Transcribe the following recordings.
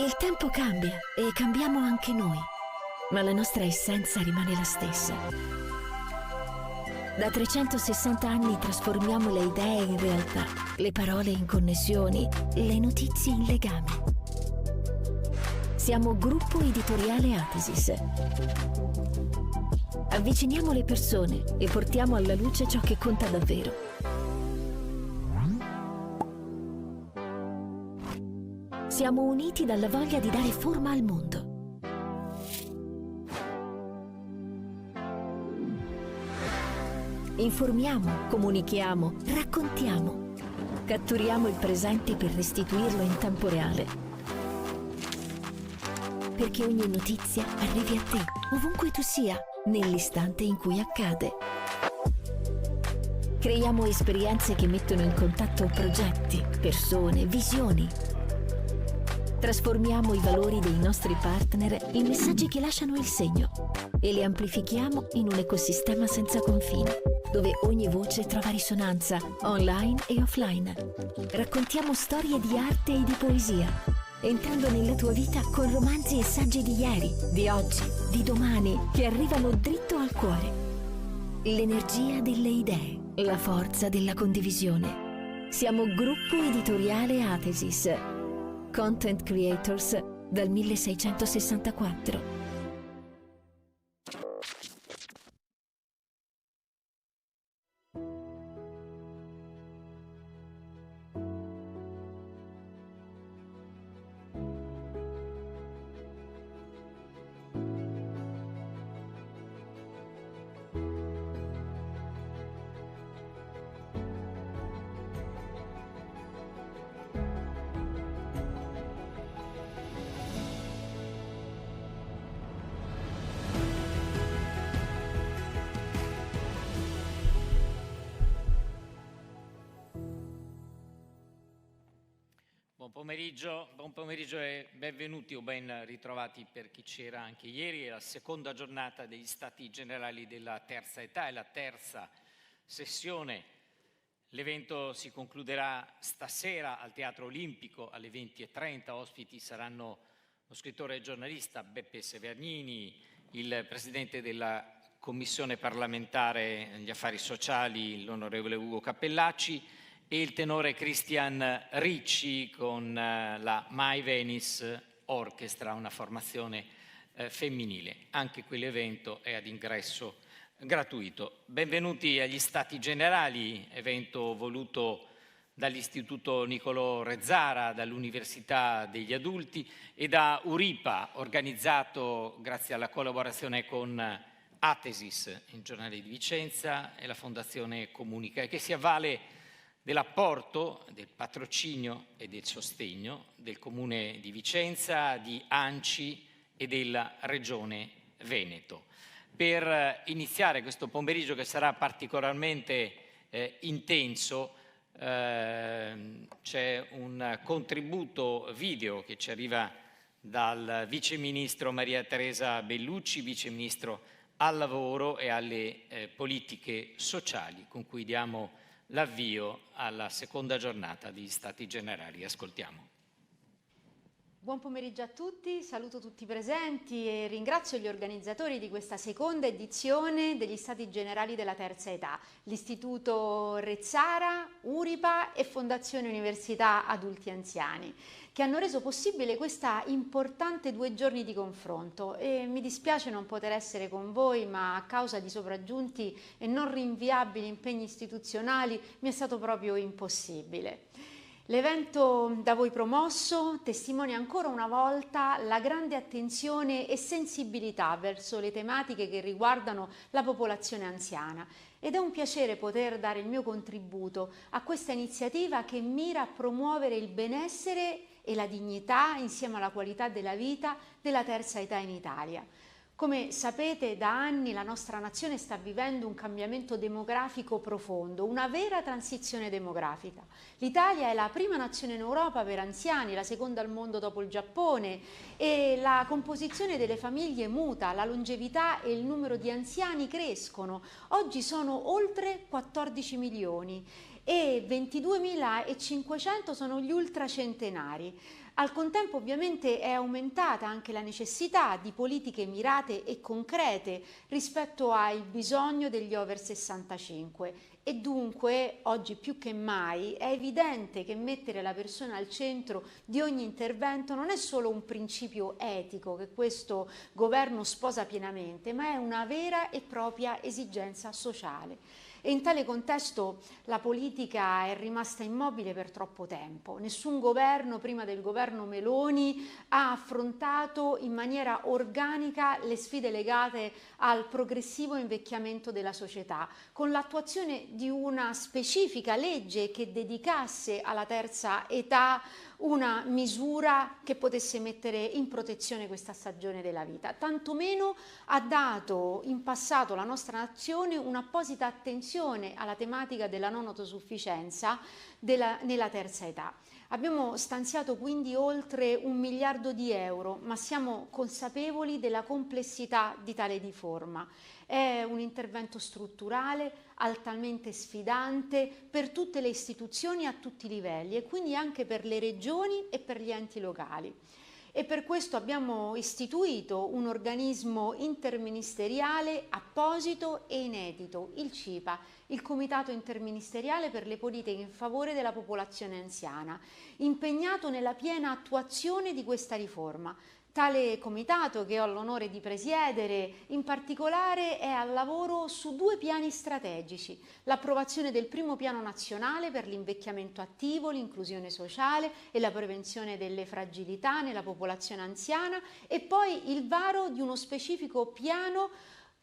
Il tempo cambia e cambiamo anche noi, ma la nostra essenza rimane la stessa. Da 360 anni trasformiamo le idee in realtà, le parole in connessioni, le notizie in legami. Siamo Gruppo Editoriale Atesis. Avviciniamo le persone e portiamo alla luce ciò che conta davvero. Siamo uniti dalla voglia di dare forma al mondo. Informiamo, comunichiamo, raccontiamo. Catturiamo il presente per restituirlo in tempo reale. Perché ogni notizia arrivi a te, ovunque tu sia, nell'istante in cui accade. Creiamo esperienze che mettono in contatto progetti, persone, visioni. Trasformiamo i valori dei nostri partner in messaggi che lasciano il segno e li amplifichiamo in un ecosistema senza confini, dove ogni voce trova risonanza, online e offline. Raccontiamo storie di arte e di poesia, entrando nella tua vita con romanzi e saggi di ieri, di oggi, di domani, che arrivano dritto al cuore. L'energia delle idee, la forza della condivisione. Siamo Gruppo Editoriale Atesis. Content Creators dal 1664. Buon pomeriggio e benvenuti o ben ritrovati per chi c'era anche ieri. È la seconda giornata degli Stati Generali della Terza Età, è la terza sessione. L'evento si concluderà stasera al Teatro Olimpico alle 20:30. Ospiti saranno lo scrittore e giornalista Beppe Severnini, il presidente della Commissione parlamentare agli affari sociali, l'onorevole Ugo Cappellacci, e il tenore Christian Ricci con la My Venice Orchestra, una formazione femminile. Anche quell'evento è ad ingresso gratuito. Benvenuti agli Stati Generali, evento voluto dall'Istituto Niccolò Rezzara, dall'Università degli Adulti e da URIPA, organizzato grazie alla collaborazione con Atesis, il giornale di Vicenza, e la Fondazione Comunica, e che si avvale dell'apporto, del patrocinio e del sostegno del Comune di Vicenza, di ANCI e della Regione Veneto. Per iniziare questo pomeriggio, che sarà particolarmente intenso, c'è un contributo video che ci arriva dal Vice Ministro Maria Teresa Bellucci, Vice Ministro al Lavoro e alle Politiche Sociali, con cui diamo l'avvio alla seconda giornata degli Stati Generali. Ascoltiamo. Buon pomeriggio a tutti, saluto tutti i presenti e ringrazio gli organizzatori di questa seconda edizione degli Stati Generali della Terza Età, l'Istituto Rezzara, URIPA e Fondazione Università Adulti e Anziani, che hanno reso possibile questa importante 2 giorni di confronto. E mi dispiace non poter essere con voi, ma a causa di sopraggiunti e non rinviabili impegni istituzionali mi è stato proprio impossibile. L'evento da voi promosso testimonia ancora una volta la grande attenzione e sensibilità verso le tematiche che riguardano la popolazione anziana, ed è un piacere poter dare il mio contributo a questa iniziativa che mira a promuovere il benessere e la dignità insieme alla qualità della vita della terza età in Italia. Come sapete, da anni la nostra nazione sta vivendo un cambiamento demografico profondo, una vera transizione demografica. L'Italia è la prima nazione in Europa per anziani, la seconda al mondo dopo il Giappone, e la composizione delle famiglie muta, la longevità e il numero di anziani crescono. Oggi sono oltre 14 milioni e 22.500 sono gli ultracentenari. Al contempo ovviamente è aumentata anche la necessità di politiche mirate e concrete rispetto al bisogno degli over 65 e dunque oggi più che mai è evidente che mettere la persona al centro di ogni intervento non è solo un principio etico che questo governo sposa pienamente, ma è una vera e propria esigenza sociale. E in tale contesto la politica è rimasta immobile per troppo tempo. Nessun governo prima del governo Meloni ha affrontato in maniera organica le sfide legate al progressivo invecchiamento della società, con l'attuazione di una specifica legge che dedicasse alla terza età una misura che potesse mettere in protezione questa stagione della vita. Tantomeno ha dato in passato la nostra nazione un'apposita attenzione alla tematica della non autosufficienza nella terza età. Abbiamo stanziato quindi oltre 1 miliardo di euro, ma siamo consapevoli della complessità di tale riforma. È un intervento strutturale, altamente sfidante per tutte le istituzioni a tutti i livelli e quindi anche per le regioni e per gli enti locali. E per questo abbiamo istituito un organismo interministeriale apposito e inedito, il CIPA, il Comitato Interministeriale per le Politiche in favore della popolazione anziana, impegnato nella piena attuazione di questa riforma. Tale comitato, che ho l'onore di presiedere, in particolare è al lavoro su 2 piani strategici: l'approvazione del primo piano nazionale per l'invecchiamento attivo, l'inclusione sociale e la prevenzione delle fragilità nella popolazione anziana e poi il varo di uno specifico piano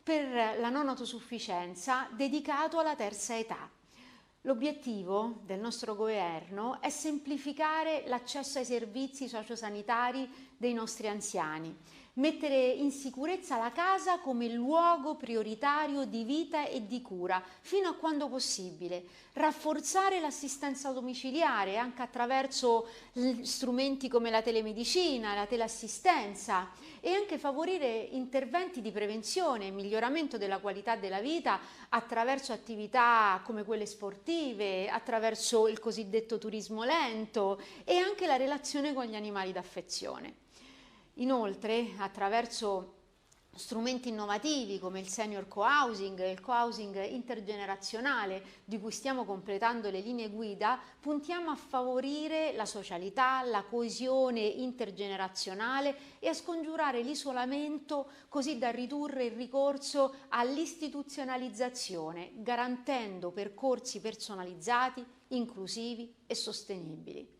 per la non autosufficienza dedicato alla terza età. L'obiettivo del nostro governo è semplificare l'accesso ai servizi sociosanitari dei nostri anziani, mettere in sicurezza la casa come luogo prioritario di vita e di cura fino a quando possibile, rafforzare l'assistenza domiciliare anche attraverso strumenti come la telemedicina, la teleassistenza e anche favorire interventi di prevenzione e miglioramento della qualità della vita attraverso attività come quelle sportive, attraverso il cosiddetto turismo lento e anche la relazione con gli animali d'affezione. Inoltre, attraverso strumenti innovativi come il senior co-housing e il co-housing intergenerazionale di cui stiamo completando le linee guida, puntiamo a favorire la socialità, la coesione intergenerazionale e a scongiurare l'isolamento così da ridurre il ricorso all'istituzionalizzazione, garantendo percorsi personalizzati, inclusivi e sostenibili.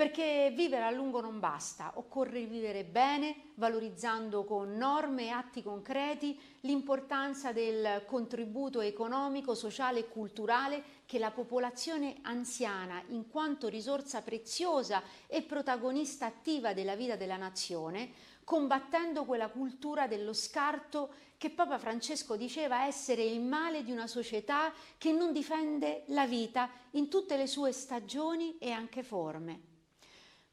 Perché vivere a lungo non basta, occorre vivere bene, valorizzando con norme e atti concreti l'importanza del contributo economico, sociale e culturale che la popolazione anziana, in quanto risorsa preziosa e protagonista attiva della vita della nazione, combattendo quella cultura dello scarto che Papa Francesco diceva essere il male di una società che non difende la vita in tutte le sue stagioni e anche forme.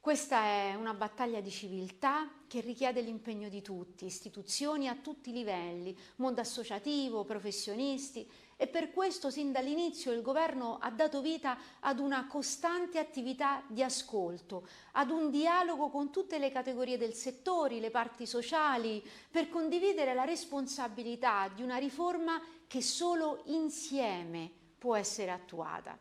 Questa è una battaglia di civiltà che richiede l'impegno di tutti, istituzioni a tutti i livelli, mondo associativo, professionisti e per questo sin dall'inizio il governo ha dato vita ad una costante attività di ascolto, ad un dialogo con tutte le categorie del settore, le parti sociali, per condividere la responsabilità di una riforma che solo insieme può essere attuata.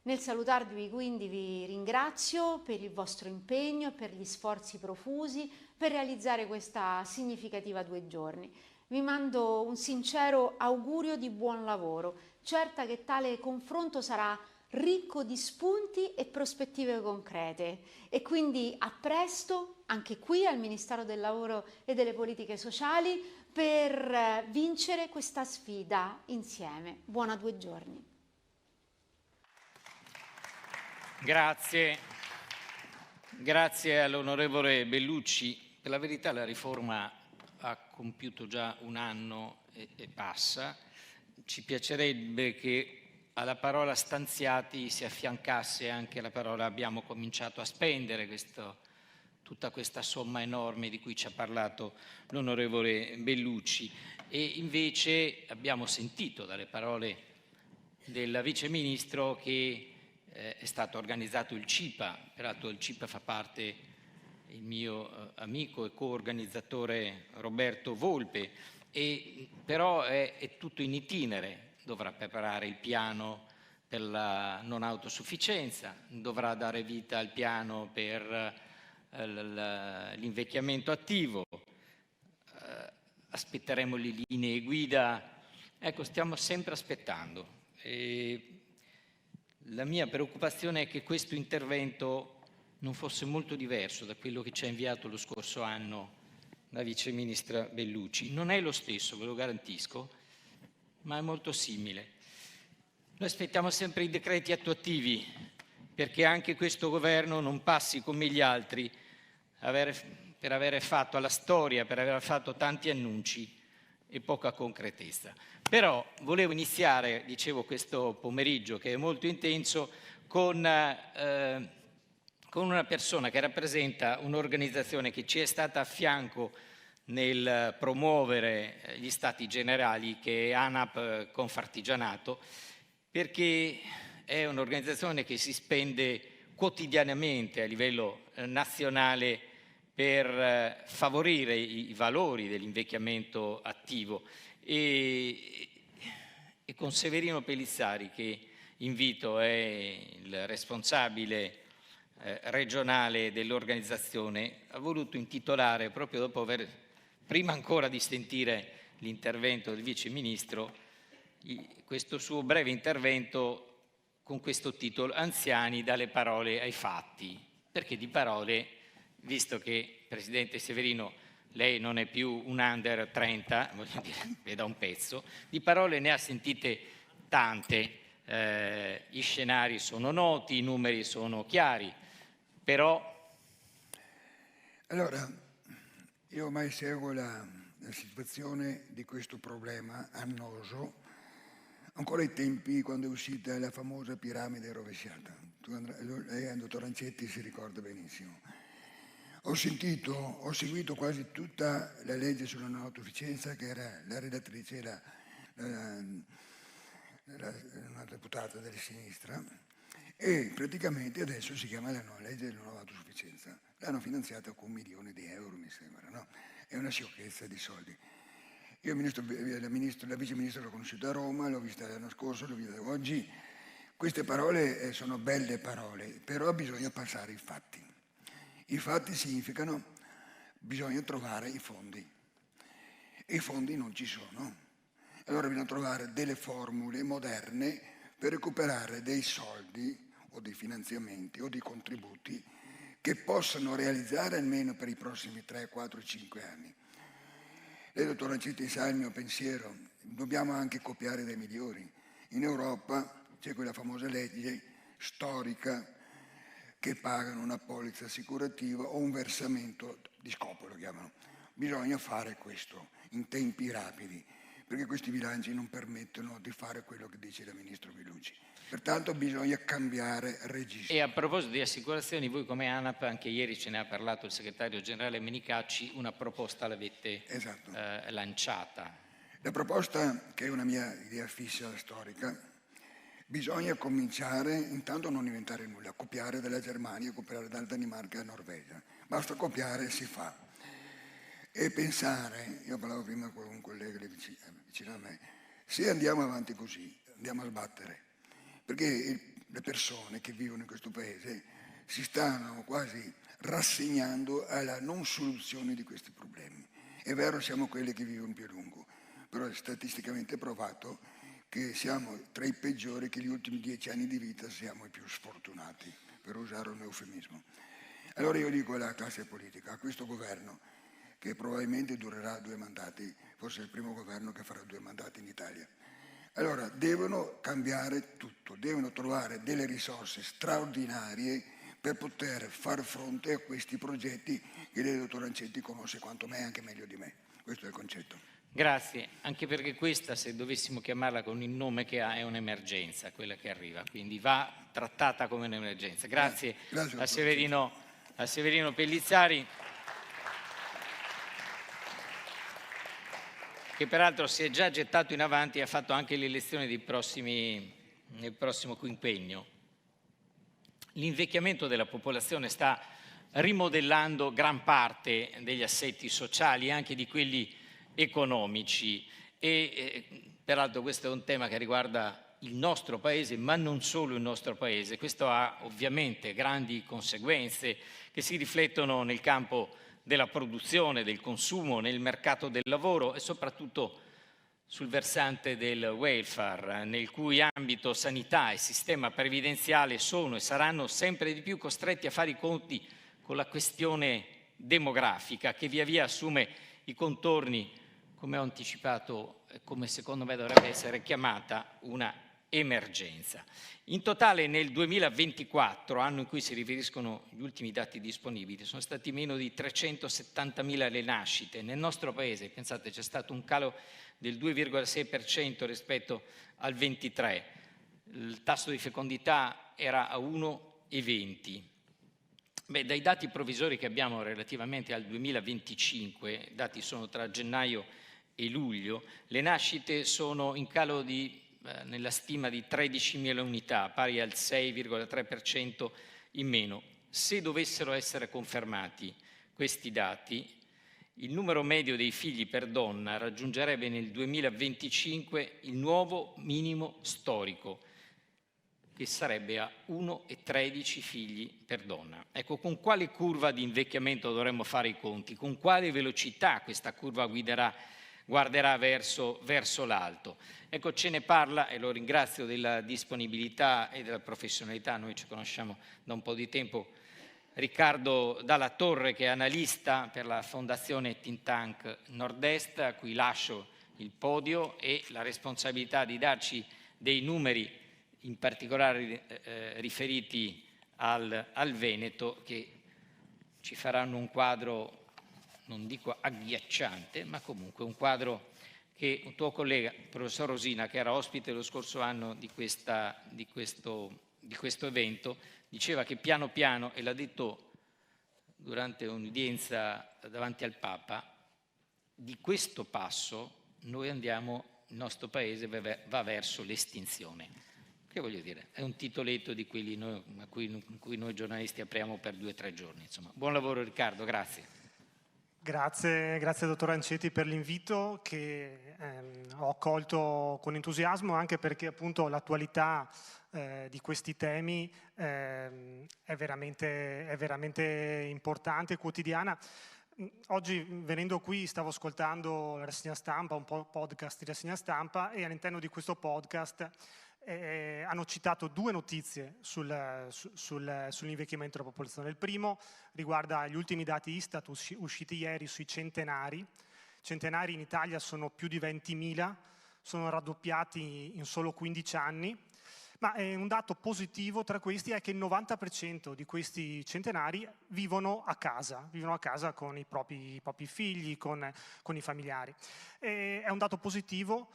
Nel salutarvi quindi vi ringrazio per il vostro impegno e per gli sforzi profusi per realizzare questa significativa 2 giorni. Vi mando un sincero augurio di buon lavoro, certa che tale confronto sarà ricco di spunti e prospettive concrete e quindi a presto anche qui al Ministero del Lavoro e delle Politiche Sociali per vincere questa sfida insieme. Buona 2 giorni. Grazie all'onorevole Bellucci. Per la verità la riforma ha compiuto già 1 anno e passa. Ci piacerebbe che alla parola stanziati si affiancasse anche la parola abbiamo cominciato a spendere tutta questa somma enorme di cui ci ha parlato l'onorevole Bellucci. E invece abbiamo sentito dalle parole del Vice Ministro che è stato organizzato il CIPA, peraltro il CIPA fa parte il mio amico e co-organizzatore Roberto Volpe, però è tutto in itinere, dovrà preparare il piano per la non autosufficienza, dovrà dare vita al piano per l'invecchiamento attivo, aspetteremo le linee guida, ecco, stiamo sempre aspettando. La mia preoccupazione è che questo intervento non fosse molto diverso da quello che ci ha inviato lo scorso anno la Vice Ministra Bellucci. Non è lo stesso, ve lo garantisco, ma è molto simile. Noi aspettiamo sempre i decreti attuativi, perché anche questo governo non passi come gli altri per avere fatto alla storia, per aver fatto tanti annunci e poca concretezza. Però volevo iniziare, dicevo, questo pomeriggio che è molto intenso con una persona che rappresenta un'organizzazione che ci è stata a fianco nel promuovere gli Stati Generali, che è ANAP Confartigianato, perché è un'organizzazione che si spende quotidianamente a livello nazionale per favorire i valori dell'invecchiamento attivo e con Severino Pellizzari, che invito, è il responsabile regionale dell'organizzazione, ha voluto intitolare, proprio dopo prima ancora di sentire l'intervento del Vice Ministro, questo suo breve intervento con questo titolo: Anziani dalle parole ai fatti. Perché di parole, visto che, Presidente Severino, lei non è più un under 30, voglio dire, è da un pezzo, di parole ne ha sentite tante, gli scenari sono noti, i numeri sono chiari, però... Allora, io ormai seguo la situazione di questo problema annoso, ancora ai tempi quando è uscita la famosa piramide rovesciata. Lei, dottor Ancetti, si ricorda benissimo. Ho seguito quasi tutta la legge sulla non autosufficienza, che era la relatrice, una deputata della sinistra, e praticamente adesso si chiama la legge della non autosufficienza. L'hanno finanziata con milioni di euro, mi sembra, no? È una sciocchezza di soldi. Io la Vice Ministro l'ho conosciuta a Roma, l'ho vista l'anno scorso, l'ho vista oggi. Queste parole sono belle parole, però bisogna passare ai fatti. I fatti significano bisogna trovare i fondi, e i fondi non ci sono. Allora bisogna trovare delle formule moderne per recuperare dei soldi o dei finanziamenti o dei contributi che possano realizzare almeno per i prossimi 3, 4, 5 anni. Lei, dottor Ancetti, sa il mio pensiero: dobbiamo anche copiare dai migliori. In Europa c'è quella famosa legge storica che pagano una polizza assicurativa o un versamento di scopo, lo chiamano. Bisogna fare questo in tempi rapidi, perché questi bilanci non permettono di fare quello che dice il Ministro Bellucci. Pertanto bisogna cambiare registro. E a proposito di assicurazioni, voi come ANAP, anche ieri ce ne ha parlato il segretario generale Menicacci, una proposta l'avete lanciata. La proposta, che è una mia idea fissa storica, bisogna cominciare intanto a non inventare nulla, copiare dalla Germania, copiare dalla Danimarca e dalla Norvegia. Basta copiare e si fa. E pensare, io parlavo prima con un collega vicino a me, se andiamo avanti così, andiamo a sbattere, perché le persone che vivono in questo paese si stanno quasi rassegnando alla non soluzione di questi problemi. È vero, siamo quelli che vivono più a lungo, però è statisticamente provato che siamo tra i peggiori, che gli ultimi 10 anni di vita siamo i più sfortunati, per usare un eufemismo. Allora io dico alla classe politica, a questo governo, che probabilmente durerà 2 mandati, forse è il primo governo che farà 2 mandati in Italia. Allora devono cambiare tutto, devono trovare delle risorse straordinarie per poter far fronte a questi progetti che lei, dottor Ancetti, conosce quanto me, anche meglio di me. Questo è il concetto. Grazie, anche perché questa, se dovessimo chiamarla con il nome che ha, è un'emergenza, quella che arriva, quindi va trattata come un'emergenza. Grazie a Severino Pellizzari, che peraltro si è già gettato in avanti e ha fatto anche le elezioni dei prossimi nel prossimo quinquennio. L'invecchiamento della popolazione sta rimodellando gran parte degli assetti sociali, anche di quelli economici, e peraltro questo è un tema che riguarda il nostro Paese, ma non solo il nostro Paese. Questo ha ovviamente grandi conseguenze che si riflettono nel campo della produzione, del consumo, nel mercato del lavoro e soprattutto sul versante del welfare, nel cui ambito sanità e sistema previdenziale sono e saranno sempre di più costretti a fare i conti con la questione demografica che via via assume i contorni, come ho anticipato, come secondo me dovrebbe essere chiamata una emergenza. In totale nel 2024, anno in cui si riferiscono gli ultimi dati disponibili, sono stati meno di 370.000 le nascite. Nel nostro Paese, pensate, c'è stato un calo del 2,6% rispetto al 23. Il tasso di fecondità era a 1,20. Dai dati provvisori che abbiamo relativamente al 2025, dati sono tra gennaio e luglio, le nascite sono in calo nella stima di 13.000 unità, pari al 6,3% in meno. Se dovessero essere confermati questi dati, il numero medio dei figli per donna raggiungerebbe nel 2025 il nuovo minimo storico, che sarebbe a 1,13 figli per donna. Ecco, con quale curva di invecchiamento dovremmo fare i conti? Con quale velocità questa curva guarderà verso l'alto? Ecco, ce ne parla, e lo ringrazio della disponibilità e della professionalità, noi ci conosciamo da un po' di tempo, Riccardo Dalla Torre, che è analista per la Fondazione Think Tank Nord-Est, a cui lascio il podio e la responsabilità di darci dei numeri, in particolare riferiti al Veneto, che ci faranno un quadro, non dico agghiacciante, ma comunque un quadro che un tuo collega, il professor Rosina, che era ospite lo scorso anno di questo evento, diceva che piano piano, e l'ha detto durante un'udienza davanti al Papa, di questo passo noi andiamo, il nostro Paese va verso l'estinzione. Che voglio dire, è un titoletto di quelli in cui noi giornalisti apriamo per 2 o 3 giorni. Insomma, buon lavoro Riccardo, grazie. Grazie dottor Ancetti per l'invito che ho accolto con entusiasmo, anche perché appunto l'attualità di questi temi è veramente importante e quotidiana. Oggi venendo qui stavo ascoltando la rassegna stampa, un po' podcast di rassegna stampa, e all'interno di questo podcast hanno citato 2 notizie sull'invecchiamento della popolazione. Il primo riguarda gli ultimi dati Istat usciti ieri sui centenari. Centenari in Italia sono più di 20.000, sono raddoppiati in solo 15 anni, ma un dato positivo tra questi è che il 90% di questi centenari vivono a casa con i propri figli, con i familiari. È un dato positivo,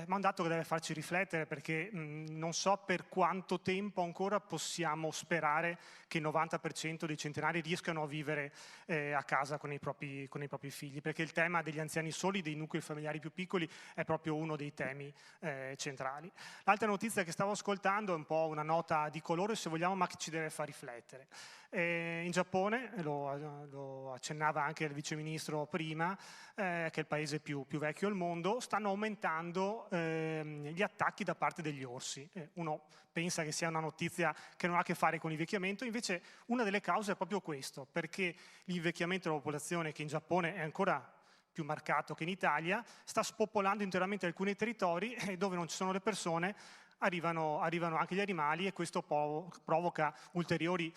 ma un dato che deve farci riflettere, perché non so per quanto tempo ancora possiamo sperare che il 90% dei centenari riescano a vivere a casa con i propri figli, perché il tema degli anziani soli, dei nuclei familiari più piccoli, è proprio uno dei temi centrali. L'altra notizia che stavo ascoltando è un po' una nota di colore, se vogliamo, ma che ci deve far riflettere. In Giappone, lo accennava anche il viceministro prima, che è il paese più vecchio al mondo, stanno aumentando gli attacchi da parte degli orsi. Uno pensa che sia una notizia che non ha a che fare con l'invecchiamento, invece una delle cause è proprio questo, perché l'invecchiamento della popolazione, che in Giappone è ancora più marcato che in Italia, sta spopolando interamente alcuni territori, e dove non ci sono le persone arrivano anche gli animali, e questo provoca ulteriori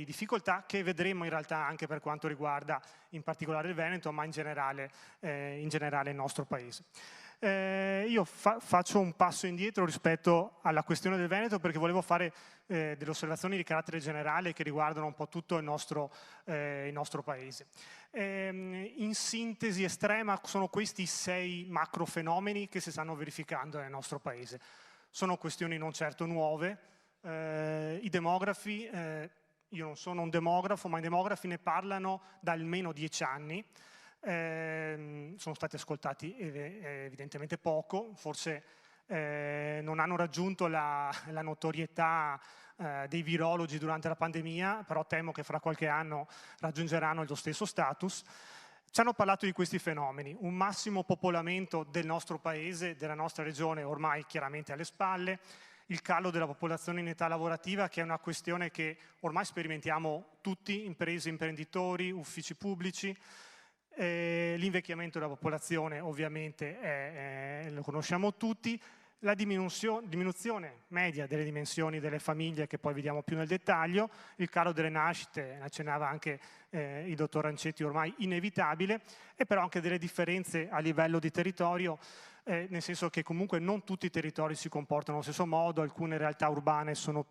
difficoltà che vedremo in realtà anche per quanto riguarda in particolare il Veneto, ma in generale il nostro Paese. Io faccio un passo indietro rispetto alla questione del Veneto, perché volevo fare delle osservazioni di carattere generale che riguardano un po' tutto il nostro Paese. In sintesi estrema sono questi 6 macro fenomeni che si stanno verificando nel nostro Paese. Sono questioni non certo nuove. I demografi, io non sono un demografo, ma i demografi ne parlano da almeno 10 anni. Sono stati ascoltati evidentemente poco, forse non hanno raggiunto la notorietà dei virologi durante la pandemia, però temo che fra qualche anno raggiungeranno lo stesso status. Ci hanno parlato di questi fenomeni, un massimo popolamento del nostro paese, della nostra regione ormai chiaramente alle spalle, il calo della popolazione in età lavorativa, che è una questione che ormai sperimentiamo tutti, imprese, imprenditori, uffici pubblici, l'invecchiamento della popolazione ovviamente lo conosciamo tutti, la diminuzione media delle dimensioni delle famiglie, che poi vediamo più nel dettaglio, il calo delle nascite, accennava anche il dottor Rancetti, ormai inevitabile, e però anche delle differenze a livello di territorio, nel senso che comunque non tutti i territori si comportano allo stesso modo, alcune realtà urbane stanno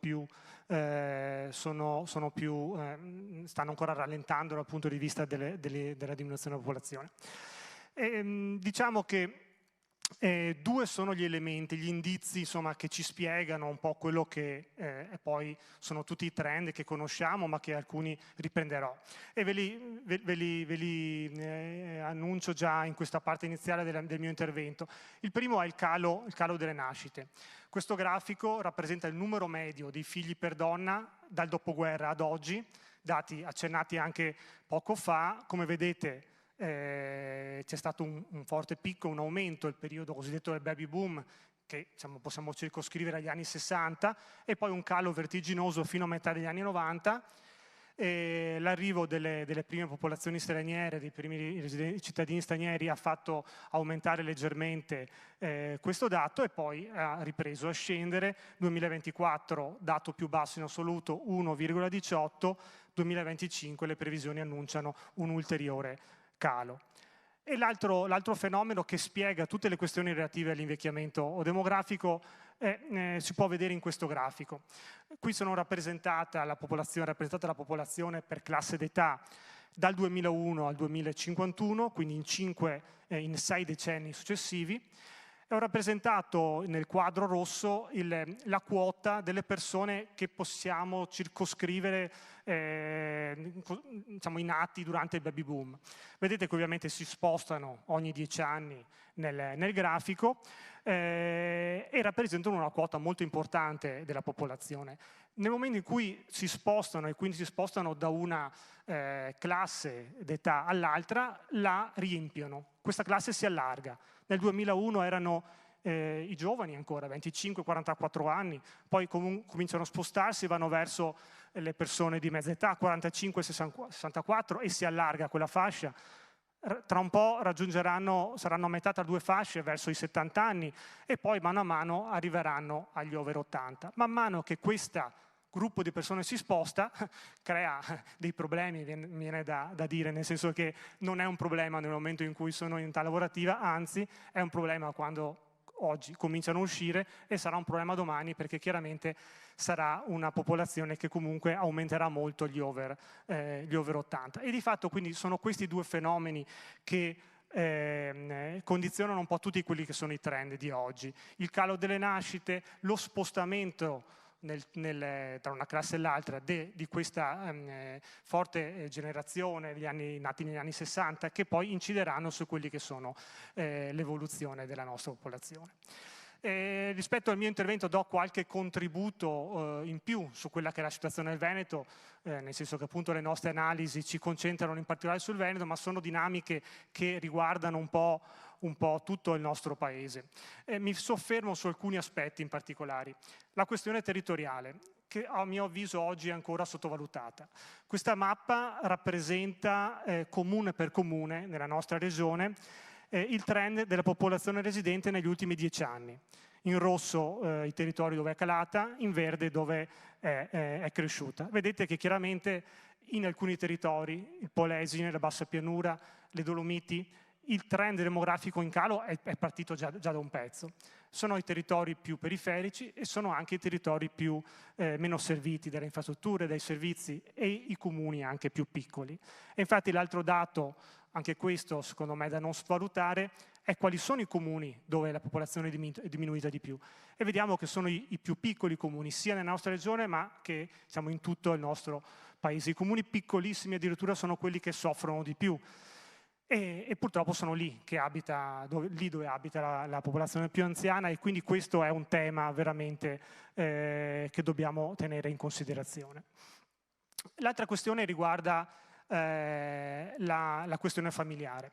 ancora rallentando dal punto di vista della diminuzione della popolazione. Diciamo che due sono gli elementi, gli indizi, insomma, che ci spiegano un po' quello che poi sono tutti i trend che conosciamo, ma che alcuni riprenderò. E ve li annuncio già in questa parte iniziale del mio intervento. Il primo è il calo delle nascite. Questo grafico rappresenta il numero medio di figli per donna dal dopoguerra ad oggi, dati accennati anche poco fa. Come vedete, c'è stato un forte picco, un aumento, il periodo cosiddetto del baby boom, che possiamo circoscrivere agli anni 60, e poi un calo vertiginoso fino a metà degli anni 90, l'arrivo delle prime popolazioni straniere, dei primi cittadini stranieri, ha fatto aumentare leggermente questo dato, e poi ha ripreso a scendere. 2024 dato più basso in assoluto, 1,18, 2025 le previsioni annunciano un ulteriore calo. E l'altro fenomeno che spiega tutte le questioni relative all'invecchiamento demografico si può vedere in questo grafico. Qui sono rappresentata la popolazione per classe d'età dal 2001 al 2051, quindi in 6 decenni successivi. Ho rappresentato nel quadro rosso la quota delle persone che possiamo circoscrivere, i nati durante il baby boom. Vedete che ovviamente si spostano ogni 10 anni nel grafico e rappresentano una quota molto importante della popolazione. Nel momento in cui si spostano, e quindi si spostano da una classe d'età all'altra, la riempiono. Questa classe si allarga. Nel 2001 erano i giovani ancora, 25-44 anni, poi cominciano a spostarsi, vanno verso le persone di mezza età, 45-64, e si allarga quella fascia. Tra un po' saranno a metà tra due fasce, verso i 70 anni, e poi mano a mano arriveranno agli over 80. Man mano che questo gruppo di persone si sposta, crea dei problemi, viene da dire, nel senso che non è un problema nel momento in cui sono in età lavorativa, anzi è un problema quando oggi cominciano a uscire, e sarà un problema domani, perché chiaramente sarà una popolazione che comunque aumenterà molto gli over 80. E di fatto quindi sono questi due fenomeni che condizionano un po' tutti quelli che sono i trend di oggi. Il calo delle nascite, lo spostamento tra una classe e l'altra di questa forte generazione nati negli anni 60, che poi incideranno su quelli che sono l'evoluzione della nostra popolazione. Rispetto al mio intervento do qualche contributo in più su quella che è la situazione del Veneto, nel senso che appunto le nostre analisi ci concentrano in particolare sul Veneto, ma sono dinamiche che riguardano un po' tutto il nostro paese. Mi soffermo su alcuni aspetti in particolare. La questione territoriale, che a mio avviso oggi è ancora sottovalutata. Questa mappa rappresenta comune per comune nella nostra regione il trend della popolazione residente negli ultimi 10 anni. In rosso i territori dove è calata, in verde dove è cresciuta. Vedete che chiaramente in alcuni territori, il Polesine, la Bassa Pianura, le Dolomiti, il trend demografico in calo è partito già da un pezzo. Sono i territori più periferici e sono anche i territori meno serviti dalle infrastrutture, dai servizi, e i comuni anche più piccoli. E infatti l'altro dato, anche questo secondo me da non svalutare, è quali sono i comuni dove la popolazione è diminuita di più. E vediamo che sono i più piccoli comuni, sia nella nostra regione ma che siamo in tutto il nostro paese. I comuni piccolissimi addirittura sono quelli che soffrono di più. e purtroppo sono lì che abita, dove abita la popolazione più anziana, e quindi questo è un tema veramente che dobbiamo tenere in considerazione. L'altra questione riguarda la questione familiare.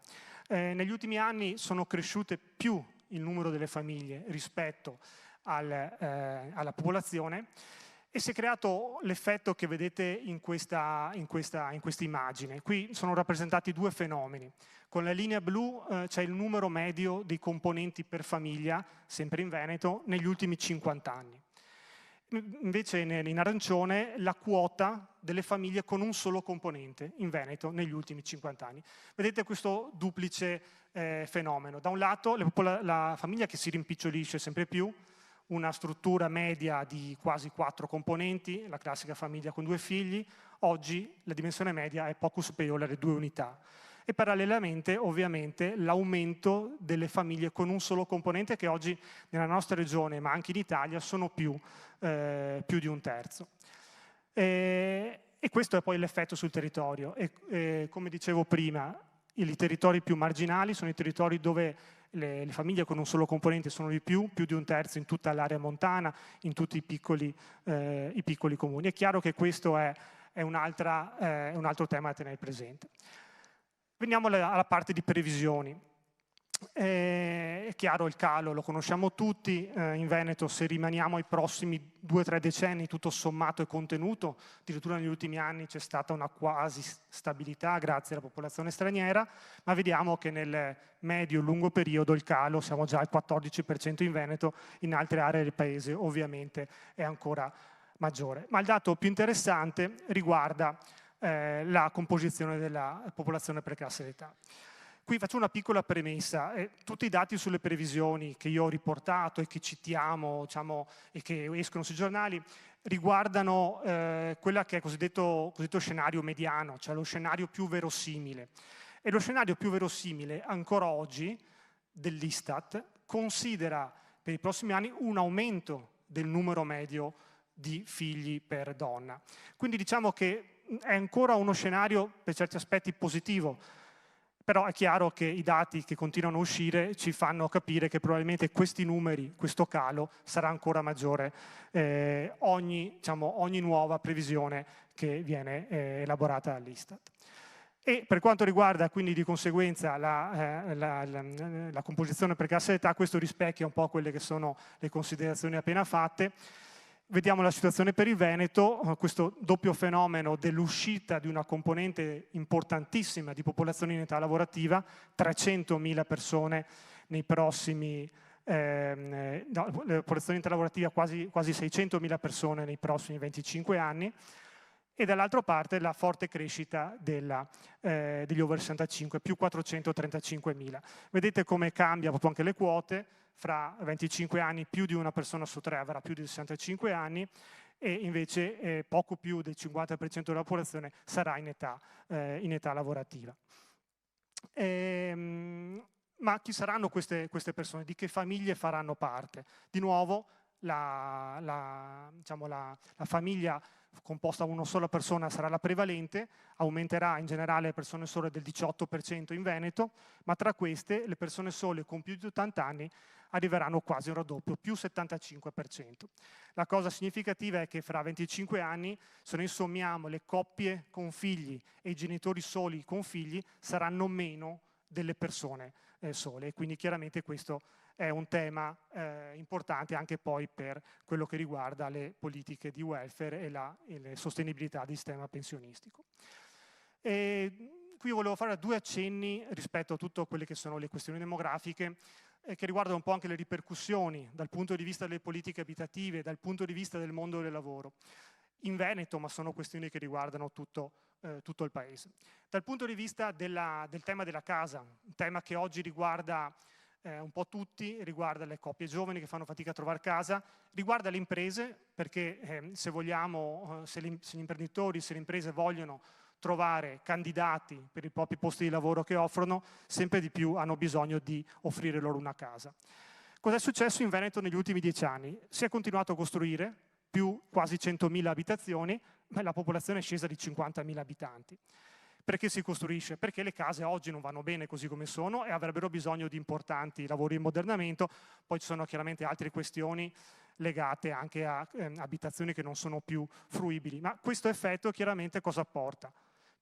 Negli ultimi anni sono cresciute più il numero delle famiglie rispetto alla popolazione, e si è creato l'effetto che vedete in questa immagine. Qui sono rappresentati due fenomeni. Con la linea blu c'è il numero medio dei componenti per famiglia, sempre in Veneto, negli ultimi 50 anni. Invece in arancione la quota delle famiglie con un solo componente in Veneto negli ultimi 50 anni. Vedete questo duplice fenomeno. Da un lato la famiglia che si rimpicciolisce sempre più, una struttura media di quasi 4 componenti, la classica famiglia con 2 figli. Oggi la dimensione media è poco superiore alle 2 unità. E parallelamente, ovviamente, l'aumento delle famiglie con un solo componente, che oggi nella nostra regione, ma anche in Italia, sono più di un terzo. E questo è poi l'effetto sul territorio. E come dicevo prima, i territori più marginali sono i territori dove le famiglie con un solo componente sono di più di un terzo in tutta l'area montana, in tutti i piccoli comuni. È chiaro che questo è un altro tema da tenere presente. Veniamo alla parte di previsioni. È chiaro, il calo lo conosciamo tutti, in Veneto se rimaniamo ai prossimi 2-3 decenni tutto sommato e contenuto, addirittura negli ultimi anni c'è stata una quasi stabilità grazie alla popolazione straniera, ma vediamo che nel medio-lungo periodo il calo, siamo già al 14% in Veneto, in altre aree del paese ovviamente è ancora maggiore. Ma il dato più interessante riguarda la composizione della popolazione per classe d'età. Qui faccio una piccola premessa. Tutti i dati sulle previsioni che io ho riportato e che citiamo, diciamo, e che escono sui giornali, riguardano quella che è il cosiddetto scenario mediano, cioè lo scenario più verosimile. E lo scenario più verosimile, ancora oggi, dell'Istat, considera per i prossimi anni un aumento del numero medio di figli per donna. Quindi diciamo che è ancora uno scenario per certi aspetti positivo, però è chiaro che i dati che continuano a uscire ci fanno capire che probabilmente questi numeri, questo calo, sarà ancora maggiore ogni nuova previsione che viene elaborata dall'Istat. E per quanto riguarda quindi di conseguenza la composizione per classe d'età, questo rispecchia un po' quelle che sono le considerazioni appena fatte. Vediamo la situazione per il Veneto, questo doppio fenomeno dell'uscita di una componente importantissima di popolazione in età lavorativa, 300.000 persone nei prossimi, la popolazione in età lavorativa quasi 600.000 persone nei prossimi 25 anni, e dall'altra parte la forte crescita degli over 65, più 435.000. Vedete come cambia proprio anche le quote. Fra 25 anni più di una persona su 3 avrà più di 65 anni, e invece poco più del 50% della popolazione sarà in età lavorativa. Ma chi saranno queste persone? Di che famiglie faranno parte? Di nuovo la famiglia composta da una sola persona sarà la prevalente, aumenterà in generale le persone sole del 18% in Veneto, ma tra queste le persone sole con più di 80 anni arriveranno quasi un raddoppio, più 75%. La cosa significativa è che fra 25 anni, se noi sommiamo le coppie con figli e i genitori soli con figli, saranno meno delle persone sole, e quindi chiaramente questo è un tema importante anche poi per quello che riguarda le politiche di welfare e la sostenibilità del sistema pensionistico. Qui volevo fare 2 accenni rispetto a tutte quelle che sono le questioni demografiche, che riguardano un po' anche le ripercussioni dal punto di vista delle politiche abitative, dal punto di vista del mondo del lavoro. In Veneto, ma sono questioni che riguardano tutto il Paese. Dal punto di vista del tema della casa, un tema che oggi riguarda un po' tutti, riguarda le coppie giovani che fanno fatica a trovare casa, riguarda le imprese, perché se gli imprenditori, se le imprese vogliono trovare candidati per i propri posti di lavoro che offrono, sempre di più hanno bisogno di offrire loro una casa. Cosa è successo in Veneto negli ultimi 10 anni? Si è continuato a costruire, più quasi 100.000 abitazioni, ma la popolazione è scesa di 50.000 abitanti. Perché si costruisce? Perché le case oggi non vanno bene così come sono e avrebbero bisogno di importanti lavori di ammodernamento. Poi ci sono chiaramente altre questioni legate anche a abitazioni che non sono più fruibili. Ma questo effetto chiaramente cosa porta?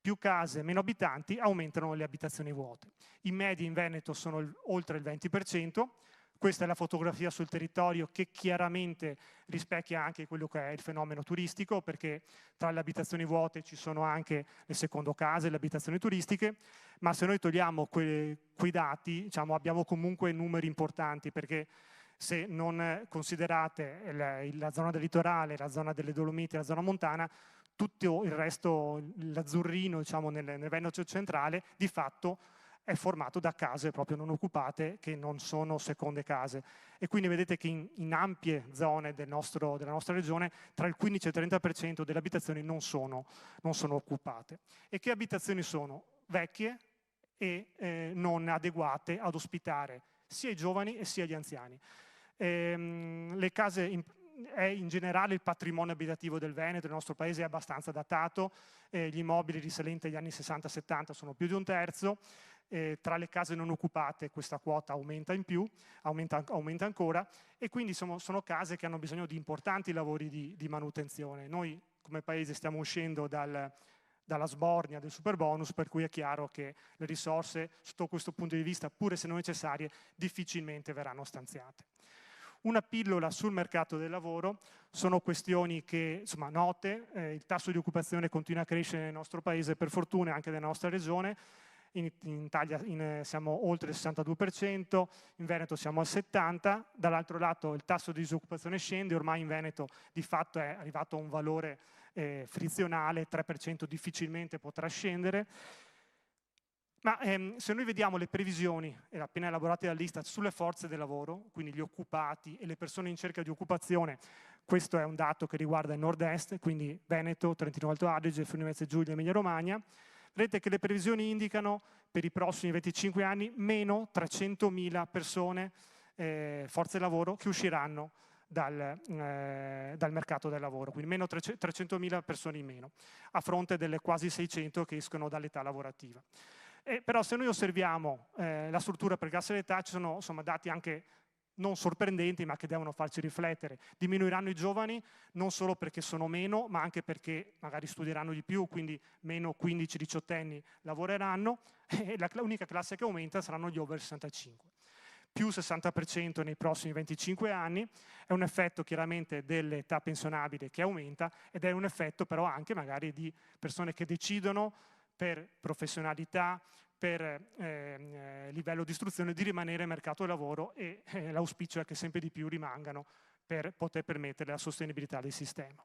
Più case, meno abitanti, aumentano le abitazioni vuote. I medi in Veneto sono oltre il 20%. Questa è la fotografia sul territorio che chiaramente rispecchia anche quello che è il fenomeno turistico, perché tra le abitazioni vuote ci sono anche le secondo case, le abitazioni turistiche, ma se noi togliamo quei dati, diciamo, abbiamo comunque numeri importanti, perché se non considerate la zona del litorale, la zona delle Dolomiti, la zona montana, tutto il resto, l'azzurrino, diciamo, nel Veneto centrale, di fatto è formato da case proprio non occupate, che non sono seconde case. E quindi vedete che in ampie zone della nostra regione tra il 15 e il 30% delle abitazioni non sono occupate. E che abitazioni sono? Vecchie e non adeguate ad ospitare sia i giovani e sia gli anziani. Le case è in generale il patrimonio abitativo del Veneto, del nostro paese è abbastanza datato, gli immobili risalenti agli anni 60-70 sono più di un terzo, tra le case non occupate questa quota aumenta in più, aumenta ancora, e quindi sono case che hanno bisogno di importanti lavori di manutenzione. Noi come paese stiamo uscendo dalla sbornia del superbonus, per cui è chiaro che le risorse sotto questo punto di vista, pure se non necessarie, difficilmente verranno stanziate. Una pillola sul mercato del lavoro, sono questioni che, insomma, note, il tasso di occupazione continua a crescere nel nostro paese, per fortuna anche nella nostra regione. In Italia siamo oltre il 62%, in Veneto siamo al 70%, dall'altro lato il tasso di disoccupazione scende, ormai in Veneto di fatto è arrivato a un valore frizionale, 3% difficilmente potrà scendere. Ma se noi vediamo le previsioni appena elaborate dall'Istat sulle forze del lavoro, quindi gli occupati e le persone in cerca di occupazione, questo è un dato che riguarda il nord-est, quindi Veneto, Trentino Alto Adige, Friuli Venezia Giulia, Emilia Romagna, vedete che le previsioni indicano per i prossimi 25 anni meno 300.000 persone, forze lavoro, che usciranno dal mercato del lavoro, quindi meno 300.000 persone in meno, a fronte delle quasi 600 che escono dall'età lavorativa. Però se noi osserviamo la struttura per classe d'età, ci sono, insomma, dati anche non sorprendenti, ma che devono farci riflettere. Diminuiranno i giovani non solo perché sono meno, ma anche perché magari studieranno di più, quindi meno 15-18 anni lavoreranno, e l'unica classe che aumenta saranno gli over 65. Più 60% nei prossimi 25 anni, è un effetto chiaramente dell'età pensionabile che aumenta, ed è un effetto però anche magari di persone che decidono per professionalità, per livello di istruzione, di rimanere nel mercato del lavoro, e l'auspicio è che sempre di più rimangano per poter permettere la sostenibilità del sistema.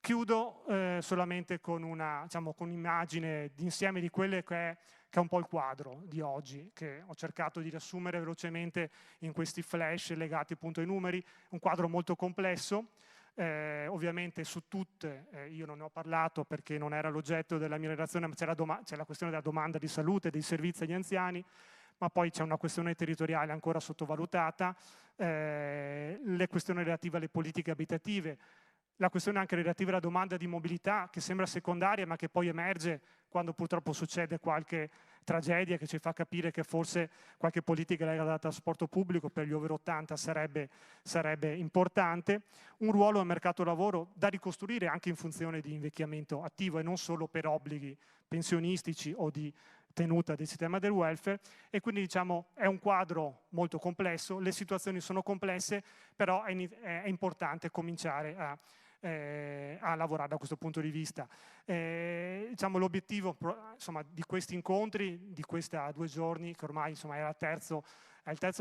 Chiudo solamente con un'immagine d'insieme di quelle che è un po' il quadro di oggi, che ho cercato di riassumere velocemente in questi flash legati appunto ai numeri, un quadro molto complesso. Ovviamente su tutte io non ne ho parlato perché non era l'oggetto della mia relazione, ma c'è la questione della domanda di salute, dei servizi agli anziani, ma poi c'è una questione territoriale ancora sottovalutata, le questioni relative alle politiche abitative, la questione anche relativa alla domanda di mobilità, che sembra secondaria ma che poi emerge quando purtroppo succede qualche tragedia che ci fa capire che forse qualche politica legata al trasporto pubblico per gli over 80 sarebbe importante. Un ruolo al mercato lavoro da ricostruire anche in funzione di invecchiamento attivo e non solo per obblighi pensionistici o di tenuta del sistema del welfare, e quindi diciamo è un quadro molto complesso, le situazioni sono complesse, però è importante cominciare a lavorare da questo punto di vista. Diciamo, l'obiettivo di questi incontri, di questi 2 giorni, che ormai è il terzo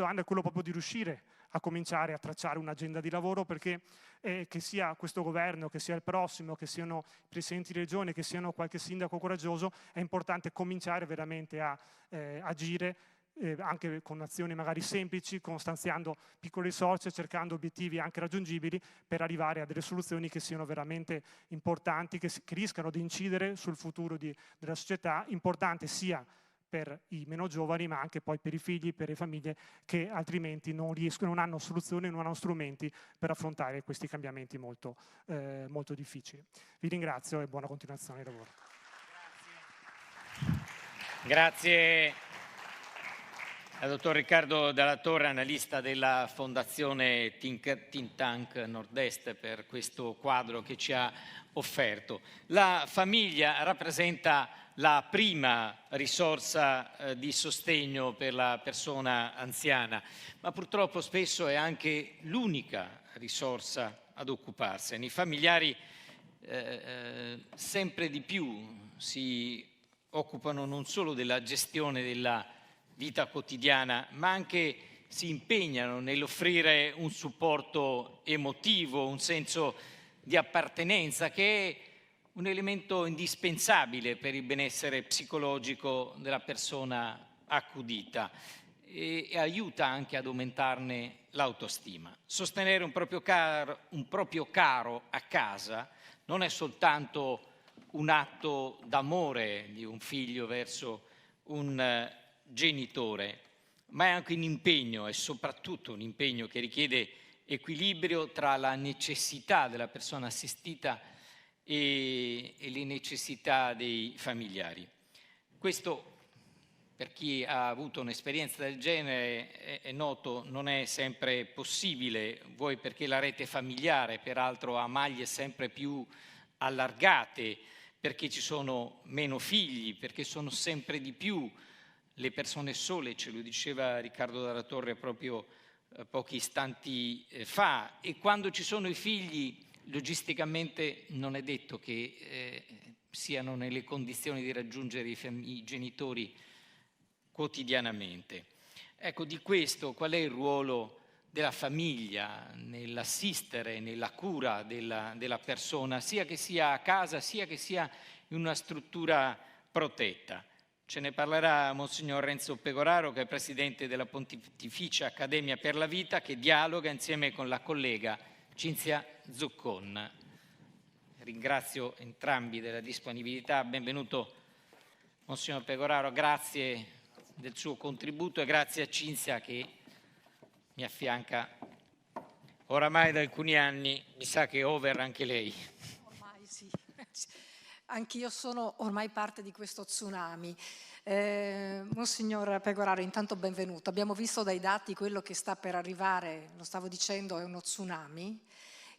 anno, è quello proprio di riuscire a cominciare a tracciare un'agenda di lavoro, perché che sia questo governo, che sia il prossimo, che siano i presidenti di regione, che siano qualche sindaco coraggioso, è importante cominciare veramente a agire anche con azioni magari semplici, stanziando piccole risorse, cercando obiettivi anche raggiungibili per arrivare a delle soluzioni che siano veramente importanti, che riescano di incidere sul futuro della società, importante sia per i meno giovani, ma anche poi per i figli, per le famiglie che altrimenti non hanno soluzioni, non hanno strumenti per affrontare questi cambiamenti molto, molto difficili. Vi ringrazio e buona continuazione di lavoro. Grazie. Grazie al dottor Riccardo Dalla Torre, analista della Fondazione Think Tank Nord-Est, per questo quadro che ci ha offerto. La famiglia rappresenta la prima risorsa di sostegno per la persona anziana, ma purtroppo spesso è anche l'unica risorsa ad occuparsene. I familiari sempre di più si occupano non solo della gestione della vita quotidiana, ma anche si impegnano nell'offrire un supporto emotivo, un senso di appartenenza, che è un elemento indispensabile per il benessere psicologico della persona accudita e aiuta anche ad aumentarne l'autostima. Sostenere un proprio caro a casa non è soltanto un atto d'amore di un figlio verso un genitore, ma è anche un impegno, e soprattutto un impegno che richiede equilibrio tra la necessità della persona assistita e le necessità dei familiari. Questo, per chi ha avuto un'esperienza del genere, è noto, non è sempre possibile, vuoi perché la rete familiare peraltro ha maglie sempre più allargate, perché ci sono meno figli, perché sono sempre di più le persone sole, ce lo diceva Riccardo Dalla Torre proprio pochi istanti fa, e quando ci sono i figli logisticamente non è detto che siano nelle condizioni di raggiungere i genitori quotidianamente. Ecco, di questo qual è il ruolo della famiglia nell'assistere, nella cura della persona, sia che sia a casa, sia che sia in una struttura protetta. Ce ne parlerà Monsignor Renzo Pegoraro, che è presidente della Pontificia Accademia per la Vita, che dialoga insieme con la collega Cinzia Zuccon. Ringrazio entrambi della disponibilità. Benvenuto Monsignor Pegoraro, grazie del suo contributo e grazie a Cinzia che mi affianca oramai da alcuni anni, mi sa che è over anche lei. Ormai sì, anch'io sono ormai parte di questo tsunami. Monsignor Pegoraro, intanto benvenuto. Abbiamo visto dai dati quello che sta per arrivare, lo stavo dicendo, è uno tsunami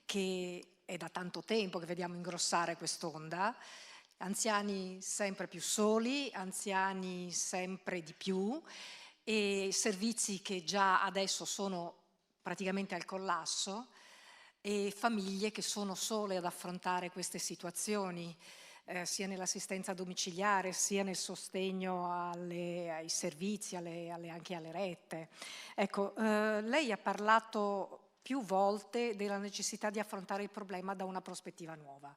che è da tanto tempo che vediamo ingrossare quest'onda. Anziani sempre più soli, anziani sempre di più, e servizi che già adesso sono praticamente al collasso, e famiglie che sono sole ad affrontare queste situazioni, sia nell'assistenza domiciliare, sia nel sostegno ai servizi, anche alle rette. Ecco, lei ha parlato più volte della necessità di affrontare il problema da una prospettiva nuova.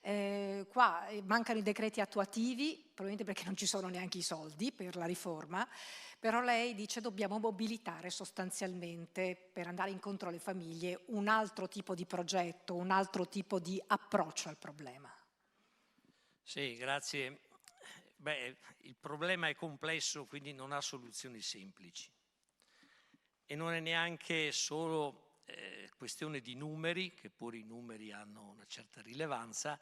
Qua mancano i decreti attuativi, probabilmente perché non ci sono neanche i soldi per la riforma, però lei dice dobbiamo mobilitare sostanzialmente, per andare incontro alle famiglie, un altro tipo di progetto, un altro tipo di approccio al problema. Sì, grazie. Beh, il problema è complesso, quindi non ha soluzioni semplici. E non è neanche solo questione di numeri, che pure i numeri hanno una certa rilevanza.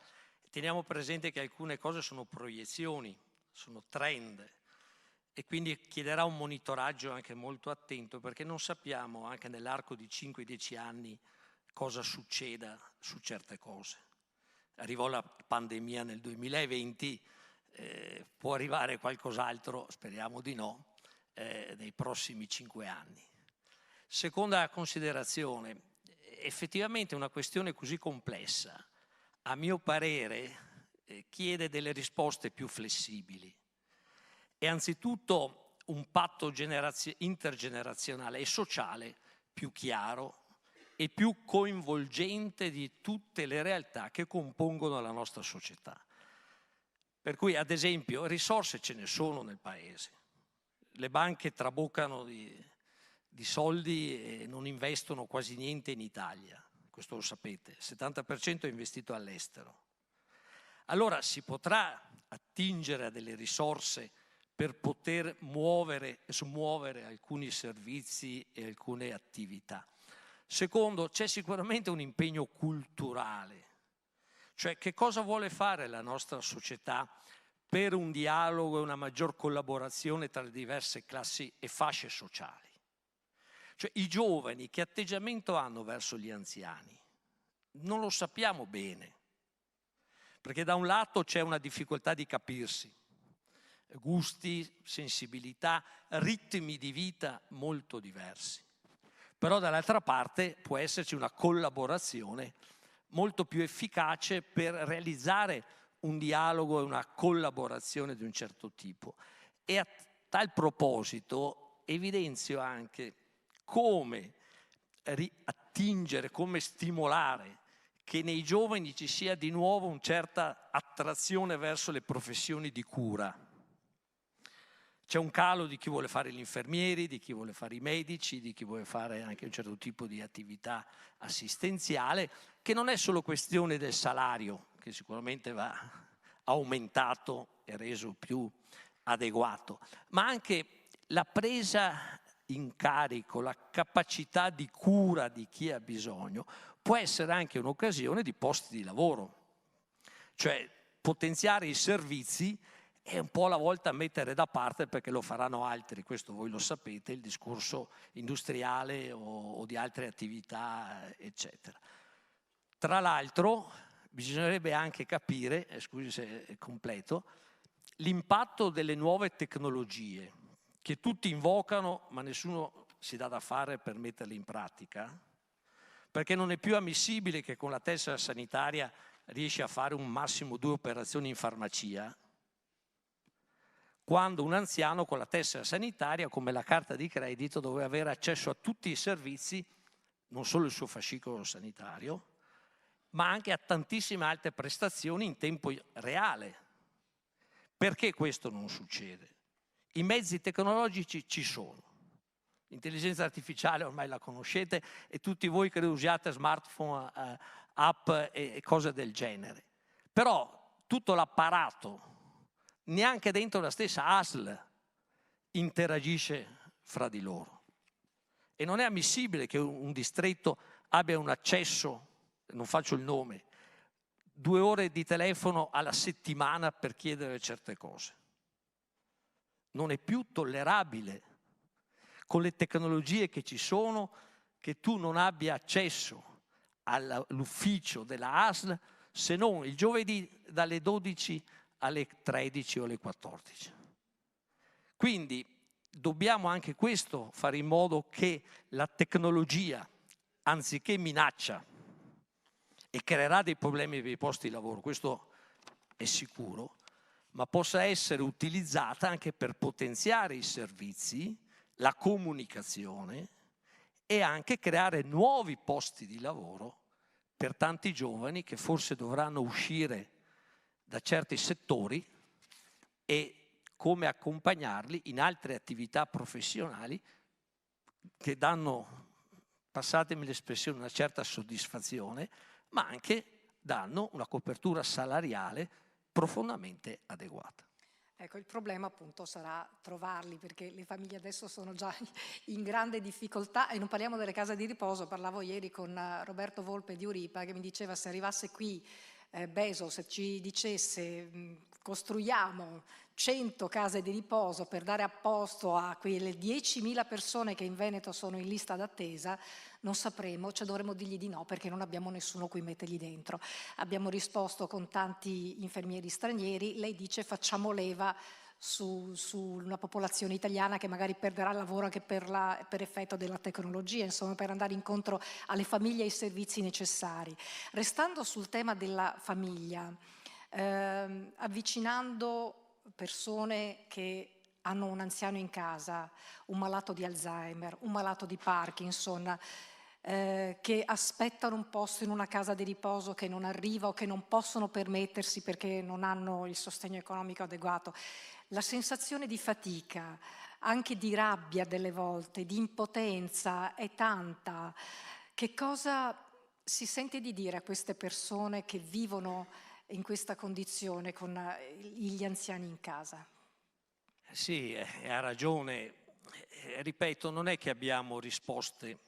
Teniamo presente che alcune cose sono proiezioni, sono trend, e quindi chiederà un monitoraggio anche molto attento, perché non sappiamo anche nell'arco di 5-10 anni cosa succeda su certe cose. Arrivò la pandemia nel 2020, può arrivare qualcos'altro, speriamo di no, nei prossimi 5 anni. Seconda considerazione, effettivamente una questione così complessa, a mio parere, chiede delle risposte più flessibili e anzitutto un patto intergenerazionale e sociale più chiaro e più coinvolgente di tutte le realtà che compongono la nostra società. Per cui, ad esempio, risorse ce ne sono nel Paese. Le banche traboccano di soldi e non investono quasi niente in Italia, questo lo sapete, il 70% è investito all'estero. Allora si potrà attingere a delle risorse per poter smuovere alcuni servizi e alcune attività. Secondo, c'è sicuramente un impegno culturale, cioè che cosa vuole fare la nostra società per un dialogo e una maggior collaborazione tra le diverse classi e fasce sociali. Cioè i giovani che atteggiamento hanno verso gli anziani? Non lo sappiamo bene, perché da un lato c'è una difficoltà di capirsi, gusti, sensibilità, ritmi di vita molto diversi. Però dall'altra parte può esserci una collaborazione molto più efficace per realizzare un dialogo e una collaborazione di un certo tipo. E a tal proposito evidenzio anche come attingere, come stimolare che nei giovani ci sia di nuovo una certa attrazione verso le professioni di cura. C'è un calo di chi vuole fare gli infermieri, di chi vuole fare i medici, di chi vuole fare anche un certo tipo di attività assistenziale, che non è solo questione del salario, che sicuramente va aumentato e reso più adeguato, ma anche la presa in carico, la capacità di cura di chi ha bisogno, può essere anche un'occasione di posti di lavoro. Cioè potenziare i servizi è un po' alla volta mettere da parte, perché lo faranno altri, questo voi lo sapete, il discorso industriale o di altre attività, eccetera. Tra l'altro bisognerebbe anche capire, scusi se è completo, l'impatto delle nuove tecnologie che tutti invocano ma nessuno si dà da fare per metterle in pratica, perché non è più ammissibile che con la tessera sanitaria riesci a fare un massimo 2 operazioni in farmacia, quando un anziano con la tessera sanitaria, come la carta di credito, doveva avere accesso a tutti i servizi, non solo il suo fascicolo sanitario, ma anche a tantissime altre prestazioni in tempo reale. Perché questo non succede? I mezzi tecnologici ci sono. L'intelligenza artificiale ormai la conoscete e tutti voi che usiate smartphone, app e cose del genere. Però tutto l'apparato, neanche dentro la stessa ASL, interagisce fra di loro. E non è ammissibile che un distretto abbia un accesso, non faccio il nome, 2 ore di telefono alla settimana per chiedere certe cose. Non è più tollerabile, con le tecnologie che ci sono, che tu non abbia accesso all'ufficio della ASL se non il giovedì dalle 12 alle 13 o alle 14. Quindi dobbiamo anche questo fare in modo che la tecnologia, anziché minaccia e creerà dei problemi per i posti di lavoro, questo è sicuro, ma possa essere utilizzata anche per potenziare i servizi, la comunicazione e anche creare nuovi posti di lavoro per tanti giovani che forse dovranno uscire da certi settori e come accompagnarli in altre attività professionali che danno, passatemi l'espressione, una certa soddisfazione, ma anche danno una copertura salariale profondamente adeguata. Ecco, il problema appunto sarà trovarli, perché le famiglie adesso sono già in grande difficoltà e non parliamo delle case di riposo. Parlavo ieri con Roberto Volpe di Uripa che mi diceva se arrivasse qui Bezos e ci dicesse costruiamo 100 case di riposo per dare apposto a quelle 10.000 persone che in Veneto sono in lista d'attesa, non sapremo, cioè dovremmo dirgli di no perché non abbiamo nessuno cui metterli dentro. Abbiamo risposto con tanti infermieri stranieri, lei dice facciamo leva su una popolazione italiana che magari perderà il lavoro anche per effetto della tecnologia, insomma per andare incontro alle famiglie e ai servizi necessari. Restando sul tema della famiglia, avvicinando persone che hanno un anziano in casa, un malato di Alzheimer, un malato di Parkinson, che aspettano un posto in una casa di riposo che non arriva o che non possono permettersi perché non hanno il sostegno economico adeguato. La sensazione di fatica, anche di rabbia delle volte, di impotenza è tanta. Che cosa si sente di dire a queste persone che vivono in questa condizione con gli anziani in casa? Sì, ha ragione. Ripeto, non è che abbiamo risposte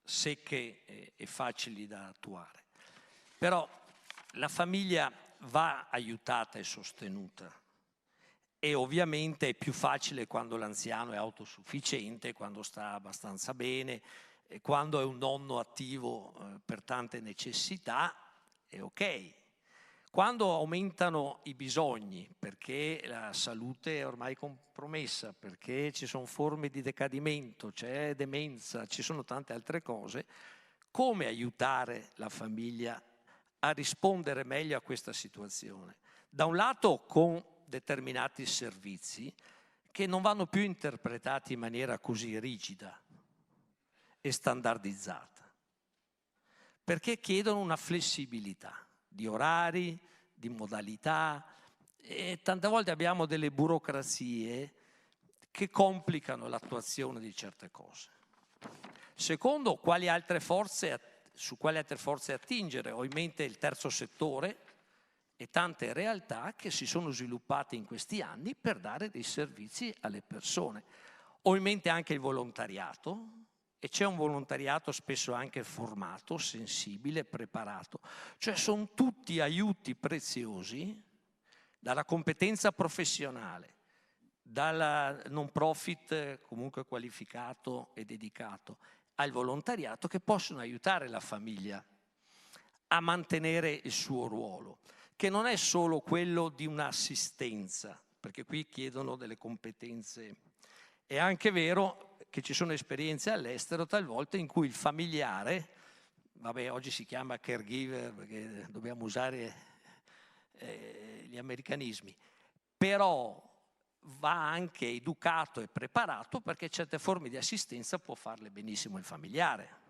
secche e facili da attuare, però la famiglia va aiutata e sostenuta. e ovviamente è più facile quando l'anziano è autosufficiente, quando sta abbastanza bene, e quando è un nonno attivo per tante necessità, è ok. Quando aumentano i bisogni, perché la salute è ormai compromessa, perché ci sono forme di decadimento, c'è demenza, ci sono tante altre cose, come aiutare la famiglia a rispondere meglio a questa situazione? Da un lato con determinati servizi che non vanno più interpretati in maniera così rigida e standardizzata, perché chiedono una flessibilità di orari, di modalità, e tante volte abbiamo delle burocrazie che complicano l'attuazione di certe cose. Secondo, su quali altre forze attingere? Ho in mente il terzo settore e tante realtà che si sono sviluppate in questi anni per dare dei servizi alle persone. Ho in mente anche il volontariato, e c'è un volontariato spesso anche formato, sensibile, preparato. Cioè sono tutti aiuti preziosi, dalla competenza professionale, dal non profit comunque qualificato e dedicato, al volontariato, che possono aiutare la famiglia a mantenere il suo ruolo, che non è solo quello di un'assistenza, perché qui chiedono delle competenze. È anche vero che ci sono esperienze all'estero talvolta in cui il familiare, vabbè oggi si chiama caregiver perché dobbiamo usare gli americanismi, però va anche educato e preparato, perché certe forme di assistenza può farle benissimo il familiare.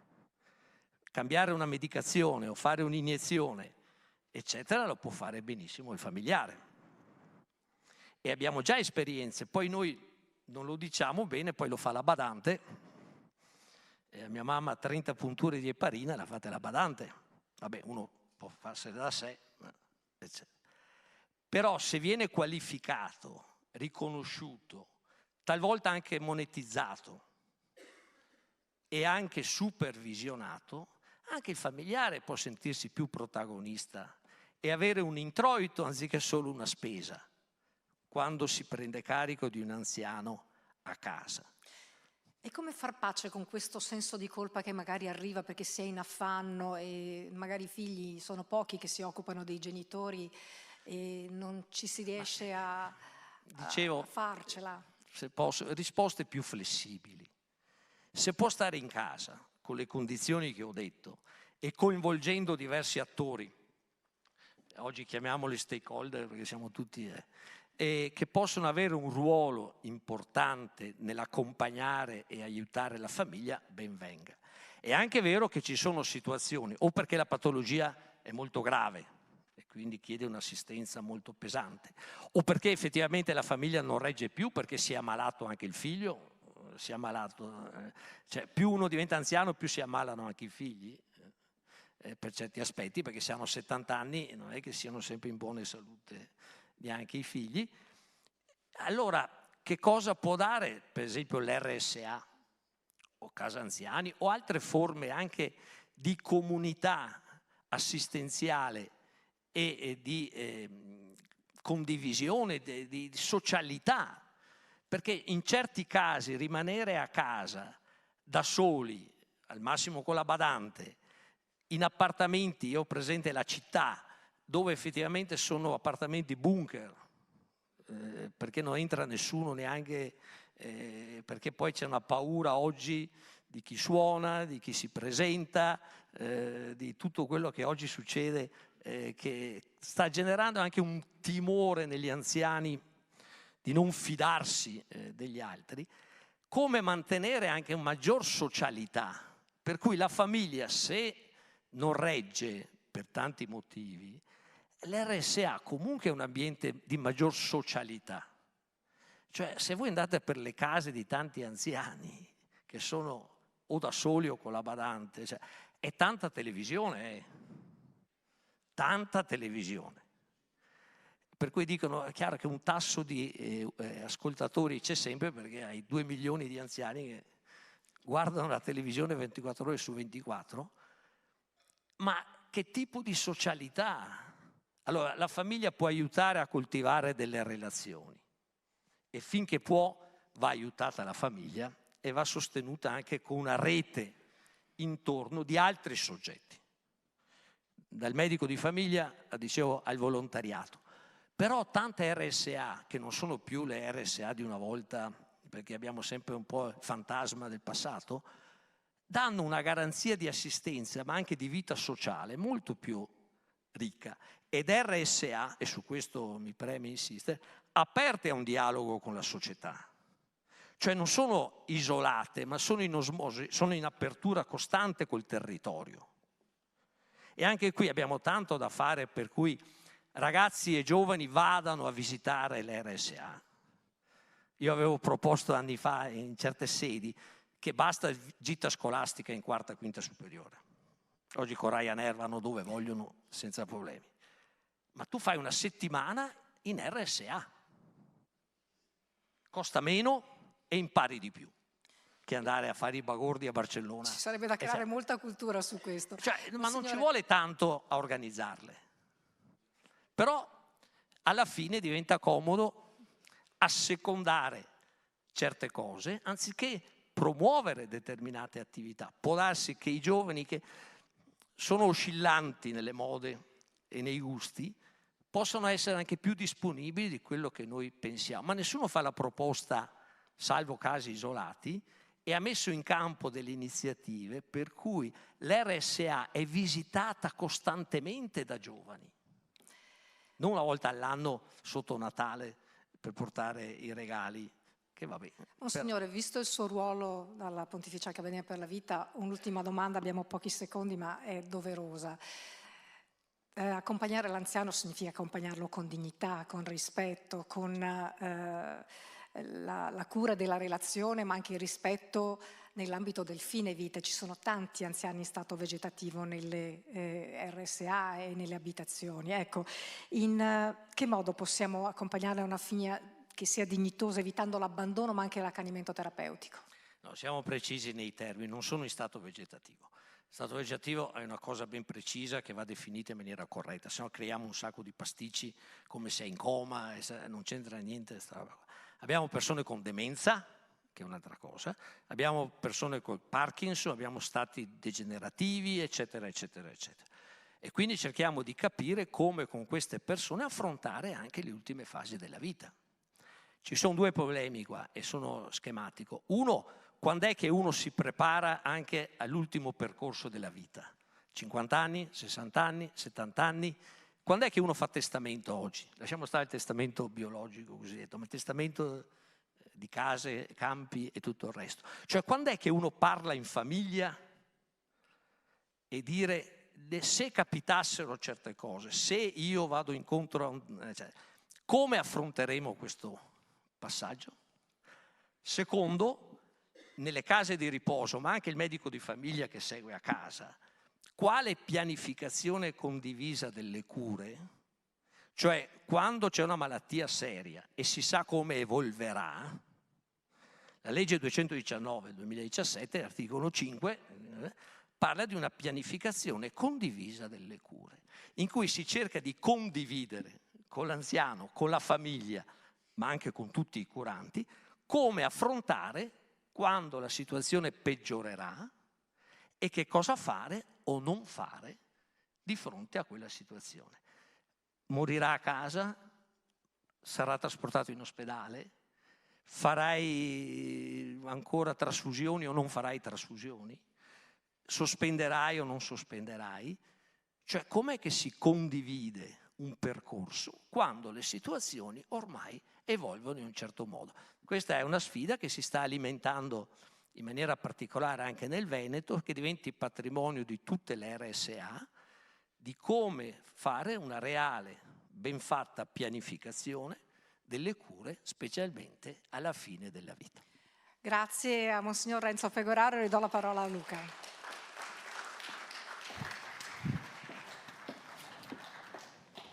Cambiare una medicazione o fare un'iniezione, eccetera, lo può fare benissimo il familiare. E abbiamo già esperienze, poi noi non lo diciamo bene, poi lo fa la badante. A mia mamma 30 punture di eparina l'ha fatta la badante. Vabbè, uno può farsene da sé, eccetera. Però se viene qualificato, riconosciuto, talvolta anche monetizzato e anche supervisionato, anche il familiare può sentirsi più protagonista e avere un introito anziché solo una spesa quando si prende carico di un anziano a casa. E come far pace con questo senso di colpa che magari arriva perché si è in affanno e magari i figli sono pochi che si occupano dei genitori e non ci si riesce a farcela? Se posso, risposte più flessibili. Se può stare in casa con le condizioni che ho detto e coinvolgendo diversi attori, oggi chiamiamoli stakeholder perché siamo tutti... e che possono avere un ruolo importante nell'accompagnare e aiutare la famiglia, ben venga. È anche vero che ci sono situazioni, o perché la patologia è molto grave e quindi chiede un'assistenza molto pesante, o perché effettivamente la famiglia non regge più perché si è ammalato anche il figlio, si è ammalato, cioè più uno diventa anziano più si ammalano anche i figli, per certi aspetti, perché se hanno 70 anni non è che siano sempre in buona salute neanche i figli. Allora, che cosa può dare, per esempio, l'RSA o Casa Anziani o altre forme anche di comunità assistenziale e di condivisione, di socialità? Perché in certi casi rimanere a casa da soli, al massimo con la badante, in appartamenti, io ho presente la città, dove effettivamente sono appartamenti bunker, perché non entra nessuno neanche, perché poi c'è una paura oggi di chi suona, di chi si presenta, di tutto quello che oggi succede, che sta generando anche un timore negli anziani di non fidarsi degli altri. Come mantenere anche una maggior socialità, per cui la famiglia, se non regge per tanti motivi, l'RSA comunque è un ambiente di maggior socialità. Cioè, se voi andate per le case di tanti anziani che sono o da soli o con la badante, cioè, è tanta televisione, tanta televisione. Per cui dicono, è chiaro che un tasso di ascoltatori c'è sempre, perché hai 2 milioni di anziani che guardano la televisione 24 ore su 24, ma che tipo di socialità? Allora, la famiglia può aiutare a coltivare delle relazioni, e finché può va aiutata la famiglia e va sostenuta anche con una rete intorno di altri soggetti, dal medico di famiglia, dicevo, al volontariato. Però tante RSA, che non sono più le RSA di una volta, perché abbiamo sempre un po' il fantasma del passato, danno una garanzia di assistenza, ma anche di vita sociale molto più ricca. Ed RSA, e su questo mi preme insistere, aperte a un dialogo con la società. Cioè non sono isolate, ma sono in osmosi, sono in apertura costante col territorio. E anche qui abbiamo tanto da fare, per cui ragazzi e giovani vadano a visitare le RSA. Io avevo proposto anni fa in certe sedi che basta gita scolastica in quarta e quinta superiore. Oggi con Ryanair vanno dove vogliono senza problemi. Ma tu fai una settimana in RSA. Costa meno e impari di più che andare a fare i bagordi a Barcellona. Ci sarebbe da creare molta cultura su questo. Ma non ci vuole tanto a organizzarle. Però alla fine diventa comodo assecondare certe cose anziché promuovere determinate attività. Può darsi che i giovani che sono oscillanti nelle mode e nei gusti possono essere anche più disponibili di quello che noi pensiamo, ma nessuno fa la proposta, salvo casi isolati, e ha messo in campo delle iniziative per cui l'RSA è visitata costantemente da giovani. Non una volta all'anno sotto Natale per portare i regali, che va bene. Monsignore, visto il suo ruolo dalla Pontificia Accademia per la Vita, un'ultima domanda, abbiamo pochi secondi ma è doverosa. Accompagnare l'anziano significa accompagnarlo con dignità, con rispetto, con la cura della relazione, ma anche il rispetto nell'ambito del fine vita. Ci sono tanti anziani in stato vegetativo nelle RSA e nelle abitazioni. Ecco, in che modo possiamo accompagnarle a una fine che sia dignitosa, evitando l'abbandono ma anche l'accanimento terapeutico? No, siamo precisi nei termini, non sono in stato vegetativo. Il stato vegetativo è una cosa ben precisa che va definita in maniera corretta, se no creiamo un sacco di pasticci come se è in coma, non c'entra niente. Abbiamo persone con demenza, che è un'altra cosa, abbiamo persone col Parkinson, abbiamo stati degenerativi, eccetera, eccetera, eccetera. E quindi cerchiamo di capire come con queste persone affrontare anche le ultime fasi della vita. Ci sono due problemi qua e sono schematico. Uno, quando è che uno si prepara anche all'ultimo percorso della vita? 50 anni, 60 anni, 70 anni? Quando è che uno fa testamento oggi? Lasciamo stare il testamento biologico cosiddetto, ma il testamento di case, campi e tutto il resto. Cioè quando è che uno parla in famiglia e dire se capitassero certe cose, se io vado incontro a come affronteremo questo passaggio? Secondo, nelle case di riposo, ma anche il medico di famiglia che segue a casa, quale pianificazione condivisa delle cure? Cioè, quando c'è una malattia seria e si sa come evolverà, la legge 219 del 2017, articolo 5, parla di una pianificazione condivisa delle cure, in cui si cerca di condividere con l'anziano, con la famiglia, ma anche con tutti i curanti, come affrontare quando la situazione peggiorerà e che cosa fare o non fare di fronte a quella situazione. Morirà a casa? Sarà trasportato in ospedale? Farai ancora trasfusioni o non farai trasfusioni? Sospenderai o non sospenderai? Cioè, com'è che si condivide un percorso quando le situazioni ormai evolvono in un certo modo? Questa è una sfida che si sta alimentando in maniera particolare anche nel Veneto, che diventi patrimonio di tutte le RSA, di come fare una reale, ben fatta pianificazione delle cure, specialmente alla fine della vita. Grazie a Monsignor Renzo Pegoraro e do la parola a Luca.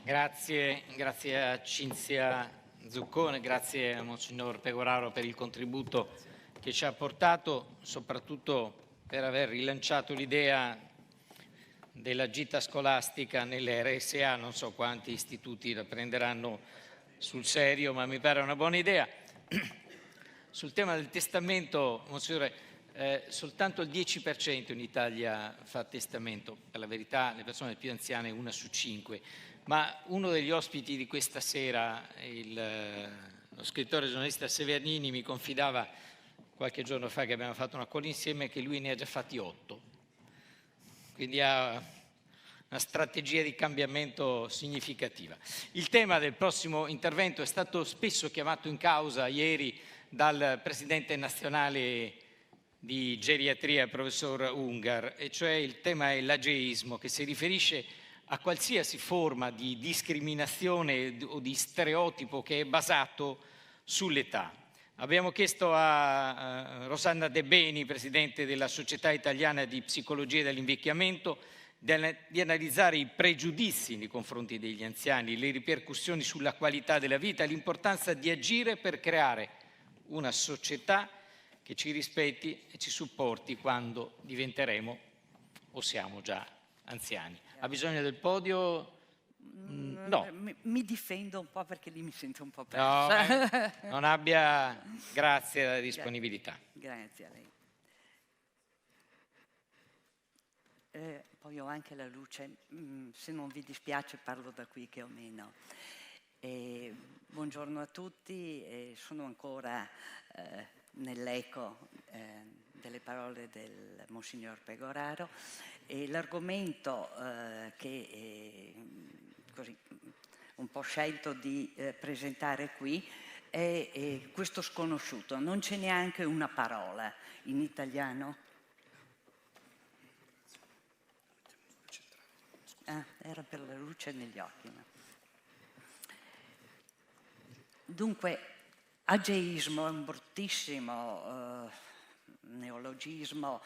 Grazie a Cinzia Zuccone, grazie a Monsignor Pegoraro per il contributo che ci ha portato, soprattutto per aver rilanciato l'idea della gita scolastica nelle RSA. Non so quanti istituti la prenderanno sul serio, ma mi pare una buona idea. Sul tema del testamento, Monsignore, soltanto il 10% in Italia fa testamento. Per la verità, le persone più anziane 1 su 5. Ma uno degli ospiti di questa sera, lo scrittore e giornalista Severnini, mi confidava qualche giorno fa, che abbiamo fatto una call insieme, che lui ne ha già fatti 8. Quindi ha una strategia di cambiamento significativa. Il tema del prossimo intervento è stato spesso chiamato in causa ieri dal presidente nazionale di geriatria, professor Ungar, e cioè il tema è l'ageismo, che si riferisce a qualsiasi forma di discriminazione o di stereotipo che è basato sull'età. Abbiamo chiesto a Rosanna De Beni, presidente della Società Italiana di Psicologia dell'Invecchiamento, di analizzare i pregiudizi nei confronti degli anziani, le ripercussioni sulla qualità della vita e l'importanza di agire per creare una società che ci rispetti e ci supporti quando diventeremo o siamo già anziani. Ha bisogno del podio? No. Mi difendo un po' perché lì mi sento un po' persa. No, non abbia, grazie alla disponibilità. Grazie a lei. Poi ho anche la luce, se non vi dispiace parlo da qui che ho meno. Buongiorno a tutti, sono ancora nell'eco delle parole del Monsignor Pegoraro, e l'argomento che così un po' scelto di presentare qui è questo sconosciuto. Non c'è neanche una parola in italiano. Era per la luce negli occhi. Dunque, ageismo è un bruttissimo neologismo,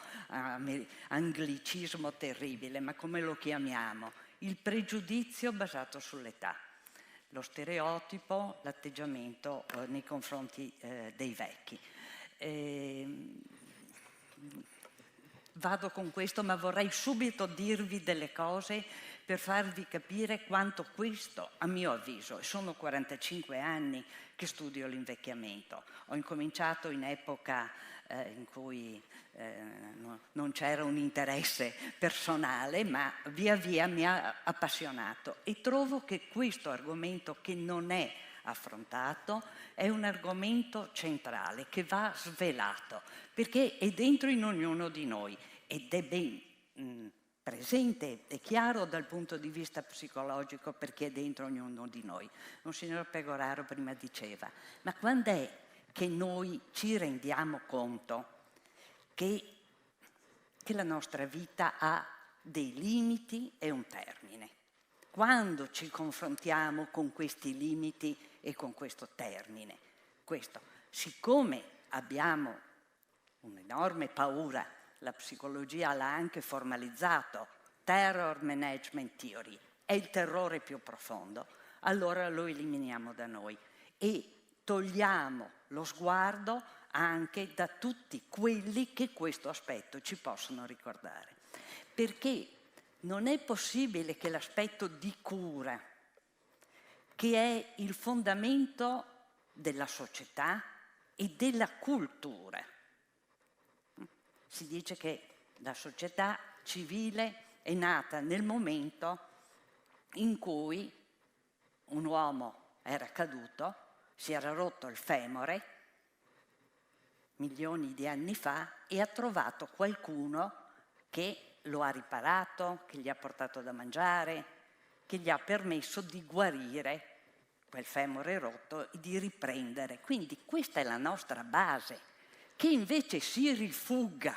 anglicismo terribile, ma come lo chiamiamo? Il pregiudizio basato sull'età, lo stereotipo, l'atteggiamento nei confronti dei vecchi. Vado con questo, ma vorrei subito dirvi delle cose per farvi capire quanto questo, a mio avviso, e sono 45 anni che studio l'invecchiamento. Ho incominciato in epoca in cui non c'era un interesse personale, ma via via mi ha appassionato, e trovo che questo argomento, che non è affrontato, è un argomento centrale che va svelato, perché è dentro in ognuno di noi ed è ben presente e chiaro dal punto di vista psicologico, perché è dentro ognuno di noi. Monsignor Pegoraro prima diceva, ma quando è che noi ci rendiamo conto che la nostra vita ha dei limiti e un termine? Quando ci confrontiamo con questi limiti e con questo termine? Questo, siccome abbiamo un'enorme paura, la psicologia l'ha anche formalizzato, terror management theory, è il terrore più profondo, allora lo eliminiamo da noi e togliamo lo sguardo anche da tutti quelli che questo aspetto ci possono ricordare. Perché non è possibile che l'aspetto di cura, che è il fondamento della società e della cultura, si dice che la società civile è nata nel momento in cui un uomo era caduto, si era rotto il femore milioni di anni fa e ha trovato qualcuno che lo ha riparato, che gli ha portato da mangiare, che gli ha permesso di guarire quel femore rotto e di riprendere. Quindi questa è la nostra base. Che invece si rifugga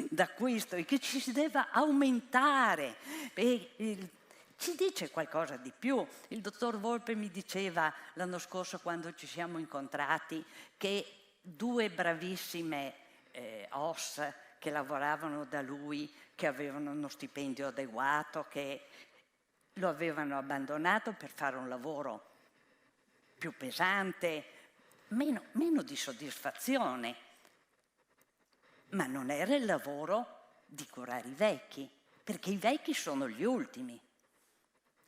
da questo e che ci si deve aumentare. Ci dice qualcosa di più. Il dottor Volpe mi diceva l'anno scorso, quando ci siamo incontrati, che 2 bravissime OS che lavoravano da lui, che avevano uno stipendio adeguato, che lo avevano abbandonato per fare un lavoro più pesante, meno di soddisfazione. Ma non era il lavoro di curare i vecchi, perché i vecchi sono gli ultimi.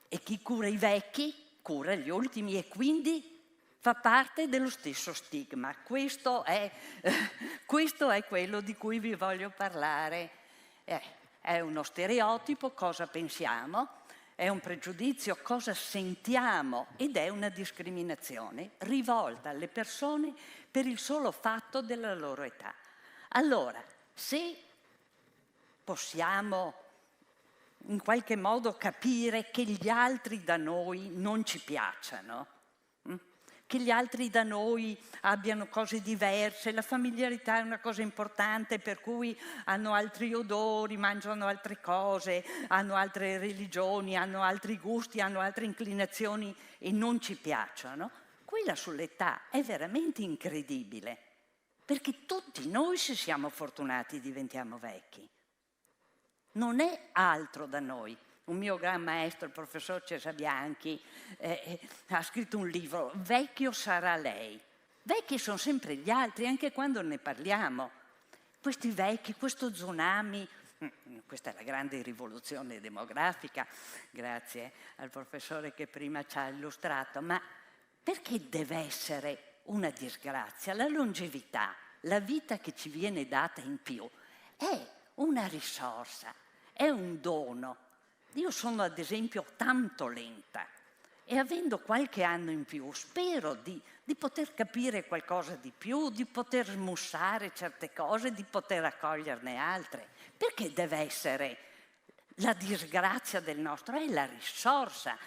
E chi cura i vecchi cura gli ultimi, e quindi fa parte dello stesso stigma. Questo è quello di cui vi voglio parlare. È uno stereotipo, cosa pensiamo, è un pregiudizio, cosa sentiamo, ed è una discriminazione rivolta alle persone per il solo fatto della loro età. Allora, se possiamo in qualche modo capire che gli altri da noi non ci piacciono, che gli altri da noi abbiano cose diverse, la familiarità è una cosa importante, per cui hanno altri odori, mangiano altre cose, hanno altre religioni, hanno altri gusti, hanno altre inclinazioni e non ci piacciono, quella sull'età è veramente incredibile, perché tutti noi, se siamo fortunati, diventiamo vecchi. Non è altro da noi. Un mio gran maestro, il professor Cesare Bianchi, ha scritto un libro, Vecchio sarà lei. Vecchi sono sempre gli altri, anche quando ne parliamo. Questi vecchi, questo tsunami, questa è la grande rivoluzione demografica, grazie al professore che prima ci ha illustrato, ma perché deve essere una disgrazia? La longevità, la vita che ci viene data in più, è una risorsa, è un dono. Io sono ad esempio tanto lenta e avendo qualche anno in più spero di poter capire qualcosa di più, di poter smussare certe cose, di poter accoglierne altre. Perché deve essere la disgrazia del nostro? È la risorsa.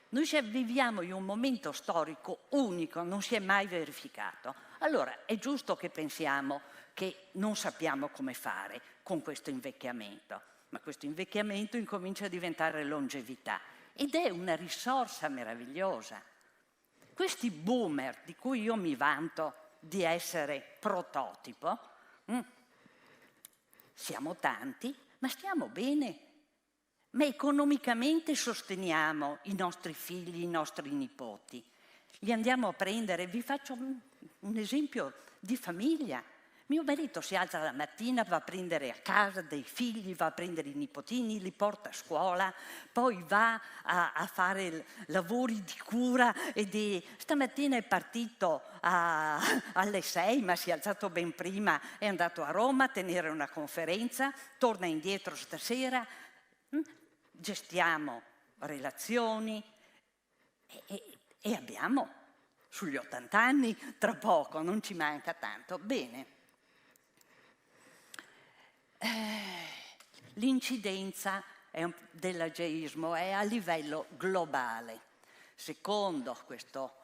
Noi viviamo in un momento storico unico, non si è mai verificato. Allora è giusto che pensiamo che non sappiamo come fare con questo invecchiamento. Ma questo invecchiamento incomincia a diventare longevità ed è una risorsa meravigliosa. Questi boomer di cui io mi vanto di essere prototipo, siamo tanti, ma stiamo bene. Ma economicamente sosteniamo i nostri figli, i nostri nipoti. Li andiamo a prendere, vi faccio un esempio di famiglia. Mio marito si alza la mattina, va a prendere a casa dei figli, va a prendere i nipotini, li porta a scuola, poi va a fare lavori di cura stamattina è partito alle 6, ma si è alzato ben prima, è andato a Roma a tenere una conferenza, torna indietro stasera, gestiamo relazioni e abbiamo sugli 80 anni, tra poco, non ci manca tanto. Bene. L'incidenza dell'ageismo è a livello globale. Secondo questo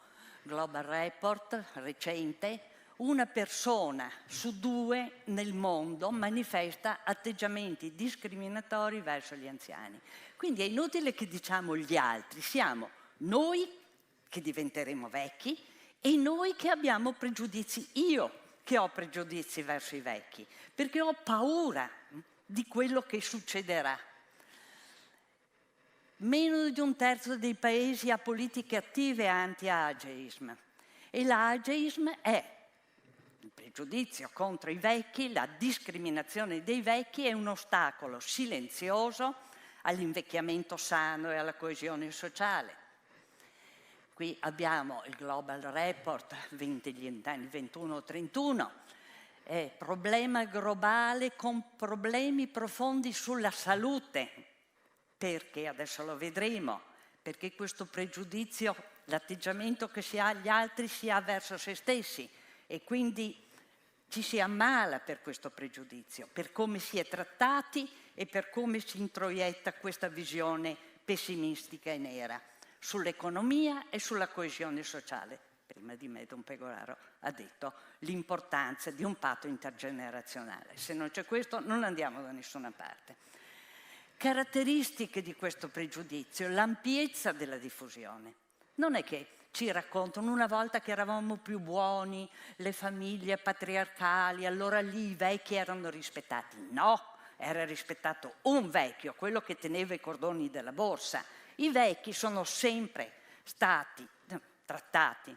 Global Report recente, una persona su 2 nel mondo manifesta atteggiamenti discriminatori verso gli anziani. Quindi è inutile che diciamo gli altri, siamo noi che diventeremo vecchi e noi che abbiamo pregiudizi. Io che ho pregiudizi verso i vecchi, perché ho paura di quello che succederà. Meno di 1/3 dei paesi ha politiche attive anti-ageism e l'ageism è il pregiudizio contro i vecchi, la discriminazione dei vecchi è un ostacolo silenzioso all'invecchiamento sano e alla coesione sociale. Qui abbiamo il Global Report degli anni 21-31, problema globale con problemi profondi sulla salute, perché adesso lo vedremo, perché questo pregiudizio, l'atteggiamento che si ha agli altri si ha verso se stessi e quindi ci si ammala per questo pregiudizio, per come si è trattati e per come si introietta questa visione pessimistica e nera sull'economia e sulla coesione sociale. Prima di me Don Pegoraro ha detto l'importanza di un patto intergenerazionale. Se non c'è questo non andiamo da nessuna parte. Caratteristiche di questo pregiudizio, l'ampiezza della diffusione. Non è che ci raccontano una volta che eravamo più buoni, le famiglie patriarcali, allora lì i vecchi erano rispettati. No, era rispettato un vecchio, quello che teneva i cordoni della borsa. I vecchi sono sempre stati trattati.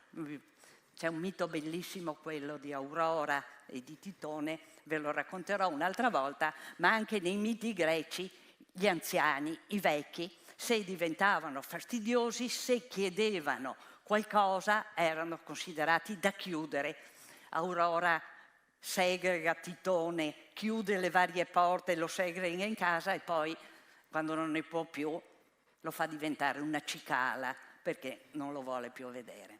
C'è un mito bellissimo, quello di Aurora e di Titone, ve lo racconterò un'altra volta, ma anche nei miti greci gli anziani, i vecchi, se diventavano fastidiosi, se chiedevano qualcosa erano considerati da chiudere. Aurora segrega Titone, chiude le varie porte, lo segrega in casa e poi, quando non ne può più, lo fa diventare una cicala perché non lo vuole più vedere.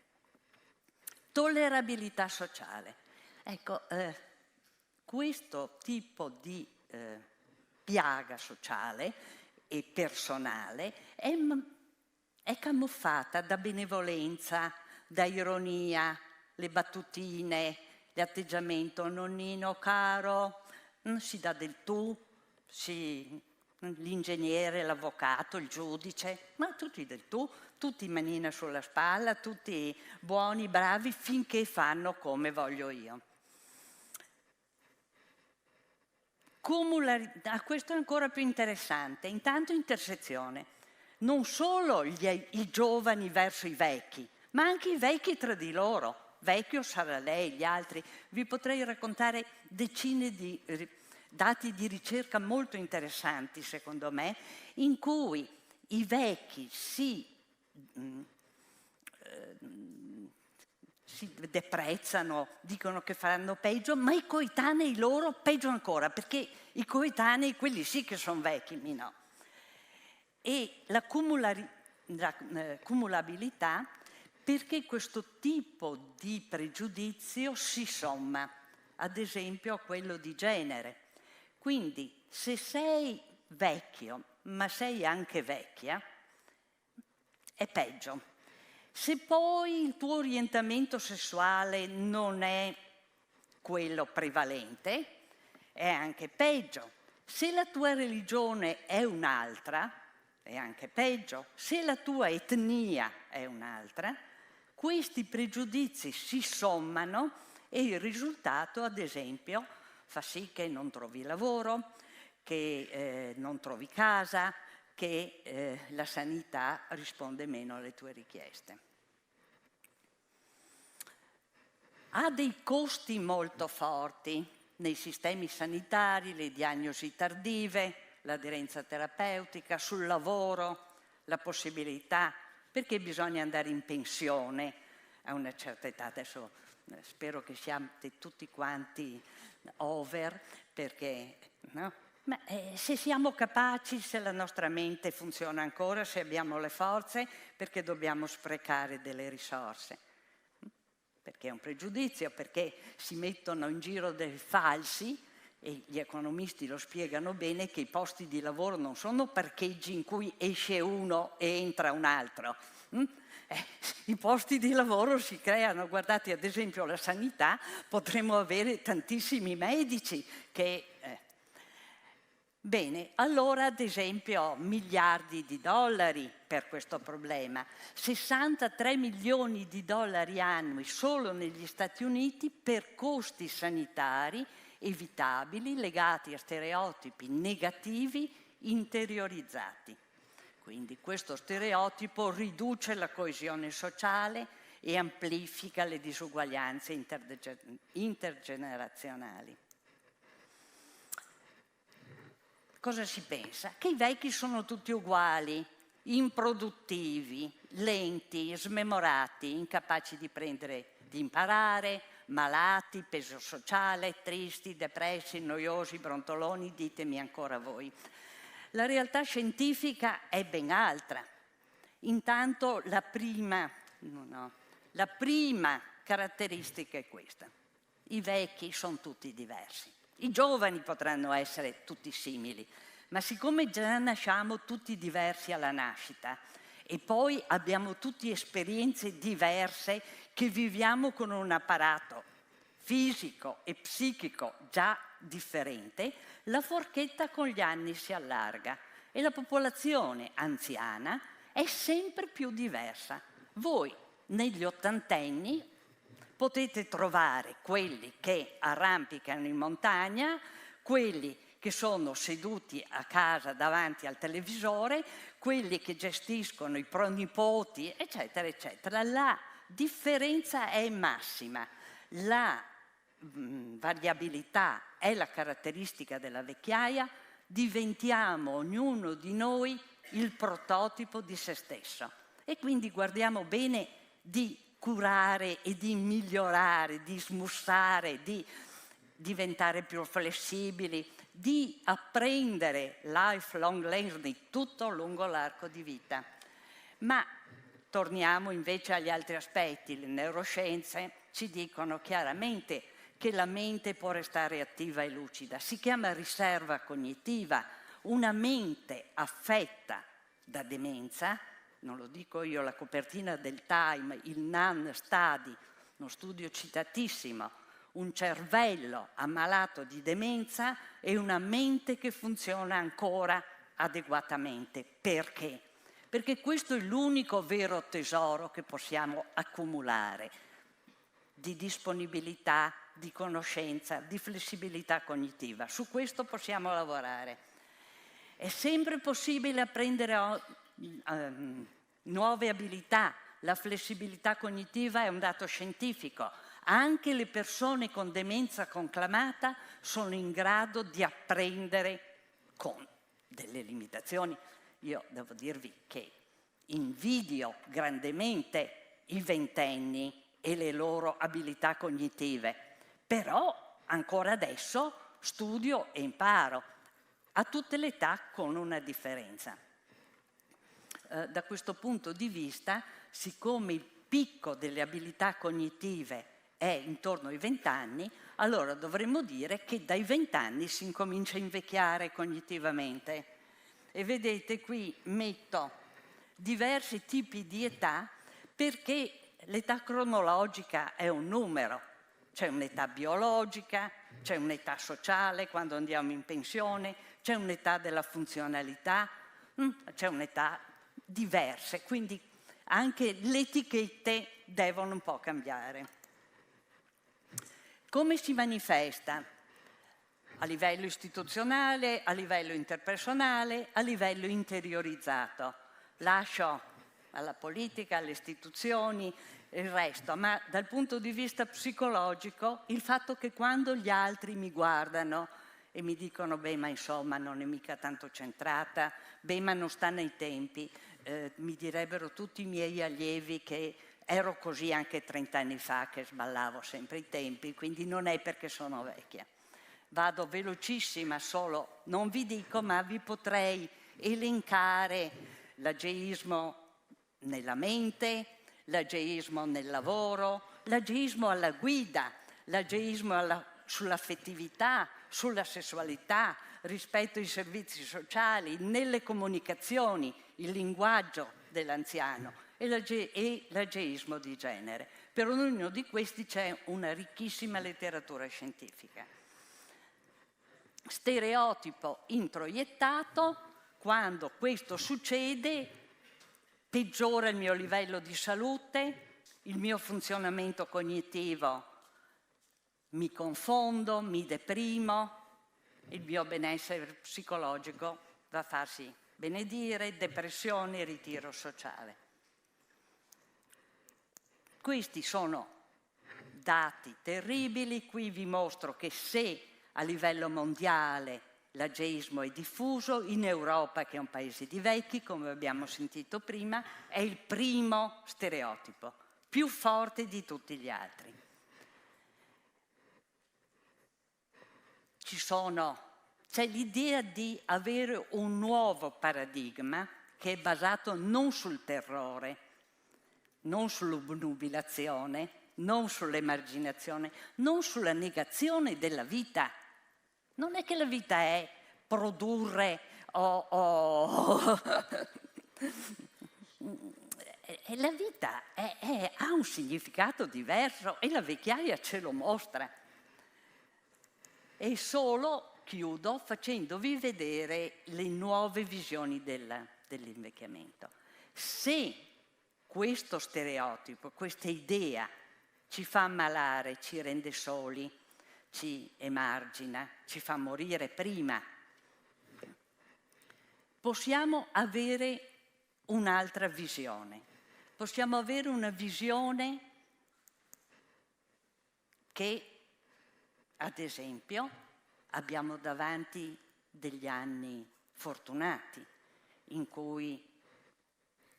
Tollerabilità sociale. Ecco, questo tipo di piaga sociale e personale è camuffata da benevolenza, da ironia, le battutine, l'atteggiamento nonnino caro, si dà del tu, l'ingegnere, l'avvocato, il giudice, ma tutti del tu, tutti manina sulla spalla, tutti buoni, bravi, finché fanno come voglio io. Questo è ancora più interessante. Intanto intersezione. Non solo i giovani verso i vecchi, ma anche i vecchi tra di loro. Vecchio sarà lei, gli altri. Vi potrei raccontare decine di dati di ricerca molto interessanti, secondo me, in cui i vecchi si deprezzano, dicono che faranno peggio, ma i coetanei loro peggio ancora, perché i coetanei, quelli sì che sono vecchi, mi no. E la cumulabilità, perché questo tipo di pregiudizio si somma, ad esempio a quello di genere. Quindi se sei vecchio, ma sei anche vecchia, è peggio. Se poi il tuo orientamento sessuale non è quello prevalente, è anche peggio. Se la tua religione è un'altra, è anche peggio. Se la tua etnia è un'altra, questi pregiudizi si sommano e il risultato, ad esempio, fa sì che non trovi lavoro, che non trovi casa, che la sanità risponde meno alle tue richieste. Ha dei costi molto forti nei sistemi sanitari, le diagnosi tardive, l'aderenza terapeutica, sul lavoro, la possibilità, perché bisogna andare in pensione a una certa età. Adesso spero che siate tutti quanti over, perché no? Ma se siamo capaci, se la nostra mente funziona ancora, se abbiamo le forze, perché dobbiamo sprecare delle risorse? Perché è un pregiudizio, perché si mettono in giro dei falsi, e gli economisti lo spiegano bene, che i posti di lavoro non sono parcheggi in cui esce uno e entra un altro. I posti di lavoro si creano. Guardate ad esempio la sanità, potremmo avere tantissimi medici che... Bene, allora ad esempio miliardi di dollari per questo problema, 63 milioni di dollari annui solo negli Stati Uniti per costi sanitari evitabili legati a stereotipi negativi interiorizzati. Quindi questo stereotipo riduce la coesione sociale e amplifica le disuguaglianze intergenerazionali. Cosa si pensa? Che i vecchi sono tutti uguali, improduttivi, lenti, smemorati, incapaci di imparare, malati, peso sociale, tristi, depressi, noiosi, brontoloni, ditemi ancora voi. La realtà scientifica è ben altra. Intanto la prima caratteristica è questa. I vecchi sono tutti diversi. I giovani potranno essere tutti simili, ma siccome già nasciamo tutti diversi alla nascita e poi abbiamo tutti esperienze diverse che viviamo con un apparato fisico e psichico già differente, la forchetta con gli anni si allarga e la popolazione anziana è sempre più diversa. Voi negli ottantenni potete trovare quelli che arrampicano in montagna, quelli che sono seduti a casa davanti al televisore, quelli che gestiscono i pronipoti, eccetera, eccetera. La differenza è massima. La variabilità è la caratteristica della vecchiaia, diventiamo ognuno di noi il prototipo di se stesso. E quindi guardiamo bene di curare e di migliorare, di smussare, di diventare più flessibili, di apprendere lifelong learning tutto lungo l'arco di vita. Ma torniamo invece agli altri aspetti. Le neuroscienze ci dicono chiaramente che la mente può restare attiva e lucida. Si chiama riserva cognitiva. Una mente affetta da demenza, non lo dico io, la copertina del Time, il NAN Study, uno studio citatissimo, un cervello ammalato di demenza e una mente che funziona ancora adeguatamente. Perché? Perché questo è l'unico vero tesoro che possiamo accumulare di disponibilità, di conoscenza, di flessibilità cognitiva. Su questo possiamo lavorare. È sempre possibile apprendere nuove abilità. La flessibilità cognitiva è un dato scientifico. Anche le persone con demenza conclamata sono in grado di apprendere con delle limitazioni. Io devo dirvi che invidio grandemente i ventenni e le loro abilità cognitive, però ancora adesso studio e imparo, a tutte le età con una differenza. Da questo punto di vista, siccome il picco delle abilità cognitive è intorno ai 20 anni, allora dovremmo dire che dai 20 anni si incomincia a invecchiare cognitivamente. E vedete qui metto diversi tipi di età perché l'età cronologica è un numero. C'è un'età biologica, c'è un'età sociale quando andiamo in pensione, c'è un'età della funzionalità, c'è un'età diverse, quindi anche le etichette devono un po' cambiare. Come si manifesta? A livello istituzionale, a livello interpersonale, a livello interiorizzato. Lascio alla politica, alle istituzioni, il resto, ma dal punto di vista psicologico il fatto che quando gli altri mi guardano e mi dicono beh ma insomma non è mica tanto centrata, beh ma non sta nei tempi, mi direbbero tutti i miei allievi che ero così anche 30 anni fa che sballavo sempre i tempi, quindi non è perché sono vecchia. Vado velocissima solo, non vi dico, ma vi potrei elencare l'ageismo nella mente, l'ageismo nel lavoro, l'ageismo alla guida, l'ageismo sull'affettività, sulla sessualità, rispetto ai servizi sociali, nelle comunicazioni, il linguaggio dell'anziano e l'ageismo di genere. Per ognuno di questi c'è una ricchissima letteratura scientifica. Stereotipo introiettato: quando questo succede peggiora il mio livello di salute, il mio funzionamento cognitivo, mi confondo, mi deprimo, il mio benessere psicologico va a farsi benedire, depressione e ritiro sociale. Questi sono dati terribili. Qui vi mostro che se a livello mondiale l'ageismo è diffuso, in Europa, che è un paese di vecchi, come abbiamo sentito prima, è il primo stereotipo, più forte di tutti gli altri. C'è l'idea di avere un nuovo paradigma che è basato non sul terrore, non sull'obnubilazione, non sull'emarginazione, non sulla negazione della vita. Non è che la vita è produrre la vita ha un significato diverso e la vecchiaia ce lo mostra. E solo chiudo facendovi vedere le nuove visioni dell'invecchiamento. Se questo stereotipo, questa idea ci fa ammalare, ci rende soli, ci emargina, ci fa morire prima, possiamo avere un'altra visione. Possiamo avere una visione che, ad esempio, abbiamo davanti degli anni fortunati in cui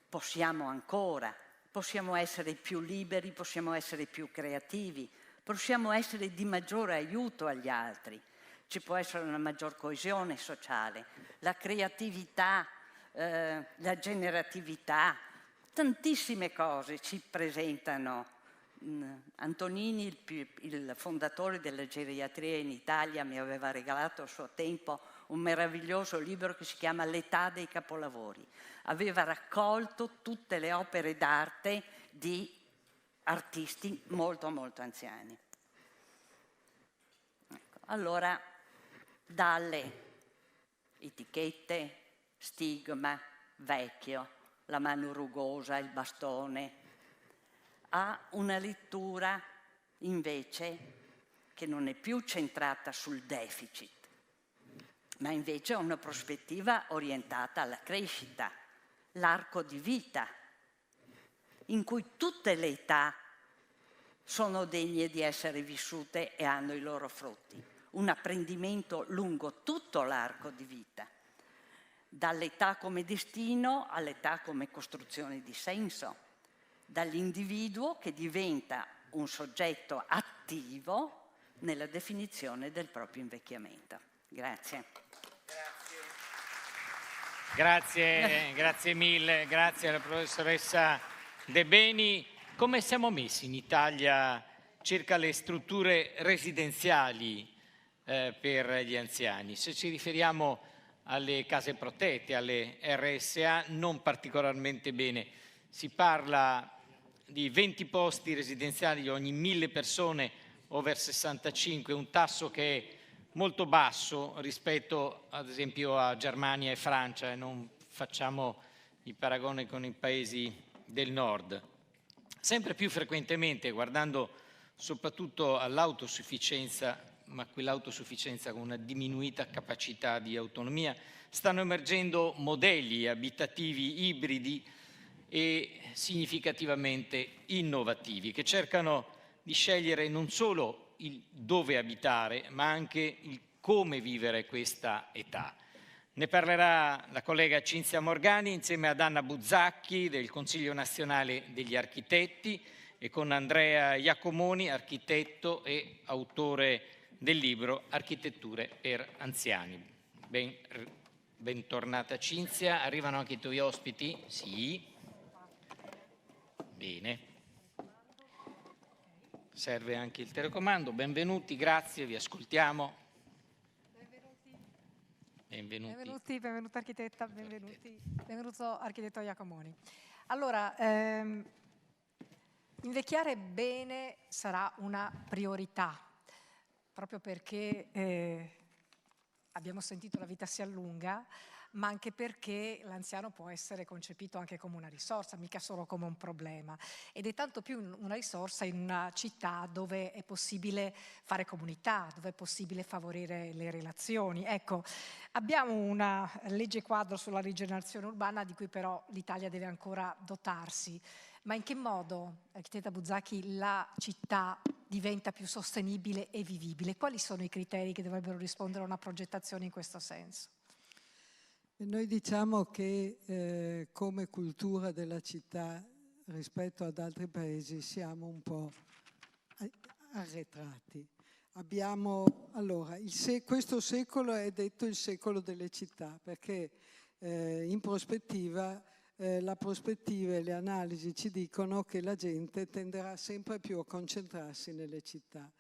possiamo ancora possiamo essere più liberi, possiamo essere più creativi, possiamo essere di maggiore aiuto agli altri. Ci può essere una maggior coesione sociale, la creatività, la generatività, tantissime cose ci presentano. Antonini, il fondatore della geriatria in Italia, mi aveva regalato a suo tempo un meraviglioso libro che si chiama L'età dei capolavori. Aveva raccolto tutte le opere d'arte di artisti molto molto anziani. Ecco, allora, dalle etichette, stigma, vecchio, la mano rugosa, il bastone, a una lettura invece che non è più centrata sul deficit, ma invece ha una prospettiva orientata alla crescita, l'arco di vita, in cui tutte le età sono degne di essere vissute e hanno i loro frutti. Un apprendimento lungo tutto l'arco di vita, dall'età come destino all'età come costruzione di senso, dall'individuo che diventa un soggetto attivo nella definizione del proprio invecchiamento. Grazie. Grazie mille, grazie alla professoressa De Beni. Come siamo messi in Italia circa le strutture residenziali per gli anziani? Se ci riferiamo alle case protette, alle RSA, non particolarmente bene. Si parla di 20 posti residenziali ogni 1000 persone over 65, un tasso che è molto basso rispetto ad esempio a Germania e Francia, e non facciamo il paragone con i paesi del nord. Sempre più frequentemente, guardando soprattutto all'autosufficienza, ma quell'autosufficienza con una diminuita capacità di autonomia, stanno emergendo modelli abitativi ibridi e significativamente innovativi, che cercano di scegliere non solo il dove abitare, ma anche il come vivere questa età. Ne parlerà la collega Cinzia Morgani insieme ad Anna Buzzacchi del Consiglio Nazionale degli Architetti e con Andrea Iacomoni, architetto e autore del libro Architetture per anziani. Bentornata Cinzia. Arrivano anche i tuoi ospiti? Sì. Bene. Serve anche il telecomando. Benvenuti, grazie, vi ascoltiamo. Benvenuta architetta, benvenuto architetto Iacomoni. Allora, invecchiare bene sarà una priorità, proprio perché abbiamo sentito la vita si allunga, ma anche perché l'anziano può essere concepito anche come una risorsa, mica solo come un problema. Ed è tanto più una risorsa in una città dove è possibile fare comunità, dove è possibile favorire le relazioni. Ecco, abbiamo una legge quadro sulla rigenerazione urbana di cui però l'Italia deve ancora dotarsi. Ma in che modo, architetta Buzzacchi, la città diventa più sostenibile e vivibile? Quali sono i criteri che dovrebbero rispondere a una progettazione in questo senso? Noi diciamo che come cultura della città rispetto ad altri paesi siamo un po' arretrati. Allora, questo secolo è detto il secolo delle città, perché in prospettiva la prospettiva e le analisi ci dicono che la gente tenderà sempre più a concentrarsi nelle città.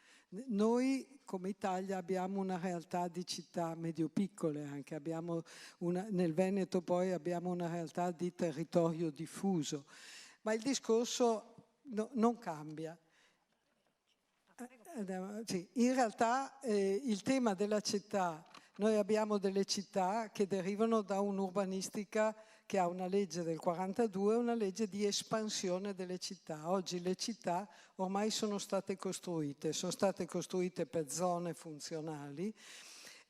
Noi come Italia abbiamo una realtà di città medio-piccole anche, nel Veneto poi abbiamo una realtà di territorio diffuso, ma il discorso non cambia. Sì, in realtà il tema della città, noi abbiamo delle città che derivano da un'urbanistica che ha una legge del 42 e una legge di espansione delle città. Oggi le città ormai sono state costruite per zone funzionali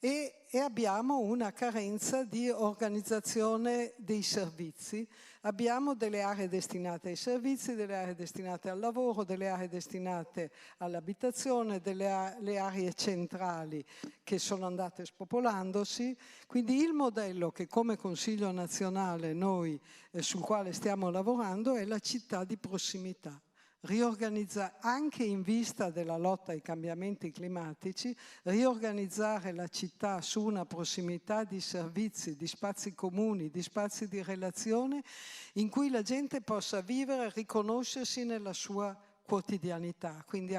e abbiamo una carenza di organizzazione dei servizi. Abbiamo delle aree destinate ai servizi, delle aree destinate al lavoro, delle aree destinate all'abitazione, le aree centrali che sono andate spopolandosi. Quindi il modello che come Consiglio nazionale noi sul quale stiamo lavorando è la città di prossimità. Riorganizzare, anche in vista della lotta ai cambiamenti climatici, riorganizzare la città su una prossimità di servizi, di spazi comuni, di spazi di relazione in cui la gente possa vivere e riconoscersi nella sua quotidianità, quindi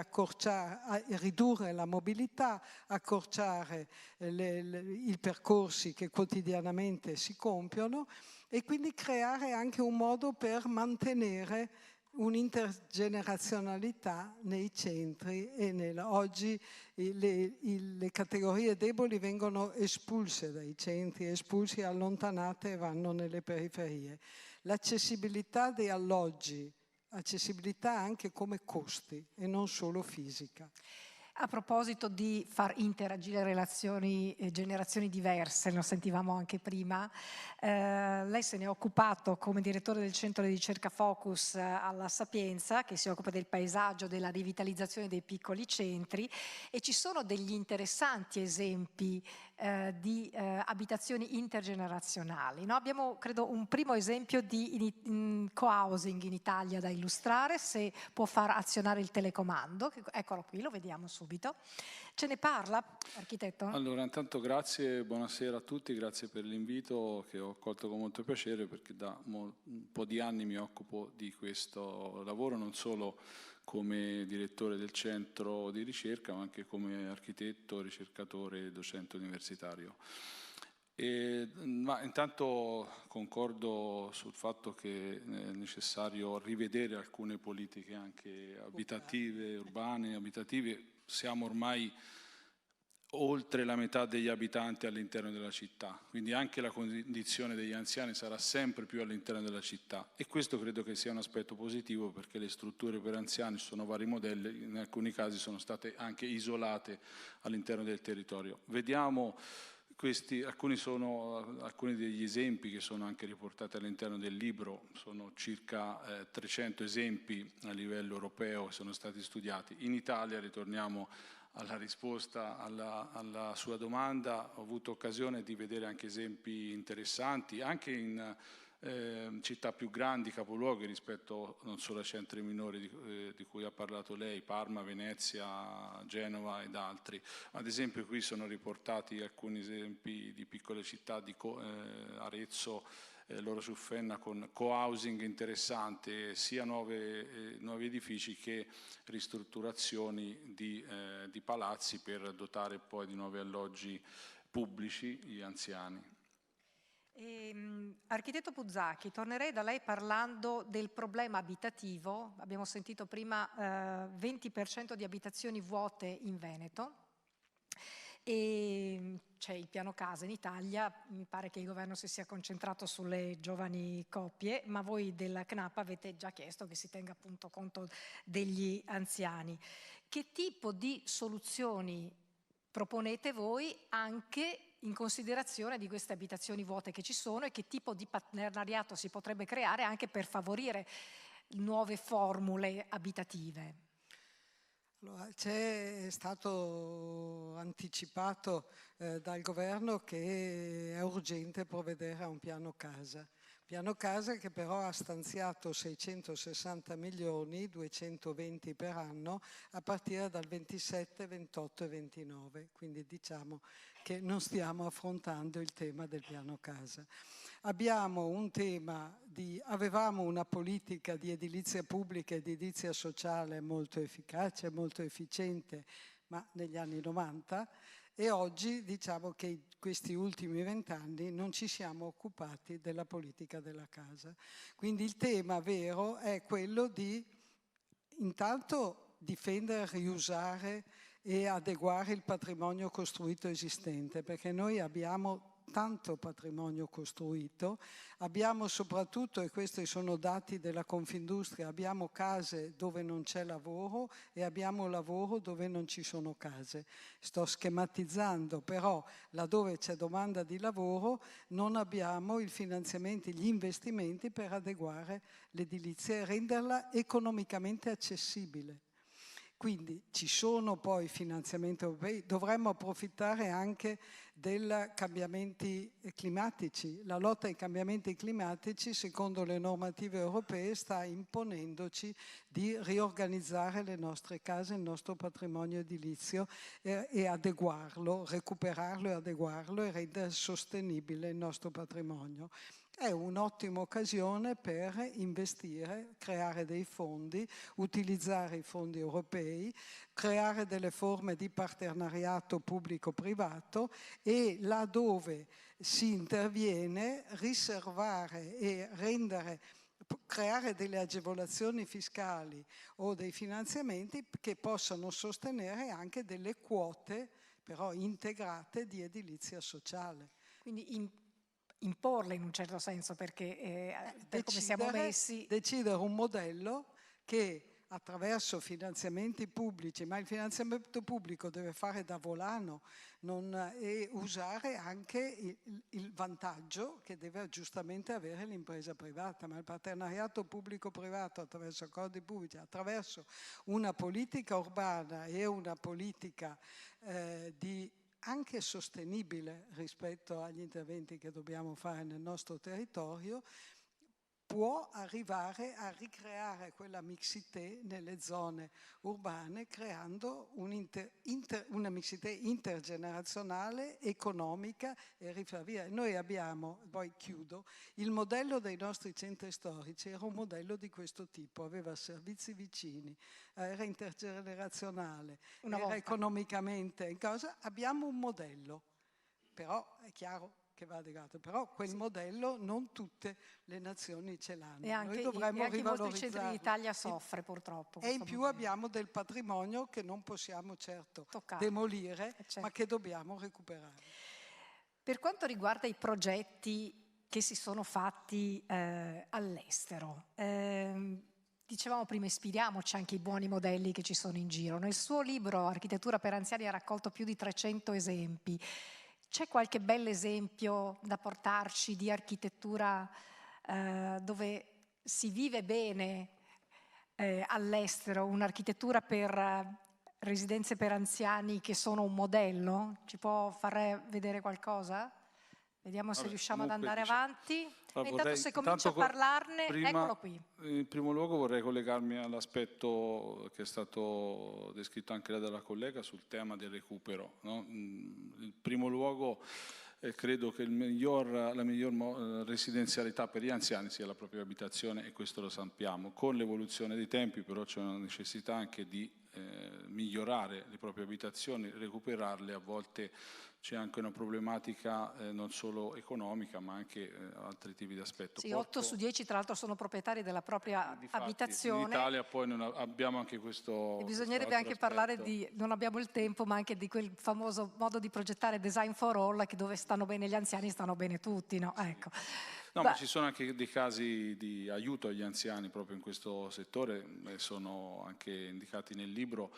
ridurre la mobilità, accorciare i percorsi che quotidianamente si compiono e quindi creare anche un modo per mantenere un'intergenerazionalità nei centri e oggi le categorie deboli vengono espulse dai centri, espulse, allontanate e vanno nelle periferie. L'accessibilità dei alloggi, accessibilità anche come costi e non solo fisica. A proposito di far interagire relazioni e generazioni diverse, lo sentivamo anche prima, lei se ne è occupato come direttore del centro di ricerca Focus alla Sapienza, che si occupa del paesaggio, della rivitalizzazione dei piccoli centri, e ci sono degli interessanti esempi di abitazioni intergenerazionali. No? Abbiamo, credo, un primo esempio di co-housing in Italia da illustrare, se può far azionare il telecomando. Eccolo qui, lo vediamo subito. Ce ne parla, architetto? Allora, intanto grazie, buonasera a tutti, grazie per l'invito che ho accolto con molto piacere, perché da un po' di anni mi occupo di questo lavoro, non solo come direttore del centro di ricerca, ma anche come architetto, ricercatore e docente universitario. Ma intanto concordo sul fatto che è necessario rivedere alcune politiche anche abitative, urbane, abitative. Siamo ormai oltre la metà degli abitanti all'interno della città, quindi anche la condizione degli anziani sarà sempre più all'interno della città, e questo credo che sia un aspetto positivo, perché le strutture per anziani, ci sono vari modelli, in alcuni casi sono state anche isolate all'interno del territorio. Vediamo alcuni degli esempi che sono anche riportati all'interno del libro. Sono circa 300 esempi a livello europeo che sono stati studiati. In Italia, ritorniamo alla risposta alla sua domanda, ho avuto occasione di vedere anche esempi interessanti, anche in città più grandi, capoluoghi, rispetto non solo ai centri minori di cui ha parlato lei, Parma, Venezia, Genova ed altri. Ad esempio qui sono riportati alcuni esempi di piccole città di Arezzo, Loro sul Fenna, con co-housing interessante, sia nuovi edifici che ristrutturazioni di palazzi per dotare poi di nuovi alloggi pubblici gli anziani. Architetto Puzzacchi, tornerei da lei parlando del problema abitativo. Abbiamo sentito prima 20% di abitazioni vuote in Veneto, e c'è il piano casa in Italia. Mi pare che il governo si sia concentrato sulle giovani coppie, ma voi della CNAP avete già chiesto che si tenga appunto conto degli anziani. Che tipo di soluzioni proponete voi anche in considerazione di queste abitazioni vuote che ci sono, e che tipo di partenariato si potrebbe creare anche per favorire nuove formule abitative? Allora, è stato anticipato dal governo che è urgente provvedere a un piano casa. Piano casa che però ha stanziato 660 milioni, 220 per anno, a partire dal 27, 28 e 29. Quindi diciamo che non stiamo affrontando il tema del piano casa. Avevamo una politica di edilizia pubblica e di edilizia sociale molto efficace, molto efficiente, ma negli anni 90, e oggi diciamo che in questi ultimi 20 anni non ci siamo occupati della politica della casa. Quindi il tema vero è quello di intanto difendere, riusare e adeguare il patrimonio costruito esistente, perché noi abbiamo tanto patrimonio costruito, abbiamo soprattutto, e questi sono dati della Confindustria, abbiamo case dove non c'è lavoro e abbiamo lavoro dove non ci sono case. Sto schematizzando, però laddove c'è domanda di lavoro non abbiamo i finanziamenti, gli investimenti per adeguare l'edilizia e renderla economicamente accessibile. Quindi ci sono poi finanziamenti europei, dovremmo approfittare anche dei cambiamenti climatici. La lotta ai cambiamenti climatici, secondo le normative europee, sta imponendoci di riorganizzare le nostre case, il nostro patrimonio edilizio e adeguarlo, recuperarlo e adeguarlo e rendere sostenibile il nostro patrimonio. È un'ottima occasione per investire, creare dei fondi, utilizzare i fondi europei, creare delle forme di partenariato pubblico-privato e laddove si interviene riservare e creare delle agevolazioni fiscali o dei finanziamenti che possano sostenere anche delle quote però integrate di edilizia sociale. Quindi imporle in un certo senso, perché per come siamo messi... Decidere un modello che attraverso finanziamenti pubblici, ma il finanziamento pubblico deve fare da volano e usare anche il vantaggio che deve giustamente avere l'impresa privata, ma il partenariato pubblico-privato attraverso accordi pubblici, attraverso una politica urbana e una politica anche sostenibile rispetto agli interventi che dobbiamo fare nel nostro territorio, può arrivare a ricreare quella mixité nelle zone urbane, creando una mixité intergenerazionale, economica e rifavia. Noi abbiamo, poi chiudo, il modello dei nostri centri storici era un modello di questo tipo, aveva servizi vicini, era intergenerazionale, era economicamente in cosa. Abbiamo un modello, però è chiaro che va adeguato, però quel modello non tutte le nazioni ce l'hanno. E anche, noi dovremmo in molti centri d'Italia soffre purtroppo. E in più abbiamo del patrimonio che non possiamo certo demolire, ma che dobbiamo recuperare. Per quanto riguarda i progetti che si sono fatti all'estero, dicevamo prima, ispiriamoci anche ai buoni modelli che ci sono in giro. Nel suo libro Architettura per anziani ha raccolto più di 300 esempi. C'è qualche bell'esempio da portarci di architettura dove si vive bene all'estero, un'architettura per residenze per anziani che sono un modello? Ci può far vedere qualcosa? Vediamo se riusciamo ad andare avanti. Intanto se comincio a parlarne, eccolo qui. In primo luogo vorrei collegarmi all'aspetto che è stato descritto anche dalla collega sul tema del recupero, no? In primo luogo credo che la miglior residenzialità per gli anziani sia la propria abitazione, e questo lo sappiamo. Con l'evoluzione dei tempi però c'è una necessità anche di migliorare le proprie abitazioni, recuperarle. A volte c'è anche una problematica non solo economica ma anche altri tipi di aspetti. Sì, 8 su 10 tra l'altro sono proprietari della propria abitazione. In Italia poi abbiamo anche questo. E bisognerebbe anche parlare di, non abbiamo il tempo, ma anche di quel famoso modo di progettare design for all, che dove stanno bene gli anziani stanno bene tutti, no? Ecco. No, ma ci sono anche dei casi di aiuto agli anziani proprio in questo settore, sono anche indicati nel libro.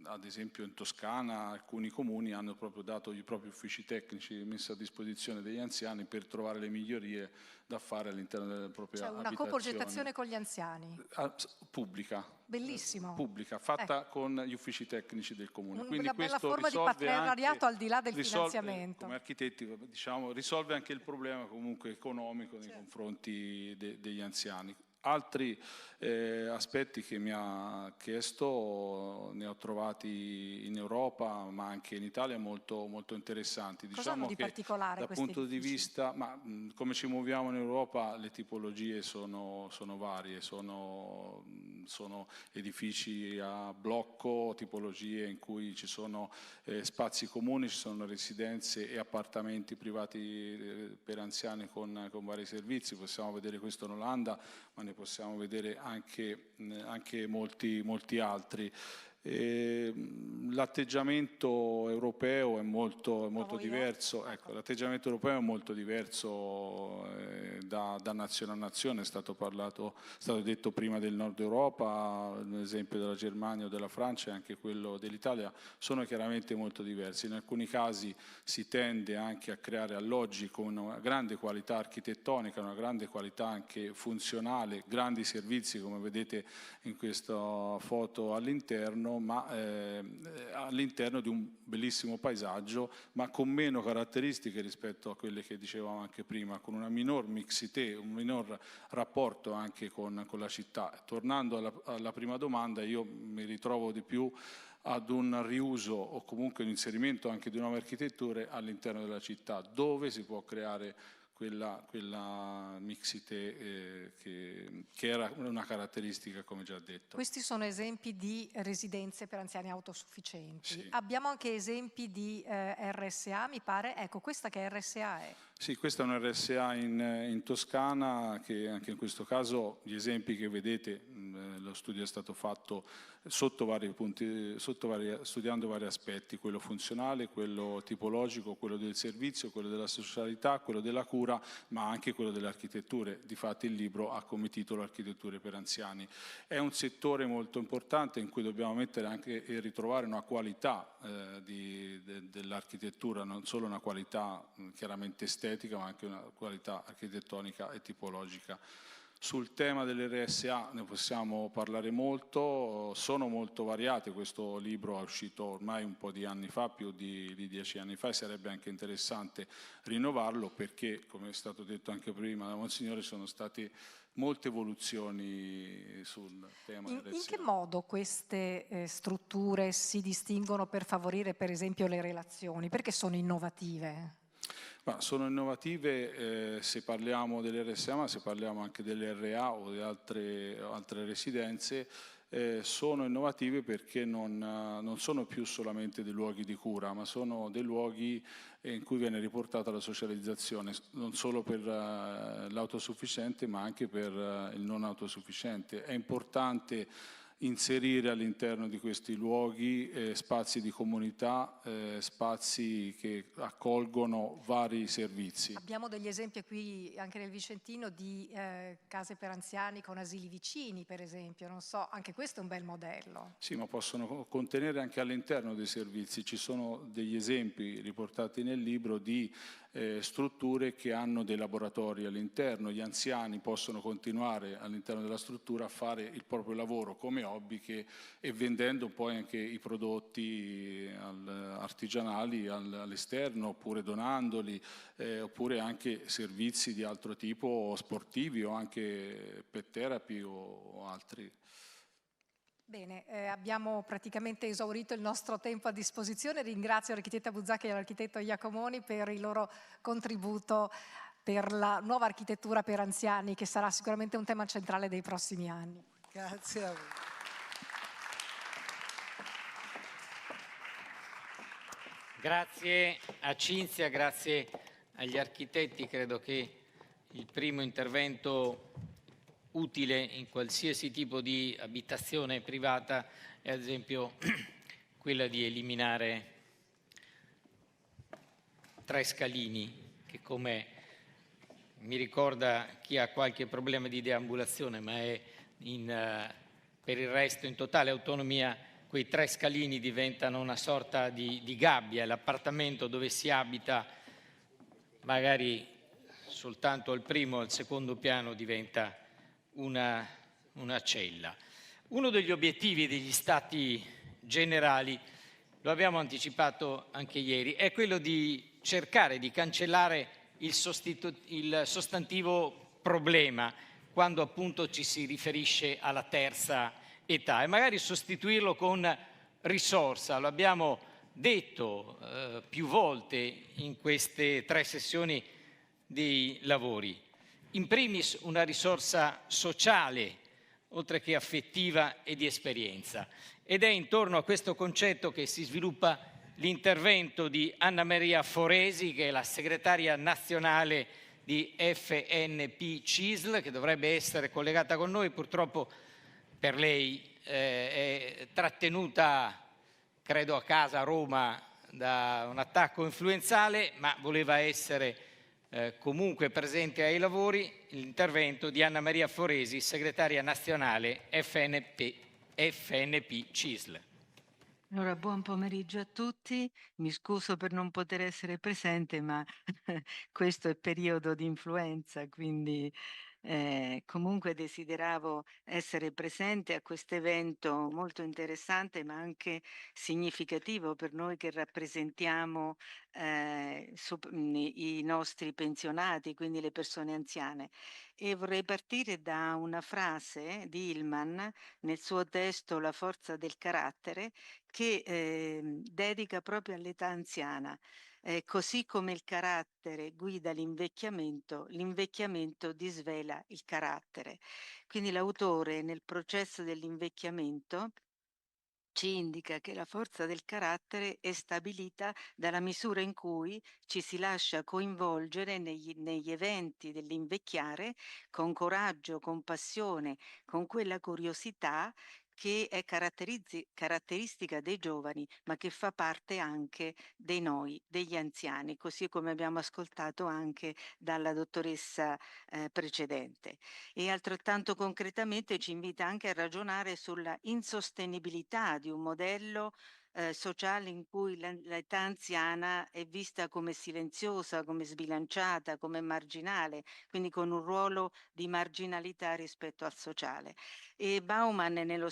Ad esempio in Toscana alcuni comuni hanno proprio dato i propri uffici tecnici messi a disposizione degli anziani per trovare le migliorie da fare all'interno della propria abitazione. Cioè una coprogettazione con gli anziani. Pubblica. Bellissimo. Pubblica, fatta con gli uffici tecnici del comune. Quindi una bella forma di partenariato al di là del finanziamento. Come architetti, diciamo, risolve anche il problema comunque economico nei confronti degli anziani. Altri aspetti che mi ha chiesto ne ho trovati in Europa ma anche in Italia molto, molto interessanti. Diciamo di che particolare dal punto di vista, come ci muoviamo in Europa, le tipologie sono varie, sono edifici a blocco, tipologie in cui ci sono spazi comuni, ci sono residenze e appartamenti privati per anziani con vari servizi. Possiamo vedere questo in Olanda, ma ne possiamo vedere anche molti altri. l'atteggiamento europeo è molto diverso. Ecco, l'atteggiamento europeo è molto diverso da nazione a nazione. È stato detto prima del Nord Europa, l'esempio della Germania o della Francia e anche quello dell'Italia sono chiaramente molto diversi. In alcuni casi si tende anche a creare alloggi con una grande qualità architettonica, una grande qualità anche funzionale, grandi servizi come vedete in questa foto all'interno, ma all'interno di un bellissimo paesaggio, ma con meno caratteristiche rispetto a quelle che dicevamo anche prima, con una minor mixité, un minor rapporto anche con la città. Tornando alla prima domanda, io mi ritrovo di più ad un riuso o comunque un inserimento anche di nuove architetture all'interno della città, dove si può creare quella mixité che era una caratteristica, come già detto. Questi sono esempi di residenze per anziani autosufficienti. Sì. Abbiamo anche esempi di RSA, mi pare. Ecco, questa che RSA è? Sì, questa è un RSA in Toscana, che anche in questo caso gli esempi che vedete, lo studio è stato fatto sotto vari punti, studiando vari aspetti, quello funzionale, quello tipologico, quello del servizio, quello della socialità, quello della cura, ma anche quello delle architetture. Difatti il libro ha come titolo Architetture per anziani. È un settore molto importante in cui dobbiamo mettere anche e ritrovare una qualità dell'architettura, non solo una qualità chiaramente estetica, ma anche una qualità architettonica e tipologica. Sul tema dell'RSA ne possiamo parlare molto, sono molto variate. Questo libro è uscito ormai un po' di anni fa, più di 10 anni fa, e sarebbe anche interessante rinnovarlo perché, come è stato detto anche prima da Monsignore, sono state molte evoluzioni sul tema dell'RSA. In che modo queste strutture si distinguono per favorire per esempio le relazioni? Perché sono innovative? Ma sono innovative se parliamo dell'RSA, ma se parliamo anche dell'RA o di altre residenze, sono innovative perché non sono più solamente dei luoghi di cura, ma sono dei luoghi in cui viene riportata la socializzazione, non solo per l'autosufficiente ma anche per il non autosufficiente. È importante inserire all'interno di questi luoghi spazi di comunità, spazi che accolgono vari servizi. Abbiamo degli esempi qui anche nel Vicentino di case per anziani con asili vicini, per esempio, non so, anche questo è un bel modello. Sì, ma possono contenere anche all'interno dei servizi. Ci sono degli esempi riportati nel libro di strutture che hanno dei laboratori all'interno. Gli anziani possono continuare all'interno della struttura a fare il proprio lavoro come hobby e vendendo poi anche i prodotti artigianali all'esterno, oppure donandoli, oppure anche servizi di altro tipo, sportivi o anche pet therapy o altri. Bene, abbiamo praticamente esaurito il nostro tempo a disposizione. Ringrazio l'architetta Buzzacchi e l'architetto Iacomoni per il loro contributo per la nuova architettura per anziani, che sarà sicuramente un tema centrale dei prossimi anni. Grazie a voi. Grazie a Cinzia, grazie agli architetti. Credo che il primo intervento utile in qualsiasi tipo di abitazione privata è ad esempio quella di eliminare 3 scalini, che come mi ricorda chi ha qualche problema di deambulazione ma è per il resto in totale autonomia, quei 3 scalini diventano una sorta di gabbia, l'appartamento dove si abita magari soltanto al primo o al secondo piano diventa una cella. Uno degli obiettivi degli Stati Generali, lo abbiamo anticipato anche ieri, è quello di cercare di cancellare il sostantivo problema quando appunto ci si riferisce alla terza età e magari sostituirlo con risorsa. Lo abbiamo detto più volte in queste 3 sessioni dei lavori. In primis una risorsa sociale, oltre che affettiva e di esperienza. Ed è intorno a questo concetto che si sviluppa l'intervento di Anna Maria Foresi, che è la segretaria nazionale di FNP CISL, che dovrebbe essere collegata con noi, purtroppo per lei è trattenuta credo a casa a Roma da un attacco influenzale, ma voleva essere comunque presente ai lavori, l'intervento di Anna Maria Foresi, segretaria nazionale FNP CISL. Allora, buon pomeriggio a tutti, mi scuso per non poter essere presente, ma questo è periodo di influenza, quindi comunque desideravo essere presente a questo evento molto interessante, ma anche significativo per noi che rappresentiamo i nostri pensionati, quindi le persone anziane. E vorrei partire da una frase di Hillman nel suo testo La forza del carattere, che dedica proprio all'età anziana. Così come il carattere guida l'invecchiamento disvela il carattere. Quindi l'autore nel processo dell'invecchiamento ci indica che la forza del carattere è stabilita dalla misura in cui ci si lascia coinvolgere negli eventi dell'invecchiare con coraggio, con passione, con quella curiosità che è caratteristica dei giovani, ma che fa parte anche dei noi, degli anziani, così come abbiamo ascoltato anche dalla dottoressa precedente. E altrettanto concretamente ci invita anche a ragionare sulla insostenibilità di un modello sociale in cui l'età anziana è vista come silenziosa, come sbilanciata, come marginale, quindi con un ruolo di marginalità rispetto al sociale. E Bauman in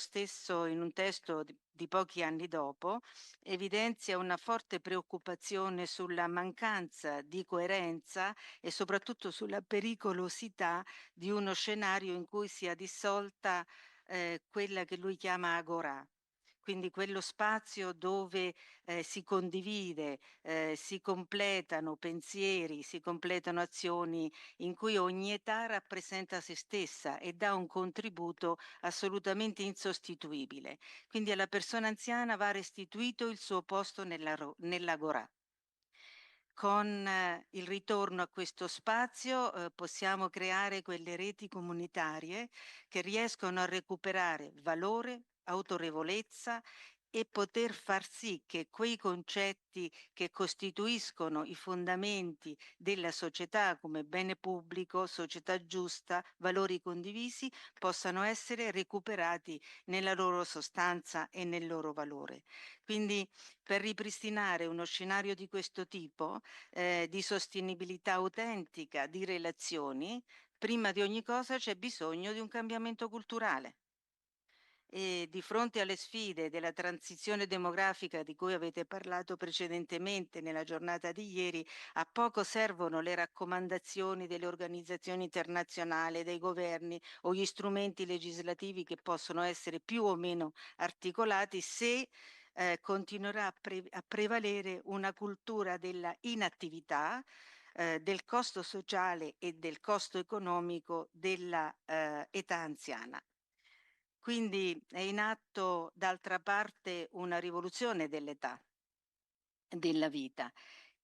un testo di pochi anni dopo, evidenzia una forte preoccupazione sulla mancanza di coerenza e soprattutto sulla pericolosità di uno scenario in cui sia dissolta quella che lui chiama agorà. Quindi quello spazio dove si condivide, si completano pensieri, si completano azioni, in cui ogni età rappresenta se stessa e dà un contributo assolutamente insostituibile. Quindi alla persona anziana va restituito il suo posto nell'agorà. Con il ritorno a questo spazio possiamo creare quelle reti comunitarie che riescono a recuperare valore, autorevolezza e poter far sì che quei concetti che costituiscono i fondamenti della società come bene pubblico, società giusta, valori condivisi, possano essere recuperati nella loro sostanza e nel loro valore. Quindi per ripristinare uno scenario di questo tipo, di sostenibilità autentica, di relazioni, prima di ogni cosa c'è bisogno di un cambiamento culturale. E di fronte alle sfide della transizione demografica di cui avete parlato precedentemente nella giornata di ieri, a poco servono le raccomandazioni delle organizzazioni internazionali, dei governi o gli strumenti legislativi che possono essere più o meno articolati se continuerà a prevalere una cultura della inattività, del costo sociale e del costo economico della età anziana. Quindi è in atto d'altra parte una rivoluzione dell'età, della vita,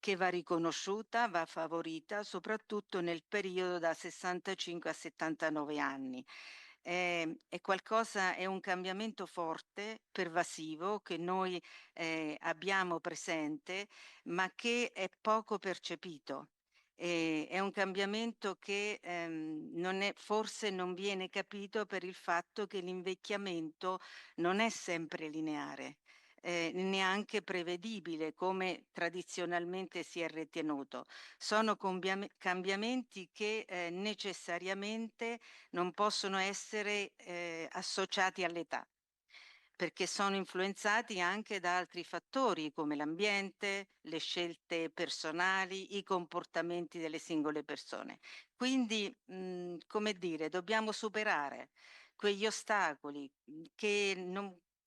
che va riconosciuta, va favorita, soprattutto nel periodo da 65 a 79 anni. È un cambiamento forte, pervasivo, che noi abbiamo presente, ma che è poco percepito. È un cambiamento che forse non viene capito per il fatto che l'invecchiamento non è sempre lineare. Neanche prevedibile come tradizionalmente si è ritenuto. Sono cambiamenti che necessariamente non possono essere associati all'età, perché sono influenzati anche da altri fattori come l'ambiente, le scelte personali, i comportamenti delle singole persone. Quindi, come dire, dobbiamo superare quegli ostacoli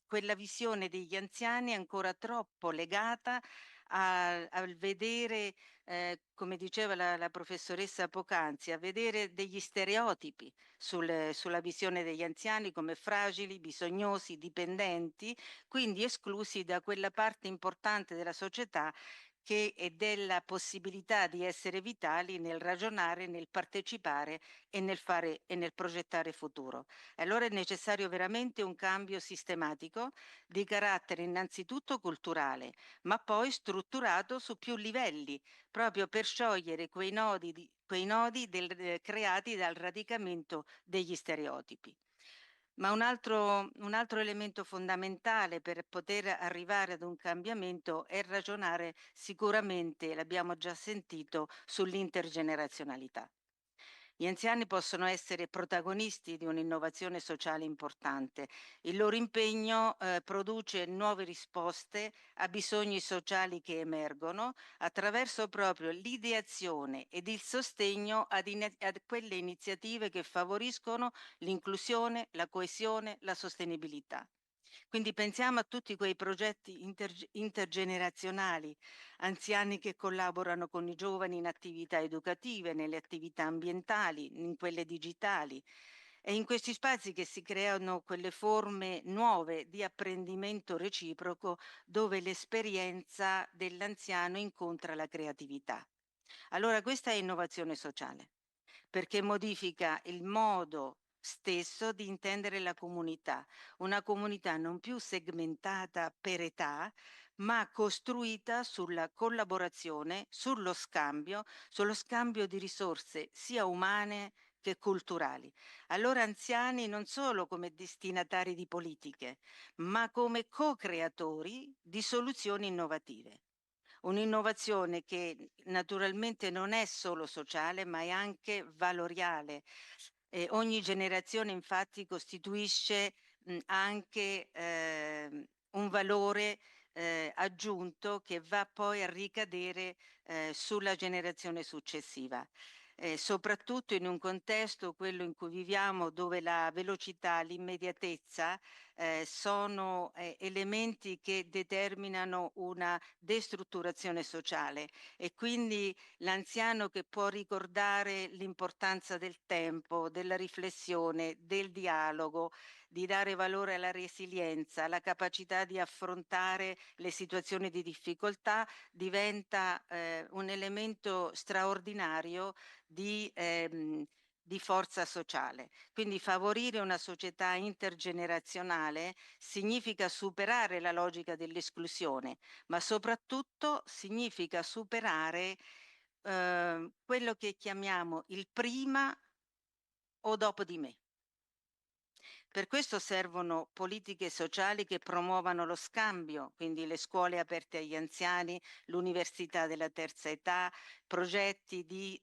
quella visione degli anziani è ancora troppo legata al vedere, come diceva la professoressa poc'anzi, a vedere degli stereotipi sulla visione degli anziani come fragili, bisognosi, dipendenti, quindi esclusi da quella parte importante della società e della possibilità di essere vitali nel ragionare, nel partecipare e nel fare e nel progettare futuro. Allora è necessario veramente un cambio sistematico di carattere innanzitutto culturale, ma poi strutturato su più livelli, proprio per sciogliere quei nodi creati dal radicamento degli stereotipi. Ma un altro elemento fondamentale per poter arrivare ad un cambiamento è ragionare sicuramente, l'abbiamo già sentito, sull'intergenerazionalità. Gli anziani possono essere protagonisti di un'innovazione sociale importante. Il loro impegno produce nuove risposte a bisogni sociali che emergono attraverso proprio l'ideazione ed il sostegno ad quelle iniziative che favoriscono l'inclusione, la coesione, la sostenibilità. Quindi pensiamo a tutti quei progetti intergenerazionali, anziani che collaborano con i giovani in attività educative, nelle attività ambientali, in quelle digitali. È in questi spazi che si creano quelle forme nuove di apprendimento reciproco dove l'esperienza dell'anziano incontra la creatività. Allora questa è innovazione sociale, perché modifica il modo stesso di intendere la comunità, una comunità non più segmentata per età, ma costruita sulla collaborazione, sullo scambio di risorse sia umane che culturali. Allora anziani non solo come destinatari di politiche, ma come co-creatori di soluzioni innovative. Un'innovazione che naturalmente non è solo sociale, ma è anche valoriale. Ogni generazione infatti costituisce anche un valore aggiunto che va poi a ricadere sulla generazione successiva. Soprattutto in un contesto, quello in cui viviamo, dove la velocità, l'immediatezza sono elementi che determinano una destrutturazione sociale, e quindi l'anziano che può ricordare l'importanza del tempo, della riflessione, del dialogo, di dare valore alla resilienza, alla capacità di affrontare le situazioni di difficoltà, diventa un elemento straordinario di forza sociale. Quindi favorire una società intergenerazionale significa superare la logica dell'esclusione, ma soprattutto significa superare quello che chiamiamo il prima o dopo di me. Per questo servono politiche sociali che promuovano lo scambio, quindi le scuole aperte agli anziani, l'università della terza età, progetti di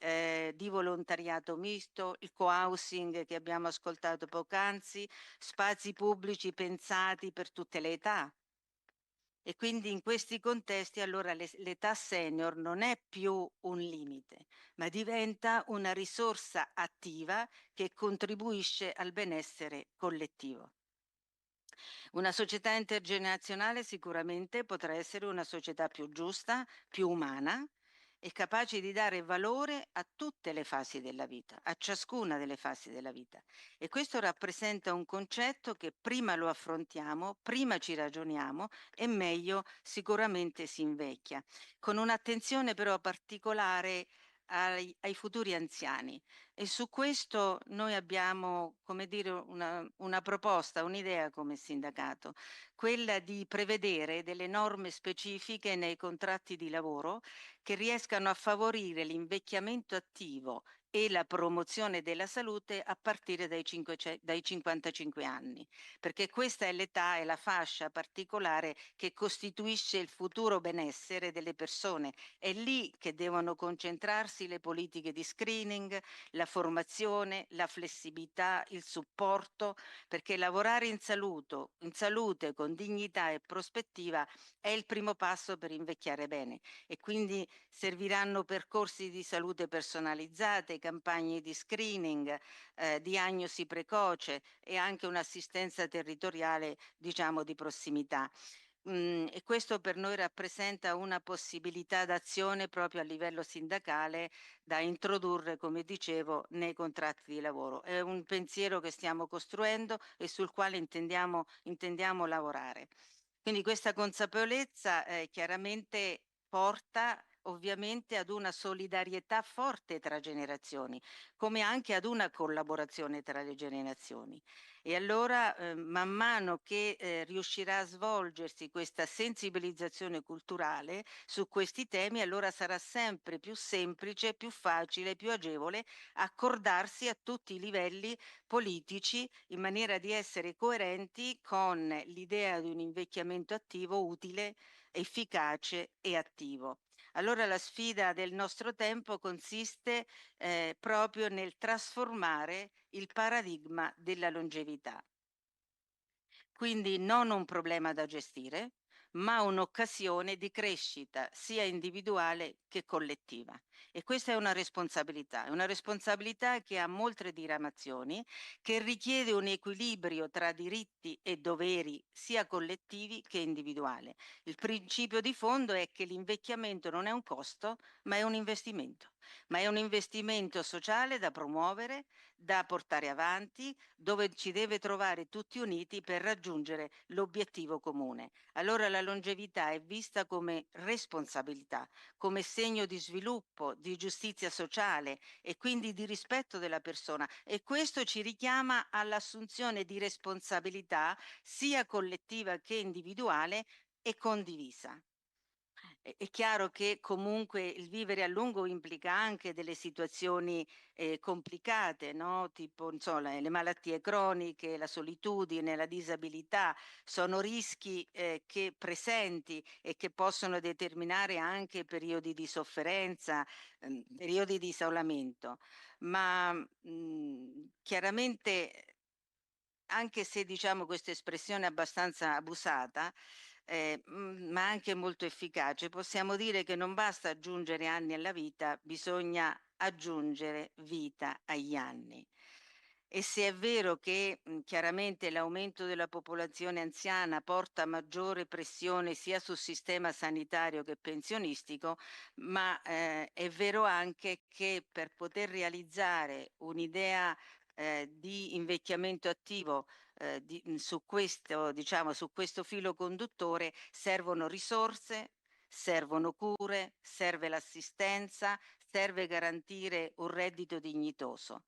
volontariato misto, il co-housing che abbiamo ascoltato poc'anzi, spazi pubblici pensati per tutte le età. E quindi in questi contesti allora l'età senior non è più un limite, ma diventa una risorsa attiva che contribuisce al benessere collettivo. Una società intergenerazionale sicuramente potrà essere una società più giusta, più umana e capace di dare valore a tutte le fasi della vita, a ciascuna delle fasi della vita. E questo rappresenta un concetto che prima lo affrontiamo, prima ci ragioniamo e meglio sicuramente si invecchia, con un'attenzione però particolare ai futuri anziani. E su questo noi abbiamo, come dire, una proposta, un'idea come sindacato, quella di prevedere delle norme specifiche nei contratti di lavoro che riescano a favorire l'invecchiamento attivo e la promozione della salute a partire dai 55 anni, perché questa è l'età e la fascia particolare che costituisce il futuro benessere delle persone. È lì che devono concentrarsi le politiche di screening, la formazione, la flessibilità, il supporto, perché lavorare in salute con dignità e prospettiva è il primo passo per invecchiare bene, e quindi serviranno percorsi di salute personalizzate, campagne di screening, diagnosi precoce e anche un'assistenza territoriale, diciamo, di prossimità. E questo per noi rappresenta una possibilità d'azione proprio a livello sindacale da introdurre, come dicevo, nei contratti di lavoro. È un pensiero che stiamo costruendo e sul quale intendiamo lavorare. Quindi questa consapevolezza chiaramente porta ovviamente ad una solidarietà forte tra generazioni, come anche ad una collaborazione tra le generazioni. E allora, man mano che riuscirà a svolgersi questa sensibilizzazione culturale su questi temi, allora sarà sempre più semplice, più facile, più agevole accordarsi a tutti i livelli politici in maniera di essere coerenti con l'idea di un invecchiamento attivo utile, efficace e attivo. Allora la sfida del nostro tempo consiste proprio nel trasformare il paradigma della longevità. Quindi non un problema da gestire, ma un'occasione di crescita sia individuale che collettiva. E questa è una responsabilità che ha molte diramazioni, che richiede un equilibrio tra diritti e doveri sia collettivi che individuali. Il principio di fondo è che l'invecchiamento non è un costo, ma è un investimento. Ma è un investimento sociale da promuovere, da portare avanti, dove ci deve trovare tutti uniti per raggiungere l'obiettivo comune. Allora la longevità è vista come responsabilità, come segno di sviluppo, di giustizia sociale e quindi di rispetto della persona, e questo ci richiama all'assunzione di responsabilità sia collettiva che individuale e condivisa. È chiaro che comunque il vivere a lungo implica anche delle situazioni complicate, no? Tipo insomma, le malattie croniche, la solitudine, la disabilità, sono rischi che presenti e che possono determinare anche periodi di sofferenza, periodi di isolamento. Ma chiaramente, anche se diciamo questa espressione è abbastanza abusata, ma anche molto efficace, possiamo dire che non basta aggiungere anni alla vita, bisogna aggiungere vita agli anni. E se è vero che chiaramente l'aumento della popolazione anziana porta maggiore pressione sia sul sistema sanitario che pensionistico, ma è vero anche che per poter realizzare un'idea di invecchiamento attivo su questo, diciamo, su questo filo conduttore servono risorse, servono cure, serve l'assistenza, serve garantire un reddito dignitoso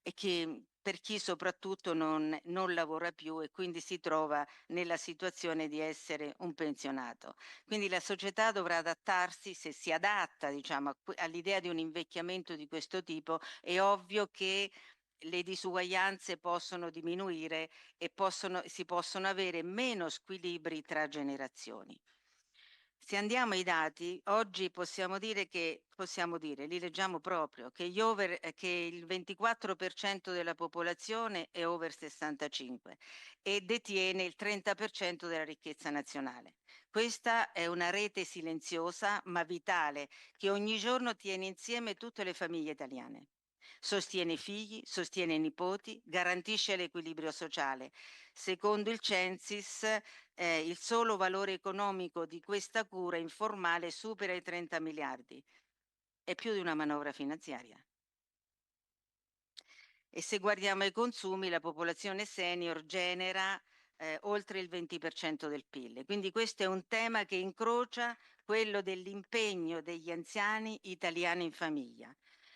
e che per chi soprattutto non lavora più e quindi si trova nella situazione di essere un pensionato. Quindi la società dovrà adattarsi, se si adatta, diciamo, all'idea di un invecchiamento di questo tipo, è ovvio che le disuguaglianze possono diminuire e si possono avere meno squilibri tra generazioni. Se andiamo ai dati, oggi possiamo dire, li leggiamo proprio, che il 24% della popolazione è over 65 e detiene il 30% della ricchezza nazionale. Questa è una rete silenziosa ma vitale che ogni giorno tiene insieme tutte le famiglie italiane. Sostiene i figli, sostiene i nipoti, garantisce l'equilibrio sociale. Secondo il Censis, il solo valore economico di questa cura informale supera i 30 miliardi. È più di una manovra finanziaria. E se guardiamo ai consumi, la popolazione senior genera oltre il 20% del PIL. Quindi questo è un tema che incrocia quello dell'impegno degli anziani italiani in famiglia.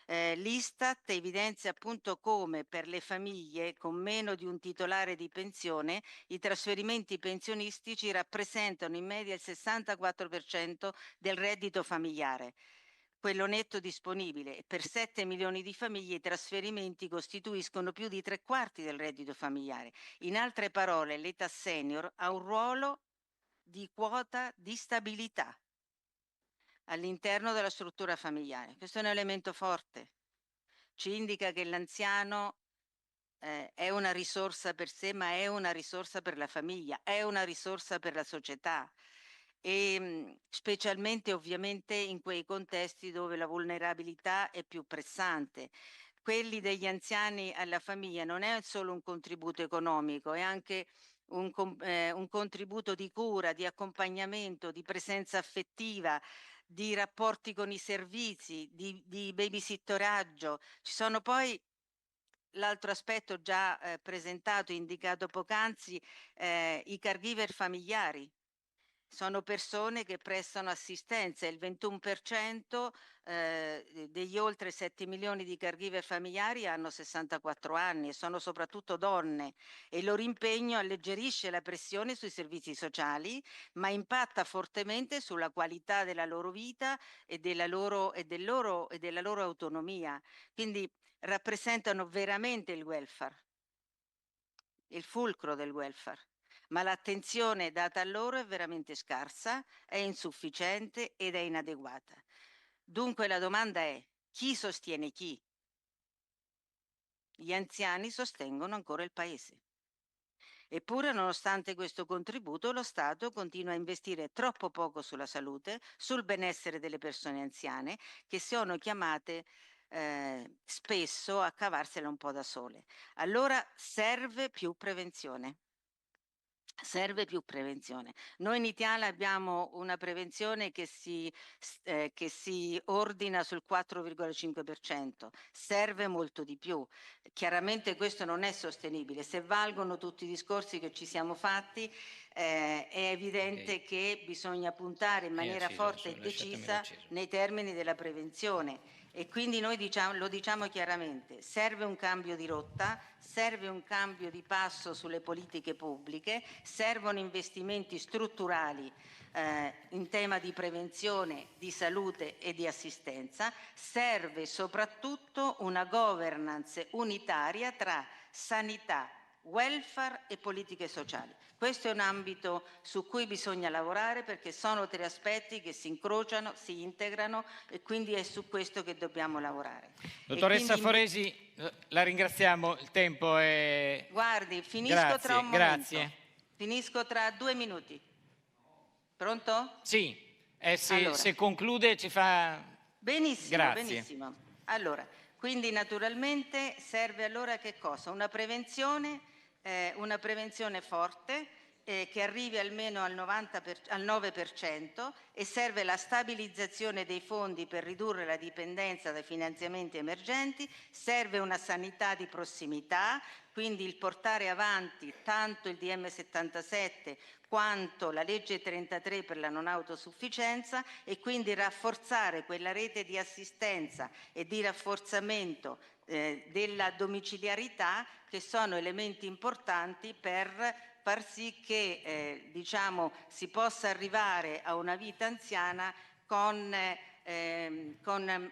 L'Istat evidenzia appunto come per le famiglie con meno di un titolare di pensione i trasferimenti pensionistici rappresentano in media il 64% del reddito familiare, quello netto disponibile, e per 7 milioni di famiglie i trasferimenti costituiscono più di 3/4 del reddito familiare. In altre parole, l'età senior ha un ruolo di quota di stabilità all'interno della struttura familiare. Questo è un elemento forte. Ci indica che l'anziano è una risorsa per sé, ma è una risorsa per la famiglia, è una risorsa per la società e specialmente ovviamente in quei contesti dove la vulnerabilità è più pressante. Quelli degli anziani alla famiglia non è solo un contributo economico, è anche un contributo di cura, di accompagnamento, di presenza affettiva, di rapporti con i servizi, di babysitteraggio. Ci sono poi l'altro aspetto già presentato, indicato poc'anzi, i caregiver familiari, sono persone che prestano assistenza, il 21% degli oltre 7 milioni di caregiver familiari hanno 64 anni e sono soprattutto donne, e il loro impegno alleggerisce la pressione sui servizi sociali, ma impatta fortemente sulla qualità della loro vita e della loro autonomia. Quindi rappresentano veramente il welfare, il fulcro del welfare. Ma l'attenzione data a loro è veramente scarsa, è insufficiente ed è inadeguata. Dunque la domanda è: chi sostiene chi? Gli anziani sostengono ancora il Paese. Eppure, nonostante questo contributo, lo Stato continua a investire troppo poco sulla salute, sul benessere delle persone anziane, che sono chiamate spesso a cavarsela un po' da sole. Allora serve più prevenzione. Serve più prevenzione. Noi in Italia abbiamo una prevenzione che si ordina sul 4,5%, serve molto di più. Chiaramente questo non è sostenibile. Se valgono tutti i discorsi che ci siamo fatti, è evidente che bisogna puntare in maniera forte e decisa nei termini della prevenzione. E quindi noi lo diciamo chiaramente: serve un cambio di rotta, serve un cambio di passo sulle politiche pubbliche, servono investimenti strutturali in tema di prevenzione, di salute e di assistenza, serve soprattutto una governance unitaria tra sanità, welfare e politiche sociali. Questo è un ambito su cui bisogna lavorare, perché sono tre aspetti che si incrociano, si integrano, e quindi è su questo che dobbiamo lavorare. Dottoressa Foresi, la ringraziamo, il tempo è... Guardi, finisco tra un momento. Grazie. Finisco tra 2 minuti. Pronto? Sì, allora. Se conclude ci fa... Benissimo, Grazie. benissimo. Allora, quindi naturalmente serve allora che cosa? Una prevenzione forte che arrivi almeno al 9%, e serve la stabilizzazione dei fondi per ridurre la dipendenza dai finanziamenti emergenti, serve una sanità di prossimità, quindi il portare avanti tanto il DM77 quanto la legge 33 per la non autosufficienza, e quindi rafforzare quella rete di assistenza e di rafforzamento della domiciliarità, che sono elementi importanti per far sì che si possa arrivare a una vita anziana con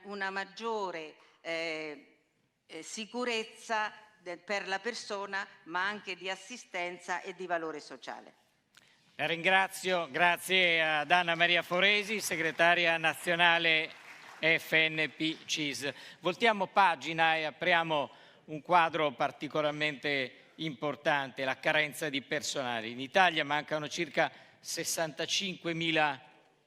una maggiore sicurezza per la persona, ma anche di assistenza e di valore sociale. La ringrazio, grazie ad Anna Maria Foresi, segretaria nazionale FNP-CIS. Voltiamo pagina e apriamo un quadro particolarmente importante: la carenza di personale. In Italia mancano circa 65.000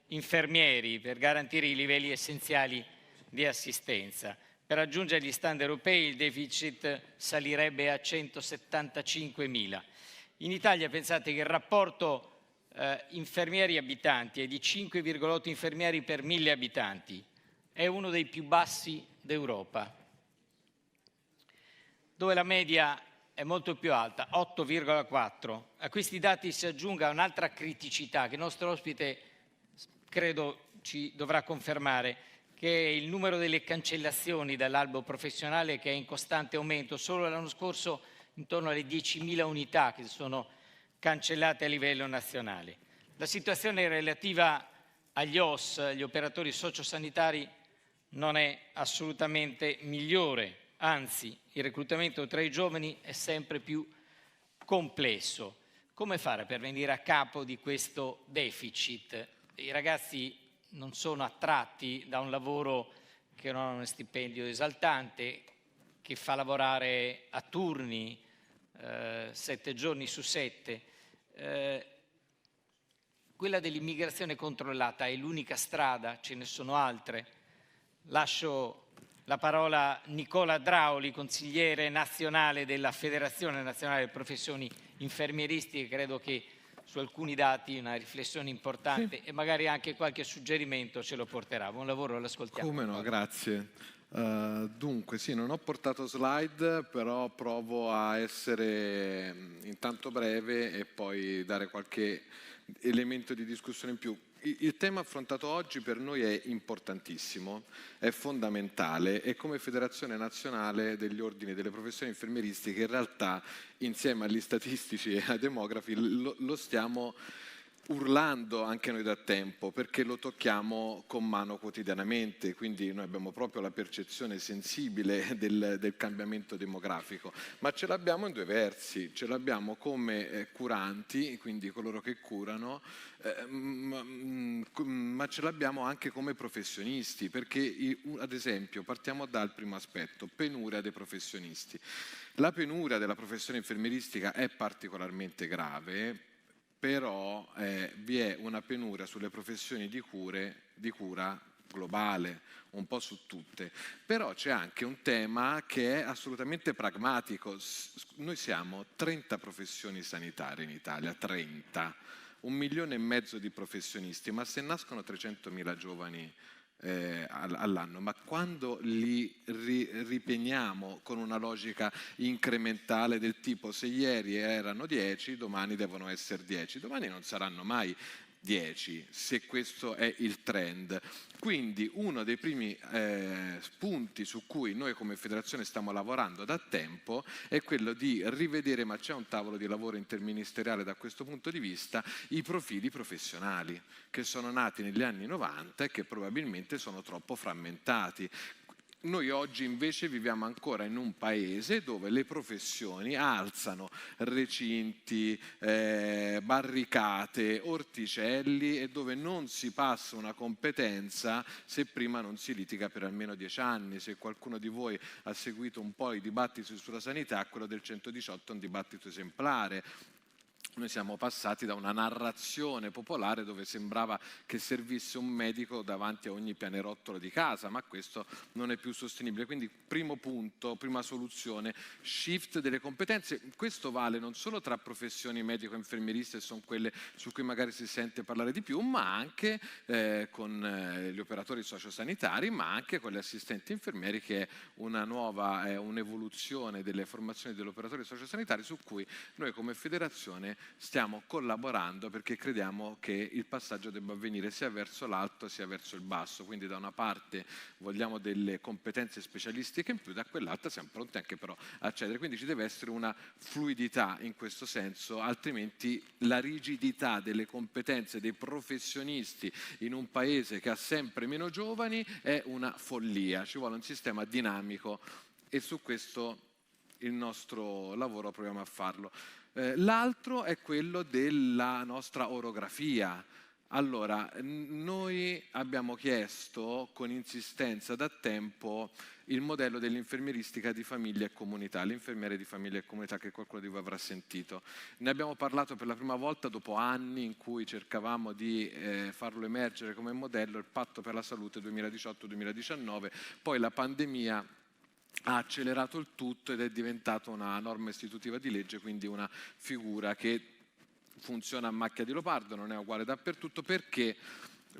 infermieri per garantire i livelli essenziali di assistenza. Per raggiungere gli standard europei il deficit salirebbe a 175.000. In Italia pensate che il rapporto infermieri-abitanti è di 5,8 infermieri per 1.000 abitanti. È uno dei più bassi d'Europa, dove la media è molto più alta, 8,4. A questi dati si aggiunga un'altra criticità che il nostro ospite credo ci dovrà confermare, che è il numero delle cancellazioni dall'albo professionale, che è in costante aumento. Solo l'anno scorso intorno alle 10.000 unità che sono cancellate a livello nazionale. La situazione relativa agli OSS, gli operatori sociosanitari, non è assolutamente migliore. Anzi, il reclutamento tra i giovani è sempre più complesso. Come fare per venire a capo di questo deficit? I ragazzi non sono attratti da un lavoro che non ha uno stipendio esaltante, che fa lavorare a turni, 7 giorni su 7. Quella dell'immigrazione controllata è l'unica strada, ce ne sono altre. Lascio la parola a Nicola Drauli, consigliere nazionale della Federazione Nazionale delle Professioni Infermieristiche. Credo che su alcuni dati una riflessione importante e magari anche qualche suggerimento ce lo porterà. Buon lavoro, l'ascoltiamo. Come no, grazie. Dunque, sì, non ho portato slide, però provo a essere intanto breve e poi dare qualche elemento di discussione in più. Il tema affrontato oggi per noi è importantissimo, è fondamentale e come Federazione Nazionale degli Ordini delle Professioni Infermieristiche in realtà insieme agli statistici e ai demografi lo stiamo urlando anche noi da tempo, perché lo tocchiamo con mano quotidianamente, quindi noi abbiamo proprio la percezione sensibile del cambiamento demografico, ma ce l'abbiamo in due versi, ce l'abbiamo come curanti, quindi coloro che curano, ma ce l'abbiamo anche come professionisti, perché ad esempio partiamo dal primo aspetto, penuria dei professionisti. La penuria della professione infermieristica è particolarmente grave, però vi è una penuria sulle professioni di cura globale, un po' su tutte. Però c'è anche un tema che è assolutamente pragmatico. Noi siamo 30 professioni sanitarie in Italia, 30, 1,5 milioni di professionisti, ma se nascono 300.000 giovani all'anno, ma quando li ripieniamo con una logica incrementale del tipo se ieri erano 10, domani devono essere 10, domani non saranno mai 10, se questo è il trend. Quindi uno dei primi punti su cui noi come federazione stiamo lavorando da tempo è quello di rivedere, ma c'è un tavolo di lavoro interministeriale da questo punto di vista, i profili professionali che sono nati negli anni 90 e che probabilmente sono troppo frammentati. Noi oggi invece viviamo ancora in un paese dove le professioni alzano recinti, barricate, orticelli e dove non si passa una competenza se prima non si litiga per almeno 10 anni. Se qualcuno di voi ha seguito un po' i dibattiti sulla sanità, quello del 118 è un dibattito esemplare. Noi siamo passati da una narrazione popolare dove sembrava che servisse un medico davanti a ogni pianerottolo di casa, ma questo non è più sostenibile. Quindi primo punto, prima soluzione, shift delle competenze. Questo vale non solo tra professioni medico-infermieriste, sono quelle su cui magari si sente parlare di più, ma anche con gli operatori sociosanitari, ma anche con gli assistenti infermieri, che è una nuova, un'evoluzione delle formazioni degli operatori sociosanitari su cui noi come federazione stiamo collaborando, perché crediamo che il passaggio debba avvenire sia verso l'alto sia verso il basso. Quindi da una parte vogliamo delle competenze specialistiche in più, da quell'altra siamo pronti anche però a accedere. Quindi ci deve essere una fluidità in questo senso, altrimenti la rigidità delle competenze dei professionisti in un paese che ha sempre meno giovani è una follia. Ci vuole un sistema dinamico e su questo il nostro lavoro proviamo a farlo. L'altro è quello della nostra orografia. Allora, noi abbiamo chiesto con insistenza da tempo il modello dell'infermieristica di famiglia e comunità, l'infermiere di famiglia e comunità, che qualcuno di voi avrà sentito. Ne abbiamo parlato per la prima volta dopo anni in cui cercavamo di farlo emergere come modello, il Patto per la Salute 2018-2019, poi la pandemia ha accelerato il tutto ed è diventata una norma istitutiva di legge, quindi una figura che funziona a macchia di leopardo, non è uguale dappertutto. Perché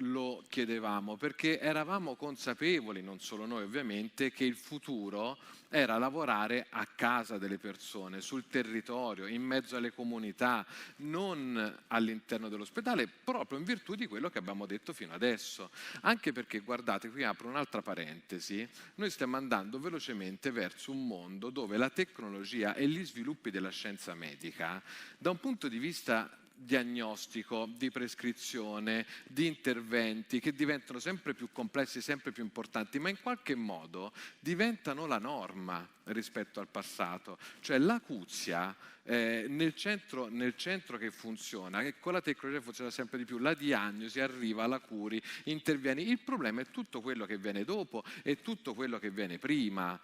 lo chiedevamo? Perché eravamo consapevoli, non solo noi ovviamente, che il futuro era lavorare a casa delle persone, sul territorio, in mezzo alle comunità, non all'interno dell'ospedale, proprio in virtù di quello che abbiamo detto fino adesso. Anche perché, guardate, qui apro un'altra parentesi, noi stiamo andando velocemente verso un mondo dove la tecnologia e gli sviluppi della scienza medica, da un punto di vista diagnostico, di prescrizione, di interventi che diventano sempre più complessi, sempre più importanti, ma in qualche modo diventano la norma rispetto al passato. Cioè l'acuzia nel centro che funziona, e con la tecnologia funziona sempre di più, la diagnosi arriva, la curi, intervieni. Il problema è tutto quello che viene dopo e tutto quello che viene prima.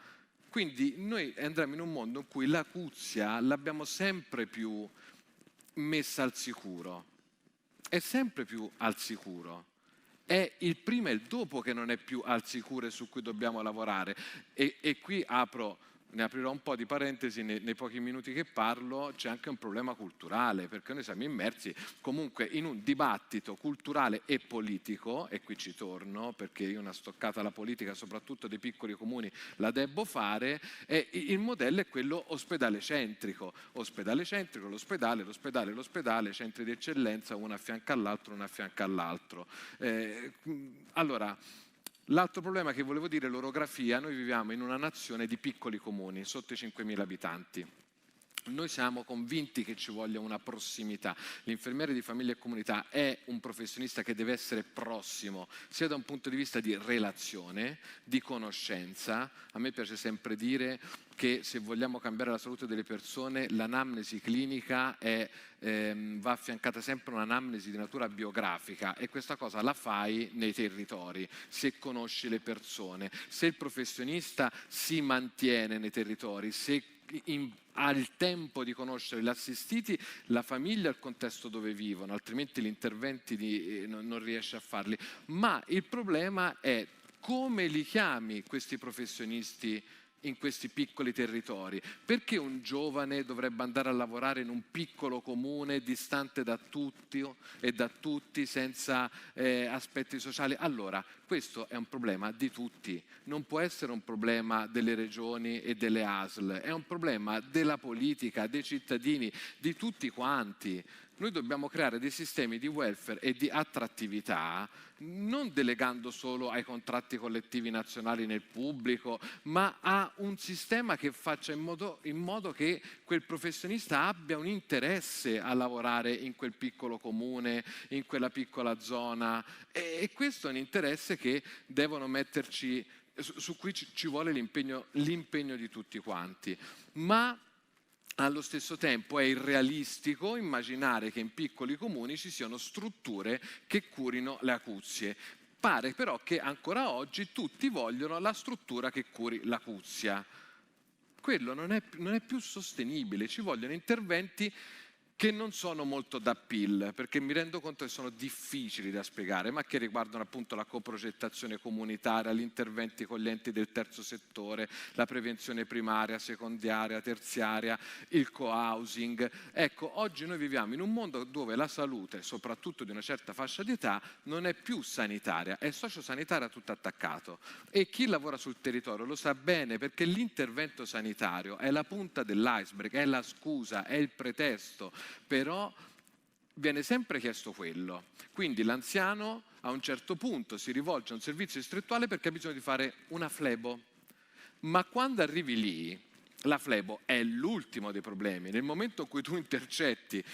Quindi noi andremo in un mondo in cui l'acuzia l'abbiamo sempre più messa al sicuro, è sempre più al sicuro, è il prima e il dopo che non è più al sicuro e su cui dobbiamo lavorare. E qui apro ne aprirò un po' di parentesi nei pochi minuti che parlo, c'è anche un problema culturale, perché noi siamo immersi comunque in un dibattito culturale e politico, e qui ci torno, perché io una stoccata alla politica, soprattutto dei piccoli comuni, la debbo fare, e il modello è quello ospedale centrico, l'ospedale, centri di eccellenza, uno a fianco all'altro. Allora, l'altro problema che volevo dire è l'orografia. Noi viviamo in una nazione di piccoli comuni, sotto i 5.000 abitanti. Noi siamo convinti che ci voglia una prossimità. L'infermiere di famiglia e comunità è un professionista che deve essere prossimo, sia da un punto di vista di relazione, di conoscenza. A me piace sempre dire che se vogliamo cambiare la salute delle persone, l'anamnesi clinica va affiancata sempre a un'anamnesi di natura biografica, e questa cosa la fai nei territori, se conosci le persone, se il professionista si mantiene nei territori, se ha il tempo di conoscere gli assistiti, la famiglia, il contesto dove vivono, altrimenti gli interventi non riesce a farli. Ma il problema è come li chiami questi professionisti in questi piccoli territori. Perché un giovane dovrebbe andare a lavorare in un piccolo comune distante da tutti e da tutti, senza aspetti sociali? Allora, questo è un problema di tutti, non può essere un problema delle regioni e delle ASL, è un problema della politica, dei cittadini, di tutti quanti. Noi dobbiamo creare dei sistemi di welfare e di attrattività, non delegando solo ai contratti collettivi nazionali nel pubblico, ma a un sistema che faccia in modo che quel professionista abbia un interesse a lavorare in quel piccolo comune, in quella piccola zona, e questo è un interesse che devono metterci, su cui ci vuole l'impegno di tutti quanti. Ma allo stesso tempo è irrealistico immaginare che in piccoli comuni ci siano strutture che curino le acuzie. Pare però che ancora oggi tutti vogliono la struttura che curi l'acuzia. Quello non è più sostenibile, ci vogliono interventi che non sono molto d'appeal, perché mi rendo conto che sono difficili da spiegare, ma che riguardano appunto la coprogettazione comunitaria, gli interventi con gli enti del terzo settore, la prevenzione primaria, secondaria, terziaria, il co-housing. Ecco, oggi noi viviamo in un mondo dove la salute, soprattutto di una certa fascia di età, non è più sanitaria, è sociosanitaria, tutto attaccato. E chi lavora sul territorio lo sa bene, perché l'intervento sanitario è la punta dell'iceberg, è la scusa, è il pretesto. Però viene sempre chiesto quello. Quindi l'anziano a un certo punto si rivolge a un servizio distrettuale perché ha bisogno di fare una flebo. Ma quando arrivi lì, la flebo è l'ultimo dei problemi. Nel momento in cui tu intercetti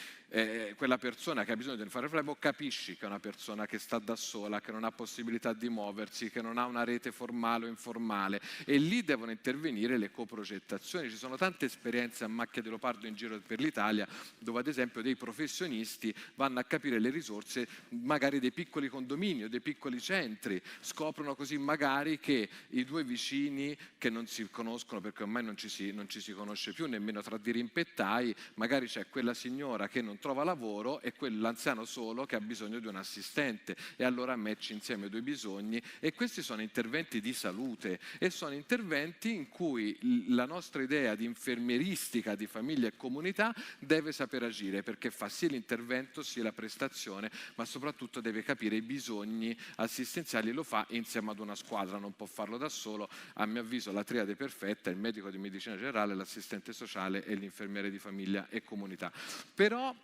quella persona che ha bisogno di fare flebo, capisci che è una persona che sta da sola, che non ha possibilità di muoversi, che non ha una rete formale o informale, e lì devono intervenire le coprogettazioni. Ci sono tante esperienze a macchia di leopardo in giro per l'Italia, dove ad esempio dei professionisti vanno a capire le risorse magari dei piccoli condomini o dei piccoli centri, scoprono così magari che i due vicini che non si conoscono, perché ormai non ci si conosce più nemmeno tra dirimpettai, magari c'è quella signora che non trova lavoro e quell'anziano solo che ha bisogno di un assistente, e allora match insieme i due bisogni. E questi sono interventi di salute, e sono interventi in cui la nostra idea di infermieristica di famiglia e comunità deve saper agire, perché fa sia l'intervento sia la prestazione, ma soprattutto deve capire i bisogni assistenziali, e lo fa insieme ad una squadra, non può farlo da solo. A mio avviso la triade perfetta è il medico di medicina generale, l'assistente sociale e l'infermiere di famiglia e comunità. Però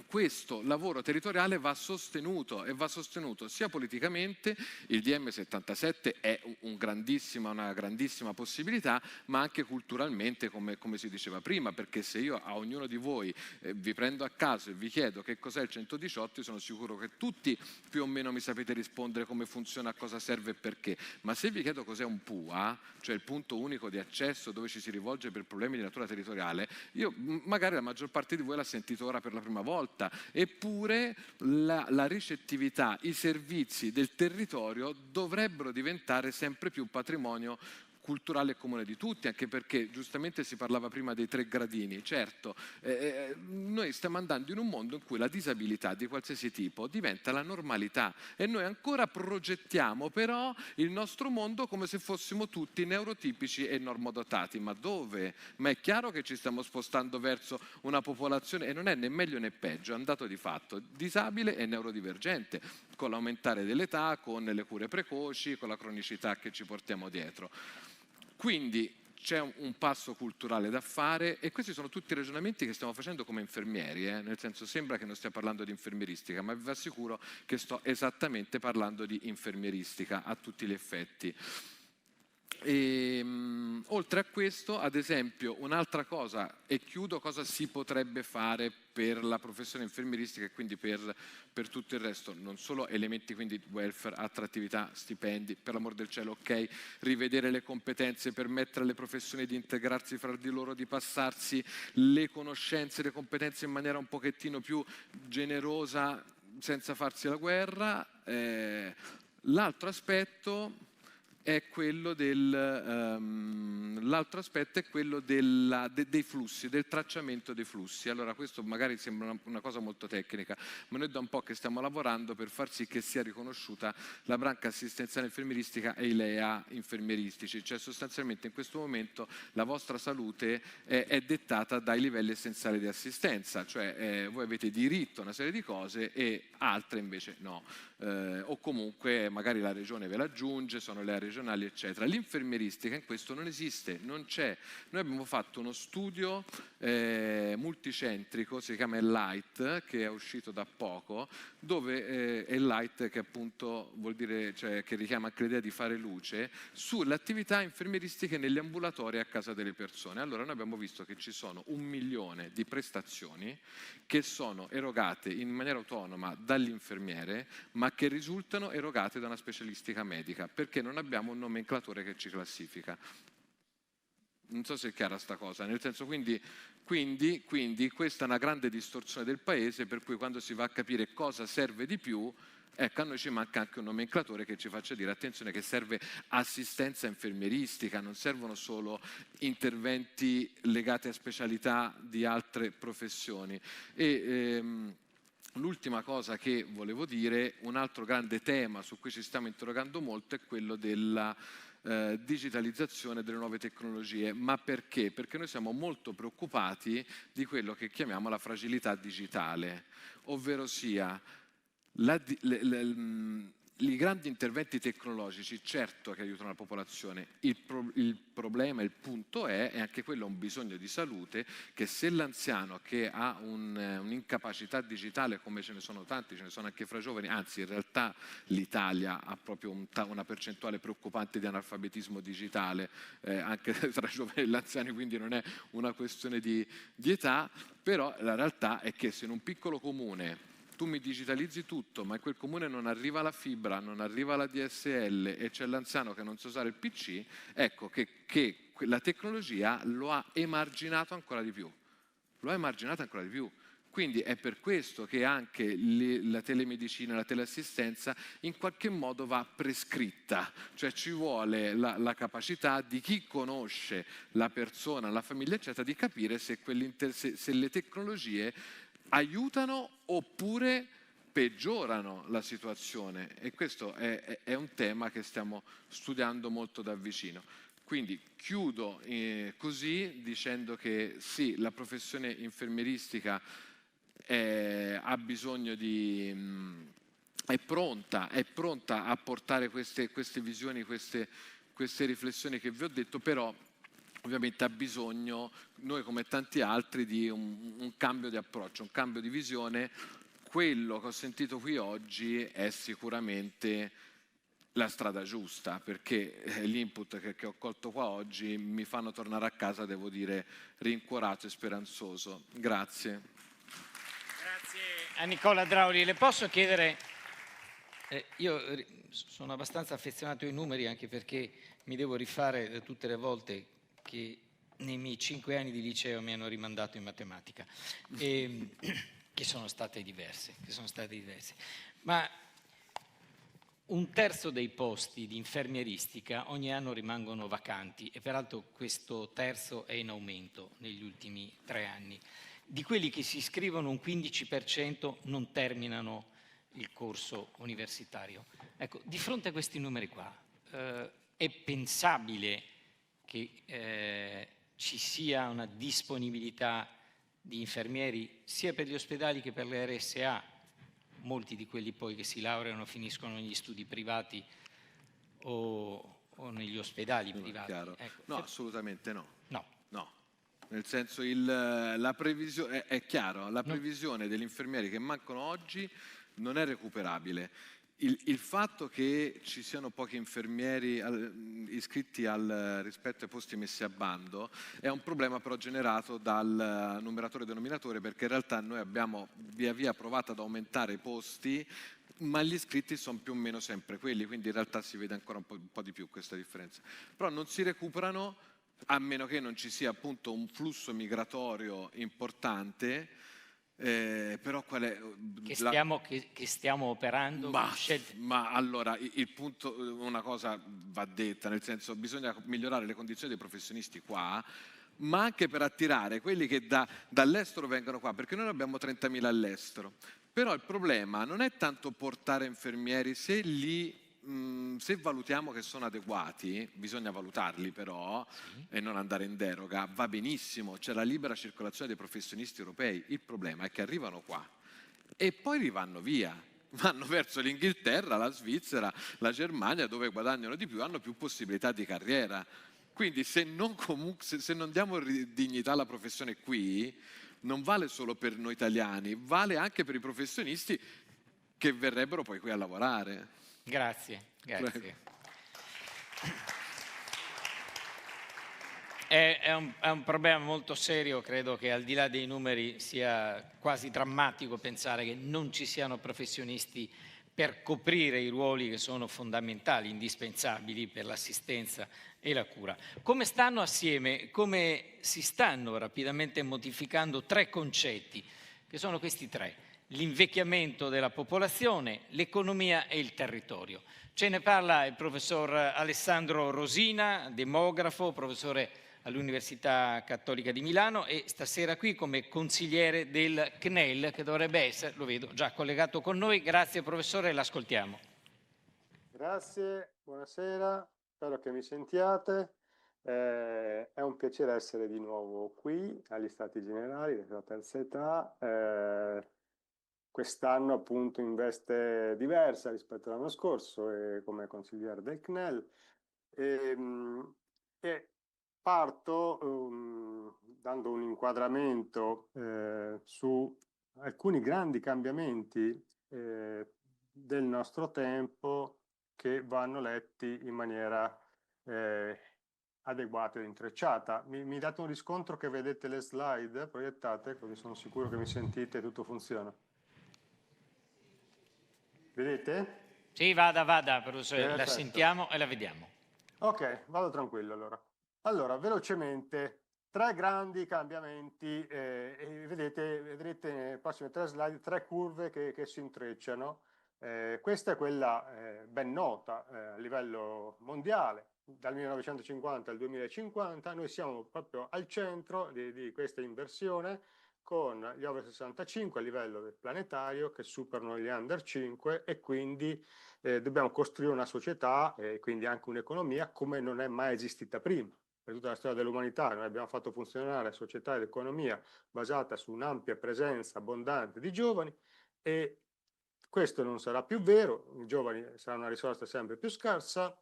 questo lavoro territoriale va sostenuto, e va sostenuto sia politicamente. Il DM77 è una grandissima possibilità, ma anche culturalmente, come si diceva prima, perché se io a ognuno di voi vi prendo a caso e vi chiedo che cos'è il 118, sono sicuro che tutti più o meno mi sapete rispondere come funziona, a cosa serve e perché. Ma se vi chiedo cos'è un PUA, cioè il punto unico di accesso dove ci si rivolge per problemi di natura territoriale, magari la maggior parte di voi l'ha sentito ora per la prima volta. Eppure la ricettività, i servizi del territorio dovrebbero diventare sempre più patrimonio culturale e comune di tutti, anche perché giustamente si parlava prima dei 3 gradini. Certo, noi stiamo andando in un mondo in cui la disabilità di qualsiasi tipo diventa la normalità e noi ancora progettiamo però il nostro mondo come se fossimo tutti neurotipici e normodotati. Ma dove? Ma è chiaro che ci stiamo spostando verso una popolazione, e non è né meglio né peggio, è un dato di fatto, disabile e neurodivergente, con l'aumentare dell'età, con le cure precoci, con la cronicità che ci portiamo dietro. Quindi c'è un passo culturale da fare e questi sono tutti i ragionamenti che stiamo facendo come infermieri, nel senso sembra che non stia parlando di infermieristica, ma vi assicuro che sto esattamente parlando di infermieristica a tutti gli effetti. Oltre a questo, ad esempio, un'altra cosa, e chiudo, cosa si potrebbe fare per la professione infermieristica e quindi per tutto il resto, non solo elementi quindi di welfare, attrattività, stipendi, per l'amor del cielo, ok, rivedere le competenze, permettere alle professioni di integrarsi fra di loro, di passarsi le conoscenze, le competenze in maniera un pochettino più generosa, senza farsi la guerra. L'altro aspetto è quello dei flussi, del tracciamento dei flussi. Allora questo magari sembra una cosa molto tecnica, ma noi da un po' che stiamo lavorando per far sì che sia riconosciuta la branca assistenziale infermieristica e i LEA infermieristici, cioè sostanzialmente in questo momento la vostra salute è dettata dai livelli essenziali di assistenza, cioè voi avete diritto a una serie di cose e altre invece no. O comunque magari la regione ve l'aggiunge, sono le regionali eccetera. L'infermieristica in questo non esiste, non c'è. Noi abbiamo fatto uno studio multicentrico, si chiama ELIGHT, che è uscito da poco, dove ELIGHT, che appunto vuol dire, cioè, che richiama anche l'idea di fare luce, sulle attività infermieristiche negli ambulatori a casa delle persone. Allora noi abbiamo visto che ci sono 1 milione di prestazioni che sono erogate in maniera autonoma dall'infermiere, ma che risultano erogate da una specialistica medica, perché non abbiamo un nomenclatore che ci classifica. Non so se è chiara sta cosa, nel senso quindi questa è una grande distorsione del paese, per cui quando si va a capire cosa serve di più, ecco, a noi ci manca anche un nomenclatore che ci faccia dire attenzione che serve assistenza infermieristica, non servono solo interventi legati a specialità di altre professioni. L'ultima cosa che volevo dire, un altro grande tema su cui ci stiamo interrogando molto è quello della digitalizzazione delle nuove tecnologie. Ma perché? Perché noi siamo molto preoccupati di quello che chiamiamo la fragilità digitale, ovvero sia i grandi interventi tecnologici, certo che aiutano la popolazione, il problema, il punto è anche quello un bisogno di salute, che se l'anziano che ha un'incapacità digitale, come ce ne sono tanti, ce ne sono anche fra giovani, anzi in realtà l'Italia ha proprio una percentuale preoccupante di analfabetismo digitale, anche tra i giovani e gli anziani, quindi non è una questione di età, però la realtà è che se in un piccolo comune tu mi digitalizzi tutto, ma in quel comune non arriva la fibra, non arriva la DSL e c'è l'anziano che non sa usare il PC, ecco che la tecnologia lo ha emarginato ancora di più. Lo ha emarginato ancora di più. Quindi è per questo che anche la telemedicina, la teleassistenza in qualche modo va prescritta, cioè ci vuole la capacità di chi conosce la persona, la famiglia eccetera, di capire se le tecnologie aiutano oppure peggiorano la situazione, e questo è un tema che stiamo studiando molto da vicino. Quindi chiudo così dicendo che sì, la professione infermieristica ha bisogno è pronta a portare queste visioni, queste riflessioni che vi ho detto, però ovviamente ha bisogno, noi come tanti altri, di un cambio di approccio, un cambio di visione. Quello che ho sentito qui oggi è sicuramente la strada giusta, perché gli input che ho colto qua oggi mi fanno tornare a casa, devo dire, rincuorato e speranzoso. Grazie. Grazie a Nicola Drauli. Le posso chiedere, io sono abbastanza affezionato ai numeri, anche perché mi devo rifare tutte le volte che nei miei 5 anni di liceo mi hanno rimandato in matematica, che sono state diverse. Ma un terzo dei posti di infermieristica ogni anno rimangono vacanti e peraltro questo terzo è in aumento negli ultimi 3 anni. Di quelli che si iscrivono un 15% non terminano il corso universitario. Ecco, di fronte a questi numeri qua, è pensabile che ci sia una disponibilità di infermieri sia per gli ospedali che per le RSA, molti di quelli poi che si laureano finiscono negli studi privati o negli ospedali privati. Ecco. No, assolutamente no. No. Nel senso, la previsione è chiaro, la previsione degli infermieri che mancano oggi non è recuperabile. Il fatto che ci siano pochi infermieri iscritti rispetto ai posti messi a bando è un problema però generato dal numeratore e denominatore, perché in realtà noi abbiamo via via provato ad aumentare i posti, ma gli iscritti sono più o meno sempre quelli, quindi in realtà si vede ancora un po' di più questa differenza. Però non si recuperano a meno che non ci sia appunto un flusso migratorio importante. Però qual è che stiamo operando? Ma allora il punto, una cosa va detta, nel senso, bisogna migliorare le condizioni dei professionisti qua, ma anche per attirare quelli che dall'estero vengono qua, perché noi abbiamo 30.000 all'estero. Però il problema non è tanto portare infermieri, se valutiamo che sono adeguati, bisogna valutarli però e non andare in deroga, va benissimo, c'è la libera circolazione dei professionisti europei, il problema è che arrivano qua e poi vanno via, vanno verso l'Inghilterra, la Svizzera, la Germania, dove guadagnano di più, hanno più possibilità di carriera. Quindi se non diamo dignità alla professione qui, non vale solo per noi italiani, vale anche per i professionisti che verrebbero poi qui a lavorare. Grazie. È un problema molto serio, credo che al di là dei numeri sia quasi drammatico pensare che non ci siano professionisti per coprire i ruoli che sono fondamentali, indispensabili per l'assistenza e la cura. Come si stanno rapidamente modificando 3 concetti, che sono questi 3. L'invecchiamento della popolazione, l'economia e il territorio. Ce ne parla il professor Alessandro Rosina, demografo, professore all'Università Cattolica di Milano e stasera qui come consigliere del CNEL, che dovrebbe essere, lo vedo, già collegato con noi. Grazie professore, l'ascoltiamo. Grazie, buonasera, spero che mi sentiate. È un piacere essere di nuovo qui agli Stati Generali della Terza Età. Quest'anno appunto in veste diversa rispetto all'anno scorso come consigliere del CNEL e parto dando un inquadramento su alcuni grandi cambiamenti del nostro tempo che vanno letti in maniera adeguata ed intrecciata. Mi date un riscontro che vedete le slide proiettate, così sono sicuro che mi sentite e tutto funziona. Vedete? Sì, vada, professore, la sentiamo e la vediamo. Ok, vado tranquillo allora. Allora, velocemente, 3 grandi cambiamenti, e vedrete nelle prossime 3 slide 3 curve che si intrecciano. Questa è quella ben nota a livello mondiale, dal 1950 al 2050, noi siamo proprio al centro di questa inversione, con gli over 65 a livello planetario che superano gli under 5 e quindi dobbiamo costruire una società e quindi anche un'economia come non è mai esistita prima. Per tutta la storia dell'umanità noi abbiamo fatto funzionare società ed economia basata su un'ampia presenza abbondante di giovani e questo non sarà più vero, i giovani saranno una risorsa sempre più scarsa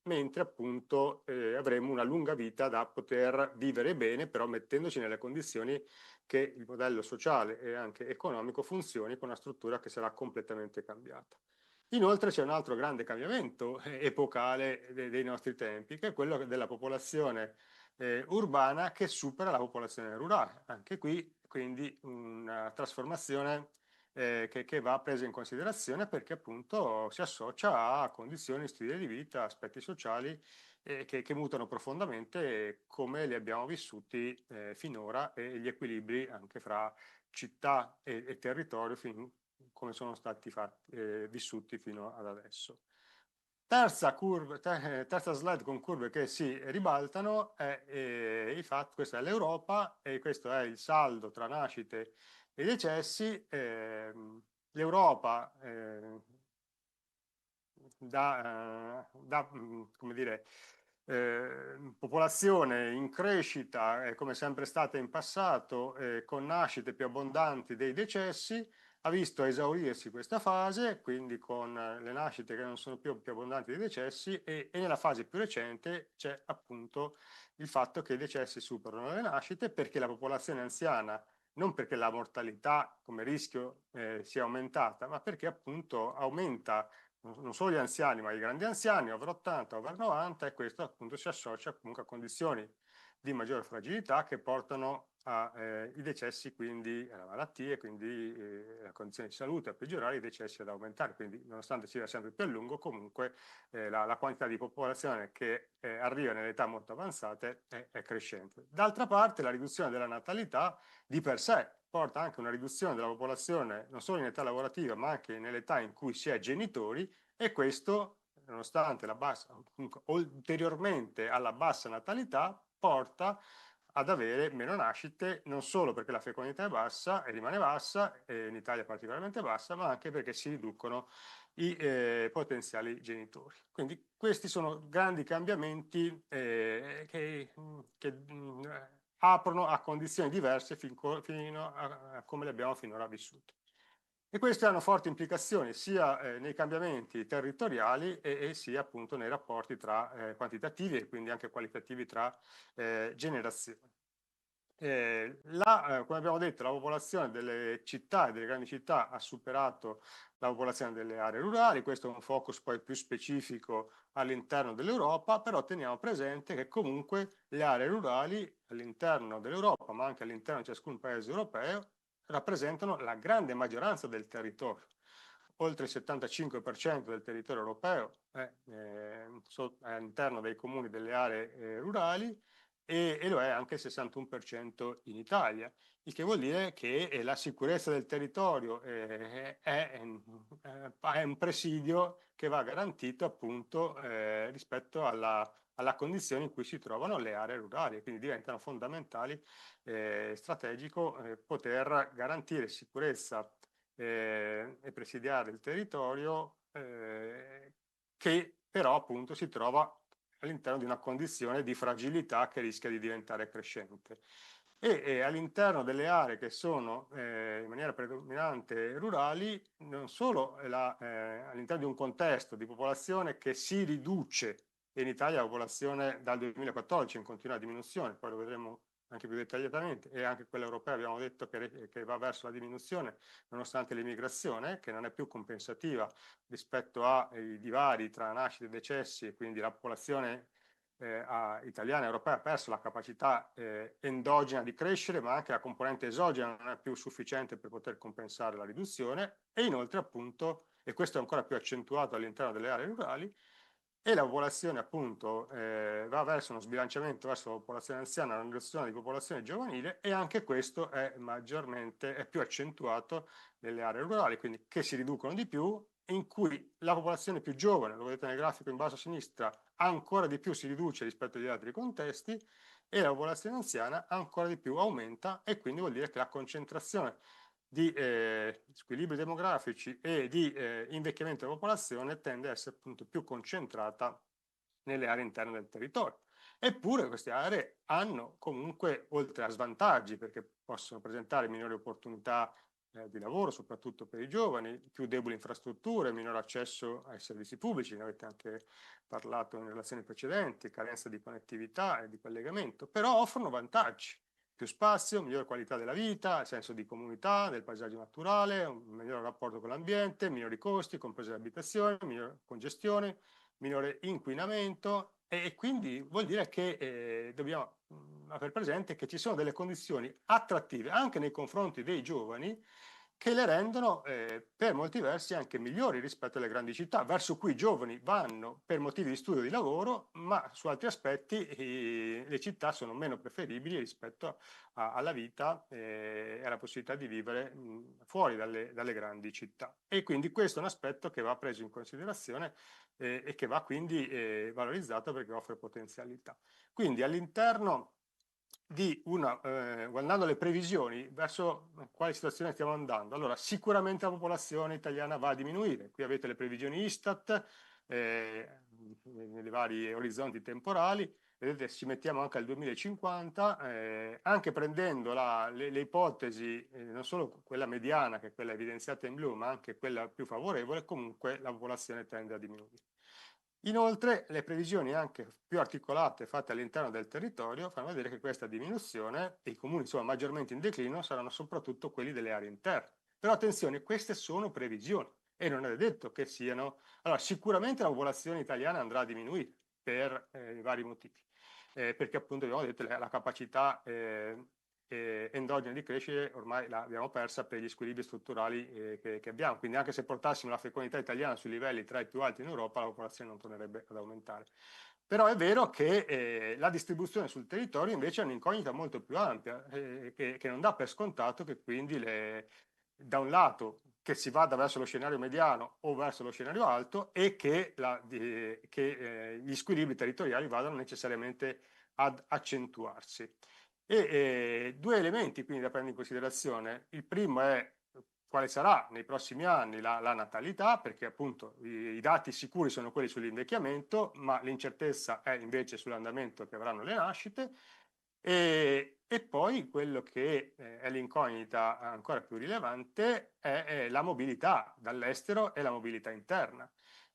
mentre appunto avremo una lunga vita da poter vivere bene, però mettendoci nelle condizioni che il modello sociale e anche economico funzioni con una struttura che sarà completamente cambiata. Inoltre c'è un altro grande cambiamento epocale dei nostri tempi, che è quello della popolazione urbana che supera la popolazione rurale. Anche qui quindi una trasformazione che va presa in considerazione perché appunto si associa a condizioni, stili di vita, aspetti sociali che mutano profondamente come li abbiamo vissuti finora e gli equilibri anche fra città e territorio come sono stati vissuti fino ad adesso. Terza slide con curve che si ribaltano è questa è l'Europa e questo è il saldo tra nascite e decessi. L'Europa come dire, popolazione in crescita, come sempre stata in passato, con nascite più abbondanti dei decessi, ha visto esaurirsi questa fase, quindi con le nascite che non sono più abbondanti dei decessi, e nella fase più recente c'è appunto il fatto che i decessi superano le nascite, perché la popolazione anziana, non perché la mortalità come rischio sia aumentata, ma perché appunto aumenta non solo gli anziani, ma i grandi anziani, over 80, over 90, e questo appunto si associa comunque a condizioni di maggiore fragilità che portano ai decessi, quindi alle malattie, quindi a condizioni di salute a peggiorare, i decessi ad aumentare. Quindi nonostante si va sempre più a lungo, comunque la quantità di popolazione che arriva nelle età molto avanzate è crescente. D'altra parte la riduzione della natalità di per sé porta anche una riduzione della popolazione non solo in età lavorativa ma anche nell'età in cui si è genitori, e questo, nonostante la bassa, ulteriormente alla bassa natalità, porta ad avere meno nascite, non solo perché la fecondità è bassa e rimane bassa, in Italia particolarmente bassa, ma anche perché si riducono i potenziali genitori. Quindi questi sono grandi cambiamenti che aprono a condizioni diverse fino a come le abbiamo finora vissute. E queste hanno forti implicazioni sia nei cambiamenti territoriali e sia appunto nei rapporti tra quantitativi e quindi anche qualitativi tra generazioni. Come abbiamo detto, la popolazione delle città e delle grandi città ha superato la popolazione delle aree rurali. Questo è un focus poi più specifico all'interno dell'Europa, però teniamo presente che comunque le aree rurali all'interno dell'Europa, ma anche all'interno di ciascun paese europeo, rappresentano la grande maggioranza del territorio. Oltre il 75% del territorio europeo è all'interno dei comuni delle aree rurali, e lo è anche il 61% in Italia, il che vuol dire che la sicurezza del territorio è un presidio che va garantito appunto rispetto alla condizione in cui si trovano le aree rurali, quindi diventano fondamentali, strategico poter garantire sicurezza e presidiare il territorio che però appunto si trova all'interno di una condizione di fragilità che rischia di diventare crescente. E all'interno delle aree che sono in maniera predominante rurali, non solo all'interno di un contesto di popolazione che si riduce, e in Italia la popolazione dal 2014 è in continua diminuzione, poi lo vedremo anche più dettagliatamente, e anche quella europea abbiamo detto che va verso la diminuzione nonostante l'immigrazione, che non è più compensativa rispetto ai divari tra nascite e decessi, e quindi la popolazione italiana e europea ha perso la capacità endogena di crescere, ma anche la componente esogena non è più sufficiente per poter compensare la riduzione, e inoltre appunto, e questo è ancora più accentuato all'interno delle aree rurali, e la popolazione appunto va verso uno sbilanciamento verso la popolazione anziana, una riduzione di popolazione giovanile, e anche questo è più accentuato nelle aree rurali, quindi che si riducono di più, in cui la popolazione più giovane, lo vedete nel grafico in basso a sinistra, ancora di più si riduce rispetto agli altri contesti, e la popolazione anziana ancora di più aumenta, e quindi vuol dire che la concentrazione di squilibri demografici e di invecchiamento della popolazione tende a essere appunto più concentrata nelle aree interne del territorio. Eppure queste aree hanno comunque, oltre a svantaggi, perché possono presentare minori opportunità di lavoro, soprattutto per i giovani, più deboli infrastrutture, minore accesso ai servizi pubblici, ne avete anche parlato in relazioni precedenti, carenza di connettività e di collegamento, però offrono vantaggi. Più spazio, migliore qualità della vita, senso di comunità, del paesaggio naturale, un migliore rapporto con l'ambiente, minori costi, comprese le abitazioni, minore congestione, minore inquinamento, e quindi vuol dire che dobbiamo avere presente che ci sono delle condizioni attrattive anche nei confronti dei giovani che le rendono per molti versi anche migliori rispetto alle grandi città, verso cui i giovani vanno per motivi di studio o di lavoro, ma su altri aspetti le città sono meno preferibili rispetto alla vita e alla possibilità di vivere fuori dalle grandi città. E quindi questo è un aspetto che va preso in considerazione e che va quindi valorizzato perché offre potenzialità. Quindi all'interno di guardando le previsioni verso quale situazione stiamo andando, allora sicuramente la popolazione italiana va a diminuire. Qui avete le previsioni Istat nei vari orizzonti temporali, vedete ci mettiamo anche al 2050, anche prendendo le ipotesi, non solo quella mediana che è quella evidenziata in blu, ma anche quella più favorevole, comunque la popolazione tende a diminuire. Inoltre le previsioni anche più articolate fatte all'interno del territorio fanno vedere che questa diminuzione e i comuni maggiormente in declino saranno soprattutto quelli delle aree interne. Però attenzione, queste sono previsioni e non è detto che siano... Allora sicuramente la popolazione italiana andrà a diminuire per vari motivi, perché appunto abbiamo detto la capacità endogena di crescere ormai l'abbiamo persa per gli squilibri strutturali che abbiamo, quindi anche se portassimo la fecondità italiana sui livelli tra i più alti in Europa la popolazione non tornerebbe ad aumentare. Però è vero che la distribuzione sul territorio invece è un'incognita molto più ampia, che non dà per scontato che quindi da un lato che si vada verso lo scenario mediano o verso lo scenario alto e che gli squilibri territoriali vadano necessariamente ad accentuarsi. Due elementi quindi da prendere in considerazione. Il primo è quale sarà nei prossimi anni la natalità, perché appunto i dati sicuri sono quelli sull'invecchiamento, ma l'incertezza è invece sull'andamento che avranno le nascite. E poi quello che è l'incognita ancora più rilevante è la mobilità dall'estero e la mobilità interna.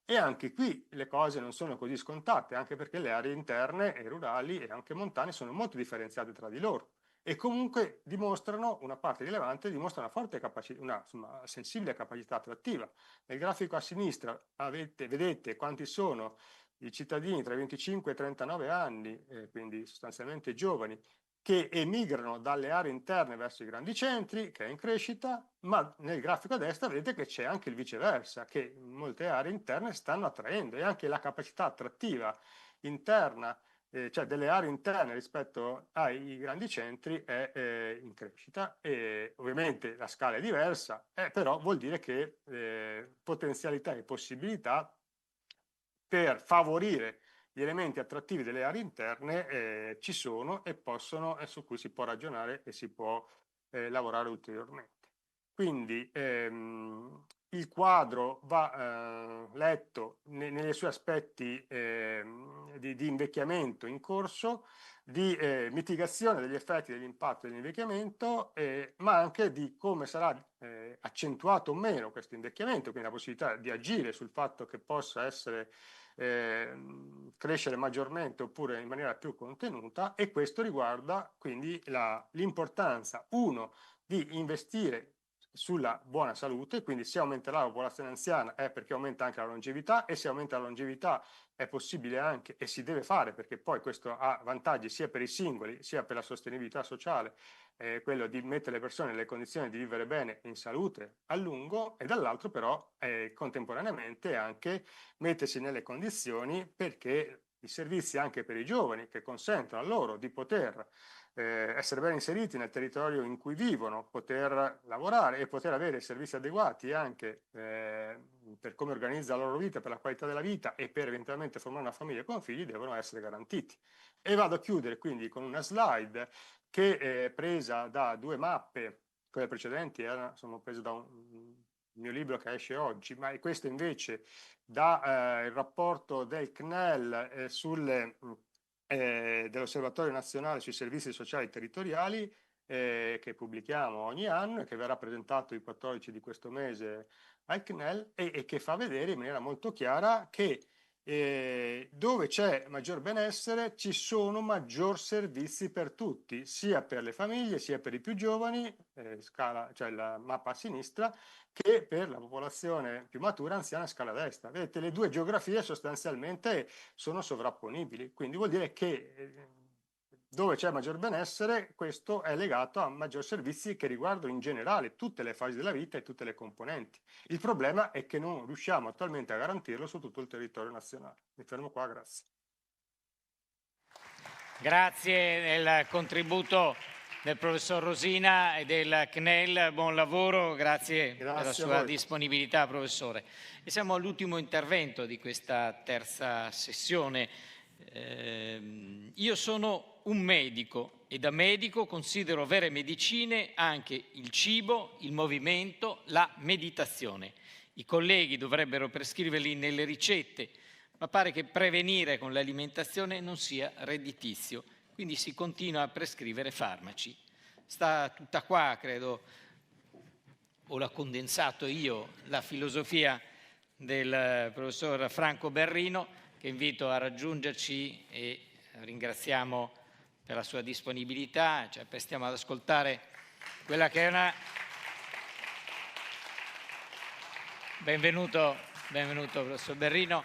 E anche qui le cose non sono così scontate, anche perché le aree interne e rurali e anche montane sono molto differenziate tra di loro e comunque dimostrano, una parte rilevante, dimostra una forte capacità, una sensibile capacità attrattiva. Nel grafico a sinistra vedete quanti sono i cittadini tra i 25 e i 39 anni, quindi sostanzialmente giovani, che emigrano dalle aree interne verso i grandi centri, che è in crescita, ma nel grafico a destra vedete che c'è anche il viceversa, che molte aree interne stanno attraendo e anche la capacità attrattiva interna, cioè delle aree interne rispetto ai grandi centri è in crescita e ovviamente la scala è diversa, però vuol dire che potenzialità e possibilità per favorire gli elementi attrattivi delle aree interne ci sono e su cui si può ragionare e si può lavorare ulteriormente. Quindi il quadro va letto nei suoi aspetti di invecchiamento in corso, di mitigazione degli effetti dell'impatto dell'invecchiamento, ma anche di come sarà accentuato o meno questo invecchiamento, quindi la possibilità di agire sul fatto che possa essere crescere maggiormente oppure in maniera più contenuta, e questo riguarda quindi l'importanza, uno, di investire sulla buona salute, quindi se aumenterà la popolazione anziana è perché aumenta anche la longevità e se aumenta la longevità è possibile anche e si deve fare perché poi questo ha vantaggi sia per i singoli sia per la sostenibilità sociale, quello di mettere le persone nelle condizioni di vivere bene in salute a lungo e dall'altro però contemporaneamente anche mettersi nelle condizioni perché i servizi anche per i giovani che consentono a loro di poter essere ben inseriti nel territorio in cui vivono, poter lavorare e poter avere servizi adeguati anche per come organizza la loro vita, per la qualità della vita e per eventualmente formare una famiglia con figli, devono essere garantiti. E vado a chiudere quindi con una slide che è presa da due mappe, quelle precedenti sono prese da un mio libro che esce oggi, ma questo invece da il rapporto del CNEL dell'Osservatorio Nazionale sui Servizi Sociali Territoriali che pubblichiamo ogni anno e che verrà presentato il 14 di questo mese al CNEL e che fa vedere in maniera molto chiara che dove c'è maggior benessere ci sono maggior servizi per tutti, sia per le famiglie, sia per i più giovani, cioè la mappa a sinistra, che per la popolazione più matura, anziana, a scala a destra. Vedete, le due geografie sostanzialmente sono sovrapponibili, quindi vuol dire che Dove c'è maggior benessere, questo è legato a maggior servizi che riguardano in generale tutte le fasi della vita e tutte le componenti. Il problema è che non riusciamo attualmente a garantirlo su tutto il territorio nazionale. Mi fermo qua, grazie. Grazie del contributo del professor Rosina e del CNEL, buon lavoro, grazie per la sua disponibilità, professore. E siamo all'ultimo intervento di questa terza sessione. Io sono un medico e da medico considero vere medicine anche il cibo, il movimento, la meditazione. I colleghi dovrebbero prescriverli nelle ricette, ma pare che prevenire con l'alimentazione non sia redditizio, quindi si continua a prescrivere farmaci. Sta tutta qua, credo, o l'ho condensato io, la filosofia del professor Franco Berrino, che invito a raggiungerci e ringraziamo per la sua disponibilità. Ci apprestiamo ad ascoltare quella che è una... Benvenuto professor Berrino.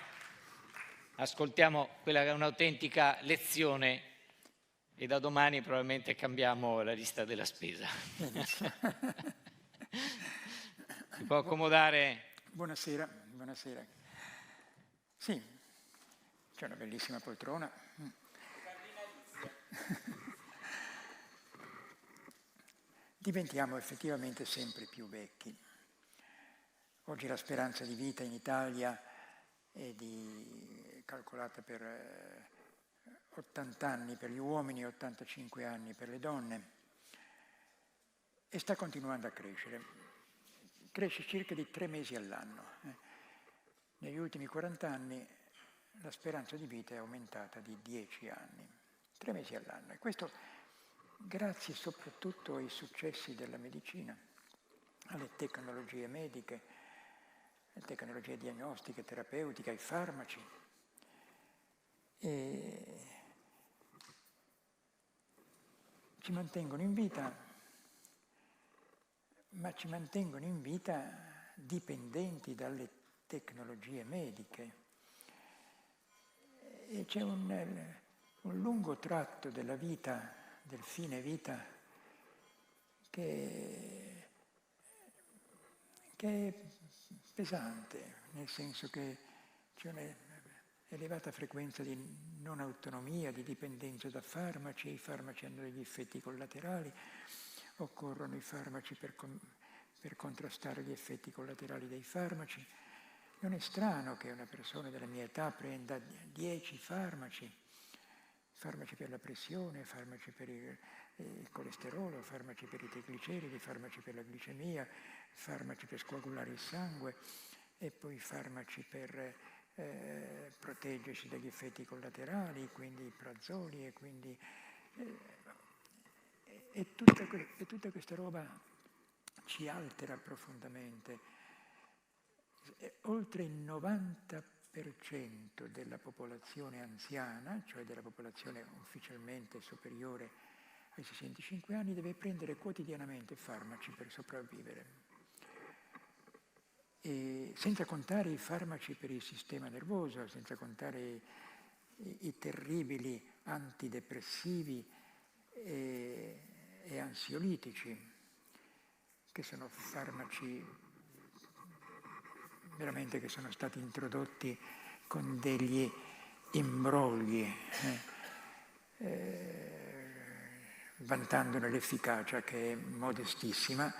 Ascoltiamo quella che è un'autentica lezione e da domani probabilmente cambiamo la lista della spesa. Si può accomodare? Buonasera, buonasera. Sì, c'è una bellissima poltrona. Diventiamo effettivamente sempre più vecchi. Oggi la speranza di vita in Italia è calcolata per 80 anni per gli uomini e 85 anni per le donne e sta continuando a crescere. Cresce circa di 3 mesi all'anno. Negli ultimi 40 anni la speranza di vita è aumentata di 10 anni, 3 mesi all'anno. E questo grazie soprattutto ai successi della medicina, alle tecnologie mediche, alle tecnologie diagnostiche, terapeutiche, ai farmaci. E ci mantengono in vita, ma ci mantengono in vita dipendenti dalle tecnologie mediche. E c'è un lungo tratto della vita, del fine vita, che è pesante, nel senso che c'è un'elevata frequenza di non autonomia, di dipendenza da farmaci, i farmaci hanno degli effetti collaterali, occorrono i farmaci per contrastare gli effetti collaterali dei farmaci. Non è strano che una persona della mia età prenda 10 farmaci per la pressione, farmaci per il colesterolo, farmaci per i trigliceridi, farmaci per la glicemia, farmaci per scoagulare il sangue e poi farmaci per proteggersi dagli effetti collaterali, quindi i prazoli e quindi tutta questa roba ci altera profondamente. Oltre il 90% della popolazione anziana, cioè della popolazione ufficialmente superiore ai 65 anni, deve prendere quotidianamente farmaci per sopravvivere. E senza contare i farmaci per il sistema nervoso, senza contare i terribili antidepressivi e ansiolitici, che sono farmaci veramente che sono stati introdotti con degli imbrogli, vantandone l'efficacia che è modestissima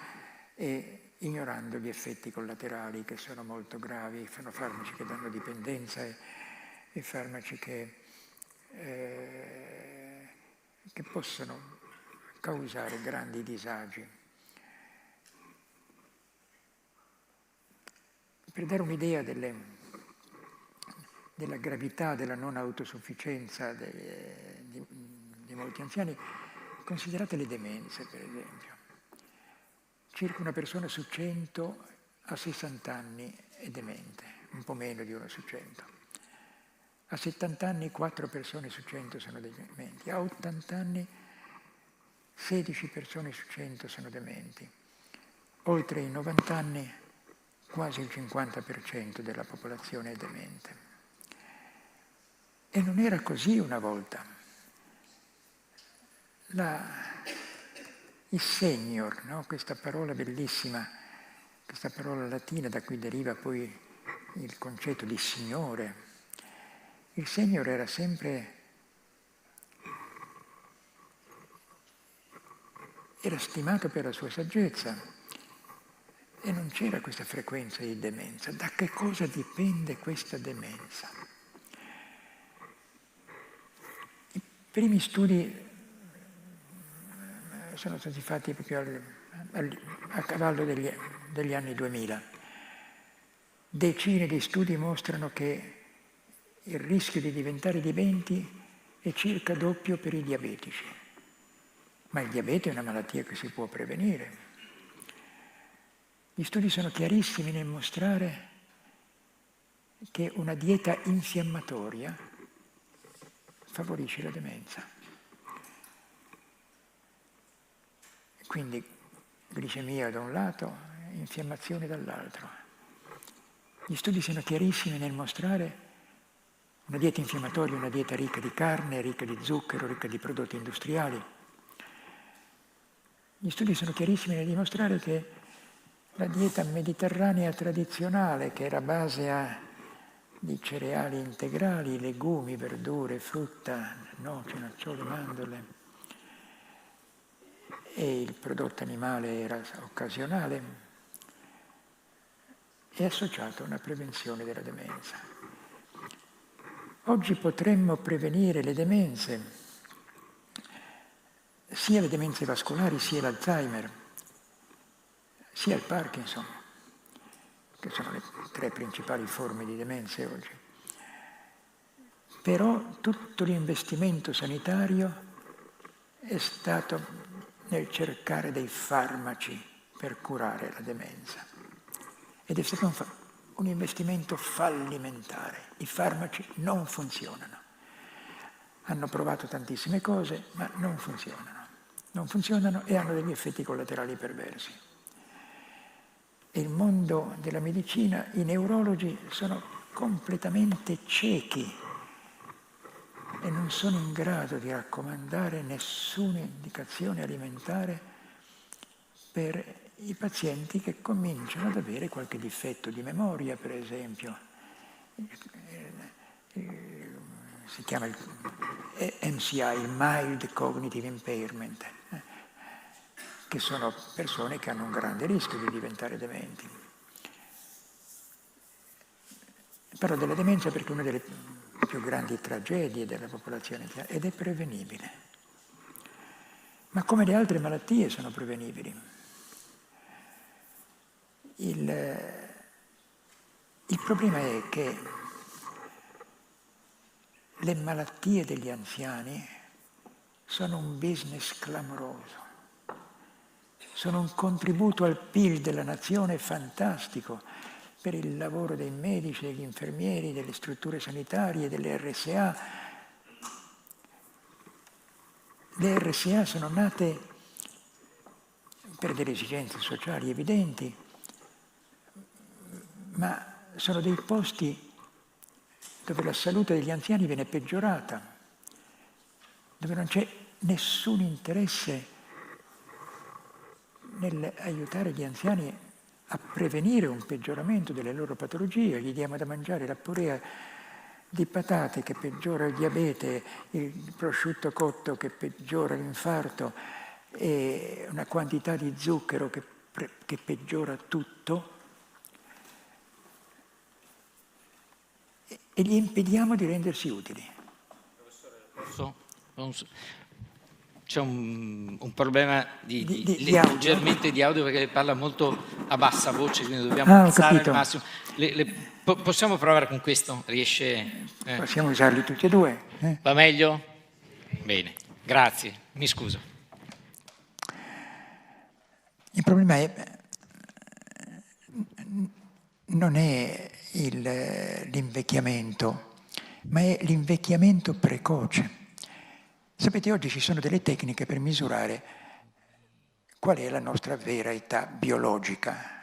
e ignorando gli effetti collaterali che sono molto gravi. Sono farmaci che danno dipendenza e farmaci che possono causare grandi disagi. Per dare un'idea della gravità della non autosufficienza di molti anziani, considerate le demenze, per esempio. Circa una persona su 100 a 60 anni è demente, un po' meno di 1 su 100. A 70 anni 4 persone su 100 sono dementi, a 80 anni 16 persone su 100 sono dementi. Oltre i 90 anni quasi il 50% della popolazione è demente. E non era così una volta. il senior, no? Questa parola bellissima, questa parola latina da cui deriva poi il concetto di signore. Il senior era sempre, era stimato per la sua saggezza e non c'era questa frequenza di demenza. Da che cosa dipende questa demenza? I primi studi sono stati fatti proprio a cavallo degli anni 2000. Decine di studi mostrano che il rischio di diventare dementi è circa doppio per i diabetici. Ma il diabete è una malattia che si può prevenire. Gli studi sono chiarissimi nel mostrare che una dieta infiammatoria favorisce la demenza. Quindi glicemia da un lato, infiammazione dall'altro. Gli studi sono chiarissimi nel mostrare una dieta infiammatoria, una dieta ricca di carne, ricca di zucchero, ricca di prodotti industriali. Gli studi sono chiarissimi nel dimostrare che la dieta mediterranea tradizionale, che era a base di cereali integrali, legumi, verdure, frutta, noci, nocciole, mandorle, e il prodotto animale era occasionale, è associato a una prevenzione della demenza. Oggi potremmo prevenire le demenze, sia le demenze vascolari, sia l'Alzheimer, sia il Parkinson, che sono le 3 principali forme di demenze oggi. Però tutto l'investimento sanitario è stato nel cercare dei farmaci per curare la demenza. Ed è stato un investimento fallimentare. I farmaci non funzionano. Hanno provato tantissime cose, ma non funzionano. Non funzionano e hanno degli effetti collaterali perversi. E il mondo della medicina, i neurologi sono completamente ciechi e non sono in grado di raccomandare nessuna indicazione alimentare per i pazienti che cominciano ad avere qualche difetto di memoria, per esempio. Si chiama il MCI, il Mild Cognitive Impairment, che sono persone che hanno un grande rischio di diventare dementi. Parlo della demenza perché è una delle più grandi tragedie della popolazione ed è prevenibile. Ma come le altre malattie sono prevenibili. Il problema è che le malattie degli anziani sono un business clamoroso, sono un contributo al PIL della nazione fantastico per il lavoro dei medici, degli infermieri, delle strutture sanitarie, delle RSA. Le RSA sono nate per delle esigenze sociali evidenti, ma sono dei posti dove la salute degli anziani viene peggiorata, dove non c'è nessun interesse nell'aiutare gli anziani a prevenire un peggioramento delle loro patologie. Gli diamo da mangiare la purea di patate che peggiora il diabete, il prosciutto cotto che peggiora l'infarto e una quantità di zucchero che peggiora tutto, e gli impediamo di rendersi utili. C'è un problema leggermente di audio perché parla molto a bassa voce, quindi dobbiamo alzare al massimo. Possiamo provare con questo? Riesce? Possiamo usarli tutti e due. Va meglio? Bene, grazie, mi scuso. Il problema non è l'invecchiamento, ma è l'invecchiamento precoce. Sapete, oggi ci sono delle tecniche per misurare qual è la nostra vera età biologica.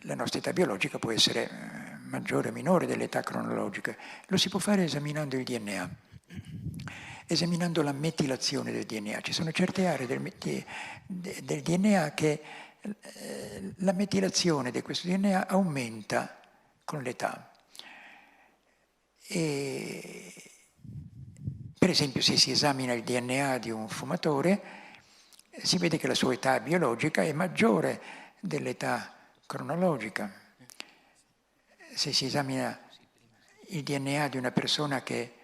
La nostra età biologica può essere maggiore o minore dell'età cronologica. Lo si può fare esaminando il DNA. esaminando la metilazione del DNA. Ci sono certe aree del DNA che la metilazione di questo DNA aumenta con l'età. E, per esempio, se si esamina il DNA di un fumatore, si vede che la sua età biologica è maggiore dell'età cronologica. Se si esamina il DNA di una persona che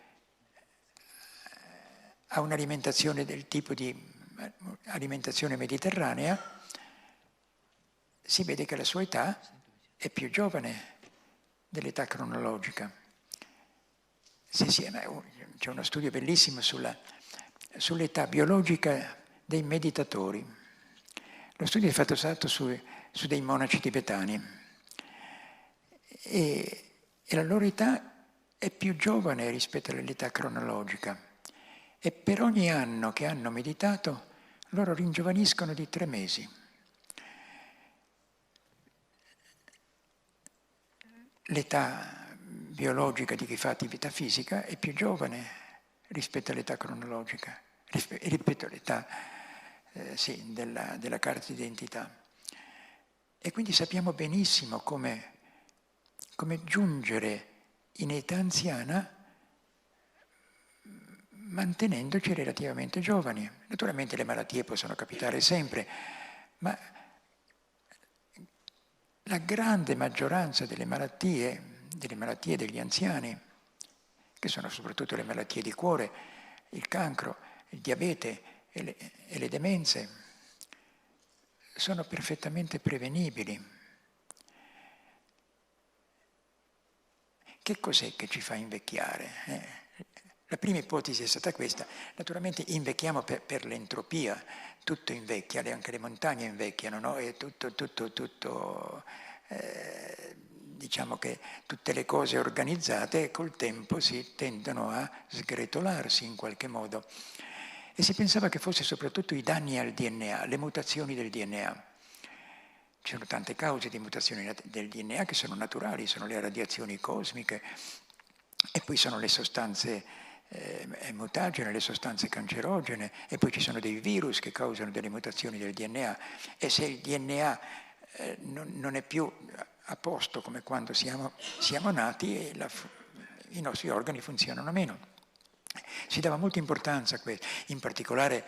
ha un'alimentazione del tipo di alimentazione mediterranea, si vede che la sua età è più giovane dell'età cronologica. C'è uno studio bellissimo sull'età biologica dei meditatori. Lo studio è stato su dei monaci tibetani e la loro età è più giovane rispetto all'età cronologica e per ogni anno che hanno meditato loro ringiovaniscono di 3 mesi. L'età biologica di chi fa attività fisica è più giovane rispetto all'età cronologica, rispetto all'età della carta d'identità. E quindi sappiamo benissimo come giungere in età anziana mantenendoci relativamente giovani. Naturalmente le malattie possono capitare sempre, ma la grande maggioranza delle malattie degli anziani, che sono soprattutto le malattie di cuore, il cancro, il diabete e le demenze, sono perfettamente prevenibili. Che cos'è che ci fa invecchiare? La prima ipotesi è stata questa. Naturalmente invecchiamo per l'entropia, tutto invecchia, anche le montagne invecchiano, no? E diciamo che tutte le cose organizzate col tempo si tendono a sgretolarsi in qualche modo. E si pensava che fosse soprattutto i danni al DNA, le mutazioni del DNA. Ci sono tante cause di mutazioni del DNA che sono naturali, sono le radiazioni cosmiche e poi sono le sostanze mutagene, le sostanze cancerogene e poi ci sono dei virus che causano delle mutazioni del DNA e se il DNA non è più a posto come quando siamo nati i nostri organi funzionano meno. Si dava molta importanza a questo, in particolare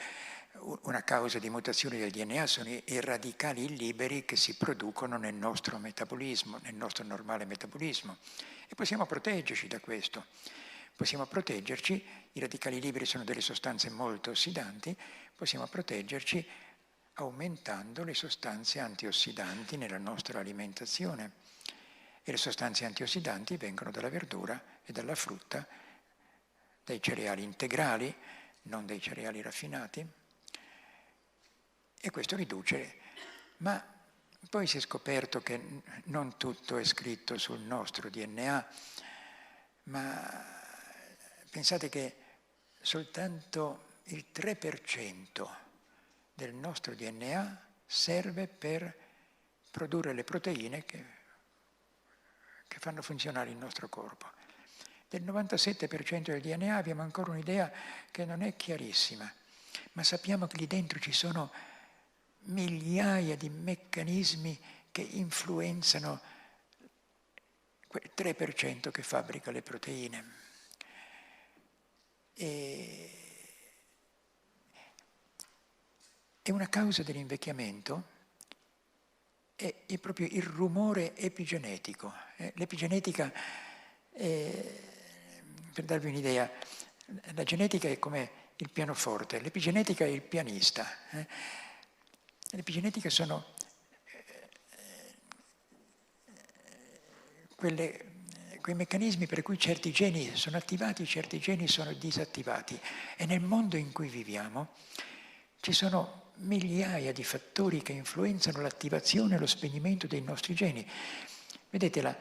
una causa di mutazione del DNA sono i radicali liberi che si producono nel nostro metabolismo, nel nostro normale metabolismo e possiamo proteggerci da questo. Possiamo proteggerci, i radicali liberi sono delle sostanze molto ossidanti, possiamo proteggerci aumentando le sostanze antiossidanti nella nostra alimentazione. E le sostanze antiossidanti vengono dalla verdura e dalla frutta, dai cereali integrali, non dai cereali raffinati. E questo riduce, ma poi si è scoperto che non tutto è scritto sul nostro DNA, ma pensate che soltanto il 3% del nostro DNA serve per produrre le proteine che fanno funzionare il nostro corpo. Del 97% del DNA abbiamo ancora un'idea che non è chiarissima, ma sappiamo che lì dentro ci sono migliaia di meccanismi che influenzano quel 3% che fabbrica le proteine. E una causa dell'invecchiamento è proprio il rumore epigenetico. L'epigenetica, per darvi un'idea, la genetica è come il pianoforte, l'epigenetica è il pianista. L'epigenetica sono quei meccanismi per cui certi geni sono attivati, certi geni sono disattivati. E nel mondo in cui viviamo ci sono migliaia di fattori che influenzano l'attivazione e lo spegnimento dei nostri geni. Vedete,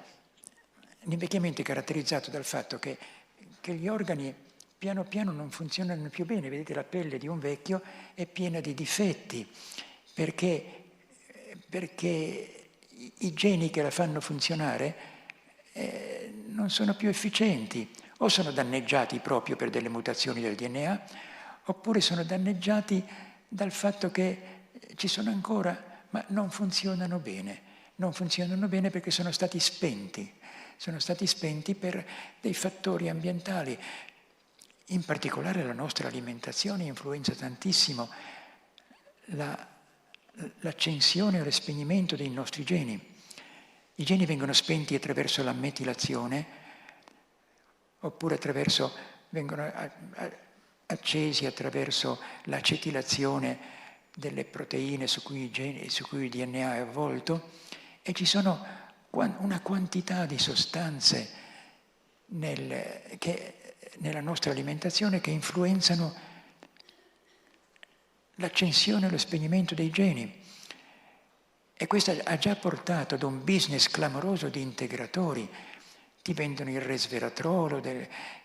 l'invecchiamento è caratterizzato dal fatto che gli organi piano piano non funzionano più bene. Vedete, la pelle di un vecchio è piena di difetti, perché i geni che la fanno funzionare non sono più efficienti O sono danneggiati proprio per delle mutazioni del DNA, oppure sono danneggiati dal fatto che ci sono ancora, ma non funzionano bene. Non funzionano bene perché sono stati spenti per dei fattori ambientali. In particolare la nostra alimentazione influenza tantissimo l'accensione o lo spegnimento dei nostri geni. I geni vengono spenti attraverso la metilazione, oppure vengono accesi attraverso l'acetilazione delle proteine su cui il DNA è avvolto, e ci sono una quantità di sostanze nella nostra alimentazione che influenzano l'accensione e lo spegnimento dei geni. E questo ha già portato ad un business clamoroso di integratori. Ti vendono il resveratrolo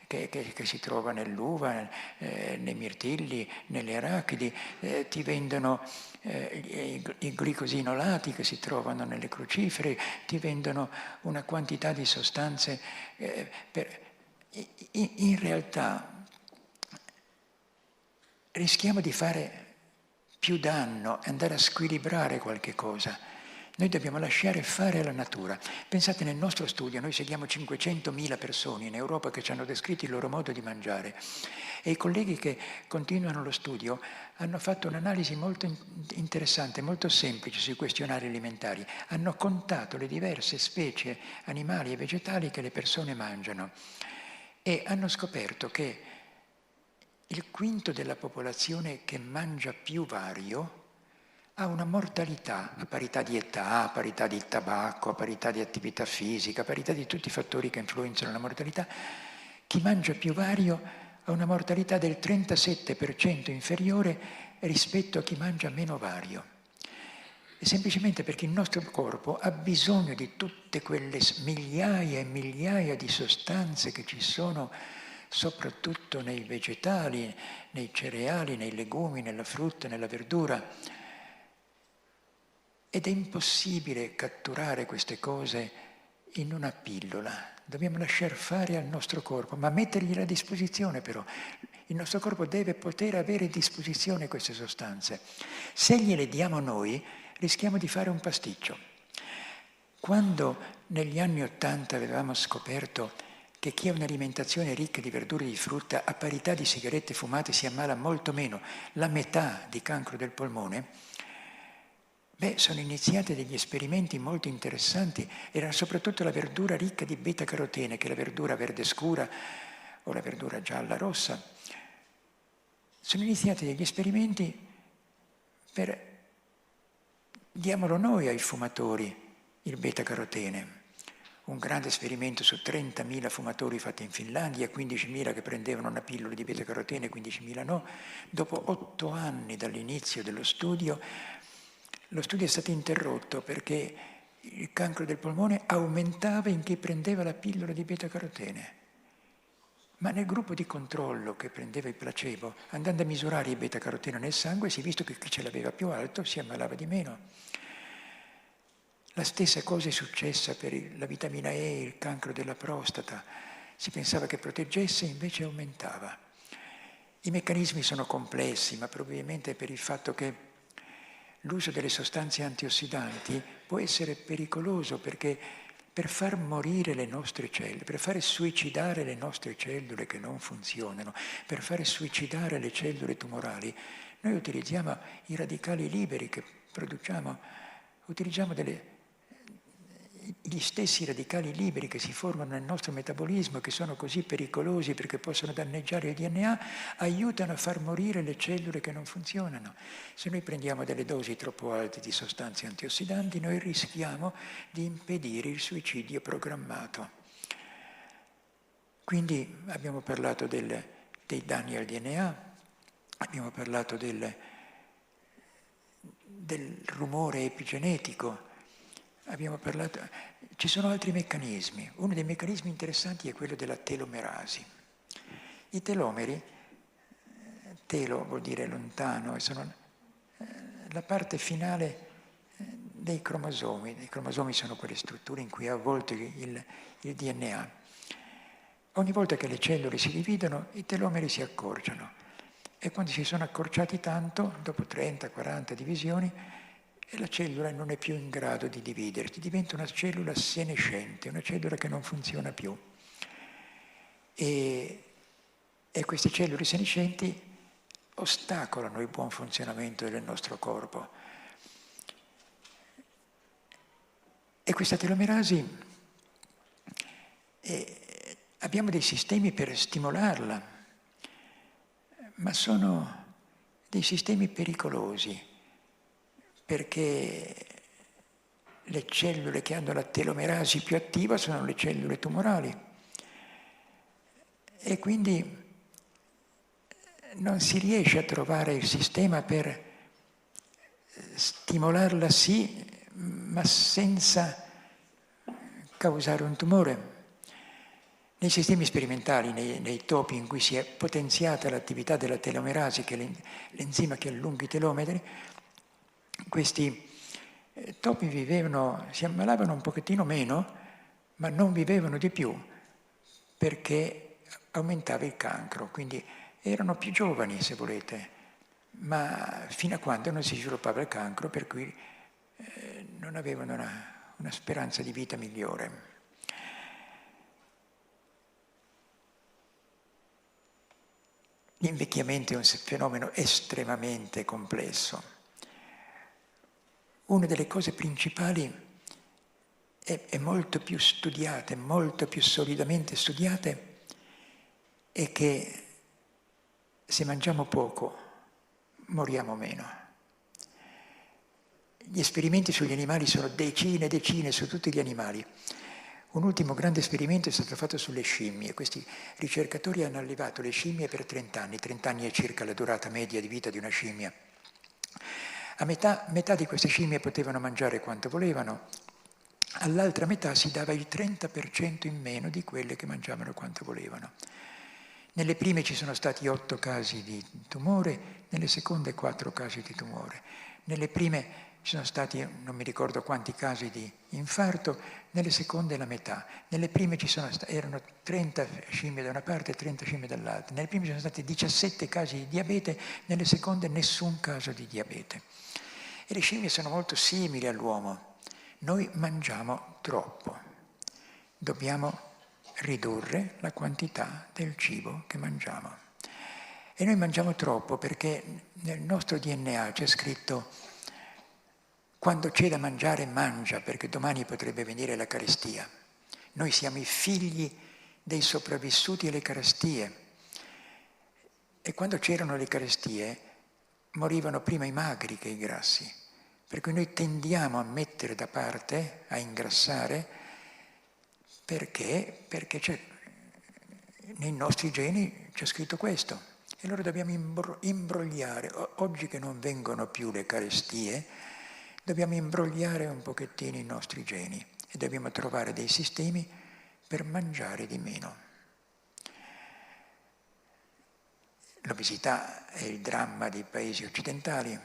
che si trova nell'uva, nei mirtilli, nelle arachidi, ti vendono i glicosinolati che si trovano nelle crucifere, ti vendono una quantità di sostanze. In realtà rischiamo di fare più danno, andare a squilibrare qualche cosa. Noi dobbiamo lasciare fare alla natura. Pensate, nel nostro studio noi seguiamo 500.000 persone in Europa che ci hanno descritto il loro modo di mangiare, e i colleghi che continuano lo studio hanno fatto un'analisi molto interessante, molto semplice sui questionari alimentari. Hanno contato le diverse specie animali e vegetali che le persone mangiano e hanno scoperto che il quinto della popolazione che mangia più vario ha una mortalità a parità di età, a parità di tabacco, a parità di attività fisica, a parità di tutti i fattori che influenzano la mortalità. Chi mangia più vario ha una mortalità del 37% inferiore rispetto a chi mangia meno vario. E semplicemente perché il nostro corpo ha bisogno di tutte quelle migliaia e migliaia di sostanze che ci sono soprattutto nei vegetali, nei cereali, nei legumi, nella frutta, nella verdura. Ed è impossibile catturare queste cose in una pillola. Dobbiamo lasciar fare al nostro corpo, ma mettergliela a disposizione però. Il nostro corpo deve poter avere a disposizione queste sostanze. Se gliele diamo noi, rischiamo di fare un pasticcio. Quando negli anni '80 avevamo scoperto che chi ha un'alimentazione ricca di verdure e di frutta a parità di sigarette fumate si ammala molto meno, la metà di cancro del polmone, sono iniziati degli esperimenti molto interessanti. Era soprattutto la verdura ricca di beta-carotene, che è la verdura verde scura o la verdura gialla rossa. Sono iniziati degli esperimenti per diamolo noi ai fumatori il beta-carotene. Un grande esperimento su 30.000 fumatori fatti in Finlandia, 15.000 che prendevano una pillola di beta-carotene, 15.000 no. Dopo 8 anni dall'inizio dello studio, lo studio è stato interrotto perché il cancro del polmone aumentava in chi prendeva la pillola di beta-carotene. Ma nel gruppo di controllo che prendeva il placebo, andando a misurare il beta-carotene nel sangue, si è visto che chi ce l'aveva più alto si ammalava di meno. La stessa cosa è successa per la vitamina E, il cancro della prostata. Si pensava che proteggesse, invece aumentava. I meccanismi sono complessi, ma probabilmente per il fatto che l'uso delle sostanze antiossidanti può essere pericoloso, perché per far morire le nostre cellule, per fare suicidare le nostre cellule che non funzionano, per fare suicidare le cellule tumorali, noi utilizziamo i radicali liberi che produciamo, utilizziamo gli stessi radicali liberi che si formano nel nostro metabolismo, che sono così pericolosi perché possono danneggiare il DNA, aiutano a far morire le cellule che non funzionano. Se noi prendiamo delle dosi troppo alte di sostanze antiossidanti, noi rischiamo di impedire il suicidio programmato. Quindi abbiamo parlato dei danni al DNA, abbiamo parlato del rumore epigenetico, abbiamo parlato. Ci sono altri meccanismi. Uno dei meccanismi interessanti è quello della telomerasi. I telomeri, telo vuol dire lontano, sono la parte finale dei cromosomi. I cromosomi sono quelle strutture in cui è avvolto il DNA. Ogni volta che le cellule si dividono, i telomeri si accorciano. E quando si sono accorciati tanto, dopo 30-40 divisioni, la cellula non è più in grado di dividersi, diventa una cellula senescente, una cellula che non funziona più. E queste cellule senescenti ostacolano il buon funzionamento del nostro corpo. E questa telomerasi, abbiamo dei sistemi per stimolarla, ma sono dei sistemi pericolosi, perché le cellule che hanno la telomerasi più attiva sono le cellule tumorali e quindi non si riesce a trovare il sistema per stimolarla sì, ma senza causare un tumore. Nei sistemi sperimentali, nei topi in cui si è potenziata l'attività della telomerasi, che è l'enzima che allunga i telomeri, questi topi vivevano, si ammalavano un pochettino meno, ma non vivevano di più, perché aumentava il cancro, quindi erano più giovani, se volete, ma fino a quando non si sviluppava il cancro, per cui non avevano una speranza di vita migliore. L'invecchiamento è un fenomeno estremamente complesso. Una delle cose principali è molto più studiate, molto più solidamente studiate, è che se mangiamo poco moriamo meno. Gli esperimenti sugli animali sono decine e decine su tutti gli animali. Un ultimo grande esperimento è stato fatto sulle scimmie. Questi ricercatori hanno allevato le scimmie per 30 anni. 30 anni è circa la durata media di vita di una scimmia. A metà di queste scimmie potevano mangiare quanto volevano, all'altra metà si dava il 30% in meno di quelle che mangiavano quanto volevano. Nelle prime ci sono stati 8 casi di tumore, nelle seconde 4 casi di tumore. Nelle prime ci sono stati, non mi ricordo quanti casi di infarto, nelle seconde la metà. Nelle prime erano 30 scimmie da una parte e 30 scimmie dall'altra. Nelle prime ci sono stati 17 casi di diabete, nelle seconde nessun caso di diabete. E le scimmie sono molto simili all'uomo. Noi mangiamo troppo. Dobbiamo ridurre la quantità del cibo che mangiamo. E noi mangiamo troppo perché nel nostro DNA c'è scritto: quando c'è da mangiare, mangia, perché domani potrebbe venire la carestia. Noi siamo i figli dei sopravvissuti alle carestie. E quando c'erano le carestie, morivano prima i magri che i grassi. Per cui noi tendiamo a mettere da parte, a ingrassare, perché nei nostri geni c'è scritto questo. E allora dobbiamo imbrogliare. Oggi che non vengono più le carestie, dobbiamo imbrogliare un pochettino i nostri geni e dobbiamo trovare dei sistemi per mangiare di meno. L'obesità è il dramma dei paesi occidentali,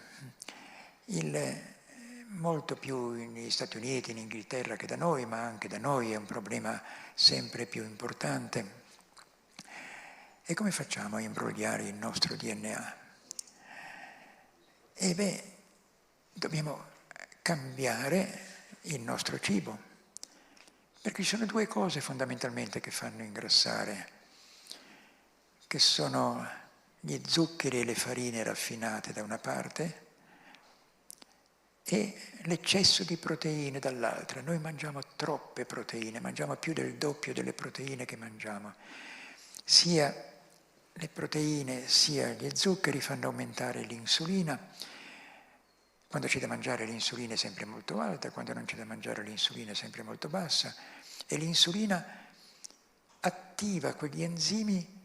molto più negli Stati Uniti, in Inghilterra che da noi, ma anche da noi è un problema sempre più importante. E come facciamo a imbrogliare il nostro DNA? Dobbiamo cambiare il nostro cibo, perché ci sono 2 cose fondamentalmente che fanno ingrassare, che sono gli zuccheri e le farine raffinate da una parte e l'eccesso di proteine dall'altra. Noi mangiamo troppe proteine, mangiamo più del doppio delle proteine che mangiamo. Sia le proteine sia gli zuccheri fanno aumentare l'insulina. Quando c'è da mangiare l'insulina è sempre molto alta, quando non c'è da mangiare l'insulina è sempre molto bassa. E l'insulina attiva quegli enzimi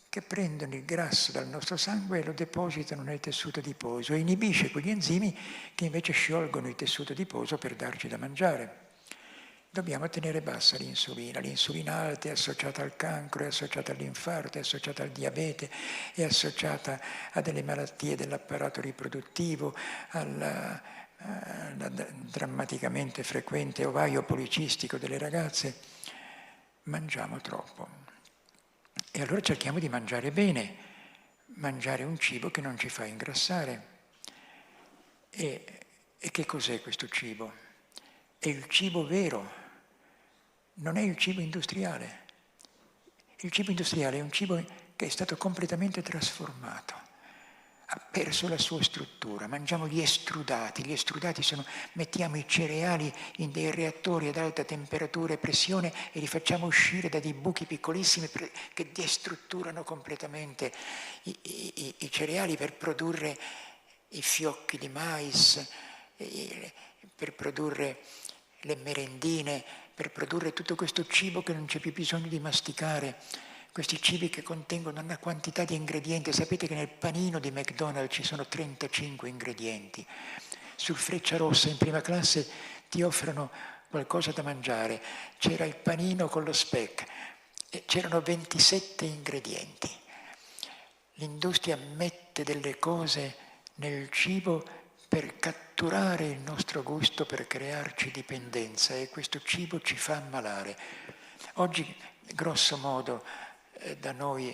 che prendono il grasso dal nostro sangue e lo depositano nel tessuto adiposo e inibisce quegli enzimi che invece sciolgono il tessuto adiposo per darci da mangiare. Dobbiamo tenere bassa l'insulina. L'insulina alta è associata al cancro, è associata all'infarto, è associata al diabete, è associata a delle malattie dell'apparato riproduttivo, alla drammaticamente frequente ovaio policistico delle ragazze. Mangiamo troppo. E allora cerchiamo di mangiare bene, mangiare un cibo che non ci fa ingrassare. E che cos'è questo cibo? È il cibo vero, non è il cibo industriale. Il cibo industriale è un cibo che è stato completamente trasformato, ha perso la sua struttura. Mangiamo gli estrudati sono, mettiamo i cereali in dei reattori ad alta temperatura e pressione e li facciamo uscire da dei buchi piccolissimi che destrutturano completamente i cereali per produrre i fiocchi di mais, per produrre le merendine, per produrre tutto questo cibo che non c'è più bisogno di masticare, questi cibi che contengono una quantità di ingredienti. Sapete che nel panino di McDonald's ci sono 35 ingredienti. Sul Frecciarossa in prima classe ti offrono qualcosa da mangiare. C'era il panino con lo speck e c'erano 27 ingredienti. L'industria mette delle cose nel cibo per catturare il nostro gusto, per crearci dipendenza, e questo cibo ci fa ammalare. Oggi, grosso modo, da noi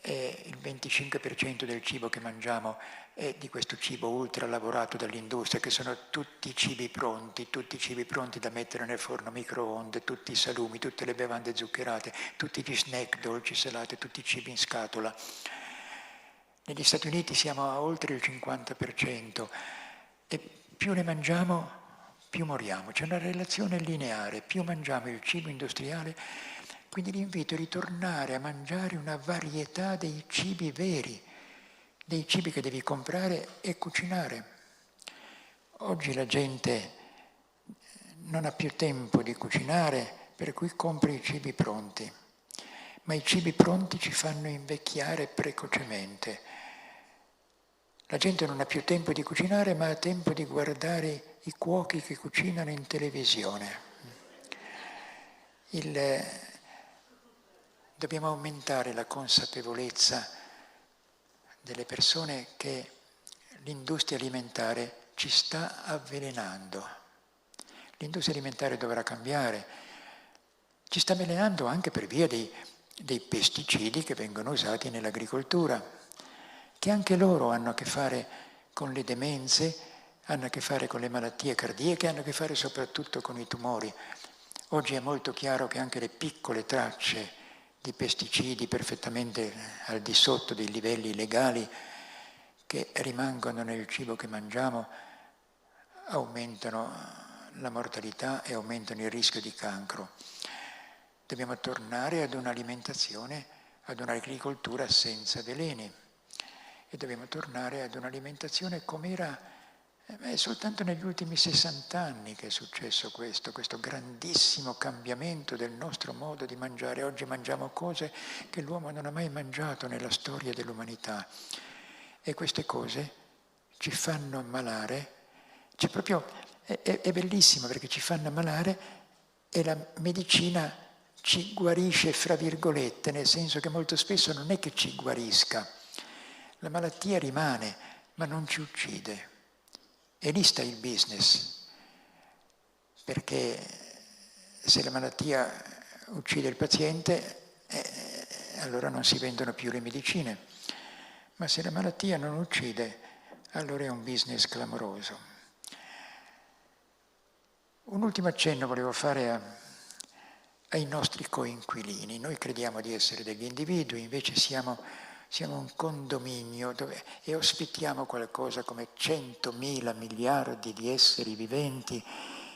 il 25% del cibo che mangiamo è di questo cibo ultra lavorato dall'industria, che sono tutti cibi pronti da mettere nel forno a microonde, tutti i salumi, tutte le bevande zuccherate, tutti gli snack dolci, salati, tutti i cibi in scatola. Negli Stati Uniti siamo a oltre il 50%. E più ne mangiamo, più moriamo. C'è una relazione lineare, più mangiamo il cibo industriale. Quindi l'invito è ritornare a mangiare una varietà dei cibi veri, dei cibi che devi comprare e cucinare. Oggi la gente non ha più tempo di cucinare, per cui compra i cibi pronti. Ma i cibi pronti ci fanno invecchiare precocemente. La gente non ha più tempo di cucinare, ma ha tempo di guardare i cuochi che cucinano in televisione. Dobbiamo aumentare la consapevolezza delle persone che l'industria alimentare ci sta avvelenando. L'industria alimentare dovrà cambiare. Ci sta avvelenando anche per via dei pesticidi che vengono usati nell'agricoltura, che anche loro hanno a che fare con le demenze, hanno a che fare con le malattie cardiache, hanno a che fare soprattutto con i tumori. Oggi è molto chiaro che anche le piccole tracce di pesticidi perfettamente al di sotto dei livelli legali che rimangono nel cibo che mangiamo aumentano la mortalità e aumentano il rischio di cancro. Dobbiamo tornare ad un'alimentazione, ad un'agricoltura senza veleni. E dobbiamo tornare ad un'alimentazione come era. È soltanto negli ultimi 60 anni che è successo questo grandissimo cambiamento del nostro modo di mangiare. Oggi mangiamo cose che l'uomo non ha mai mangiato nella storia dell'umanità. E queste cose ci fanno ammalare. È bellissimo perché ci fanno ammalare e la medicina ci guarisce, fra virgolette, nel senso che molto spesso non è che ci guarisca. La malattia rimane, ma non ci uccide. E lì sta il business, perché se la malattia uccide il paziente, allora non si vendono più le medicine. Ma se la malattia non uccide, allora è un business clamoroso. Un ultimo accenno volevo fare ai nostri coinquilini. Noi crediamo di essere degli individui, invece siamo un condominio e ospitiamo qualcosa come 100.000 miliardi di esseri viventi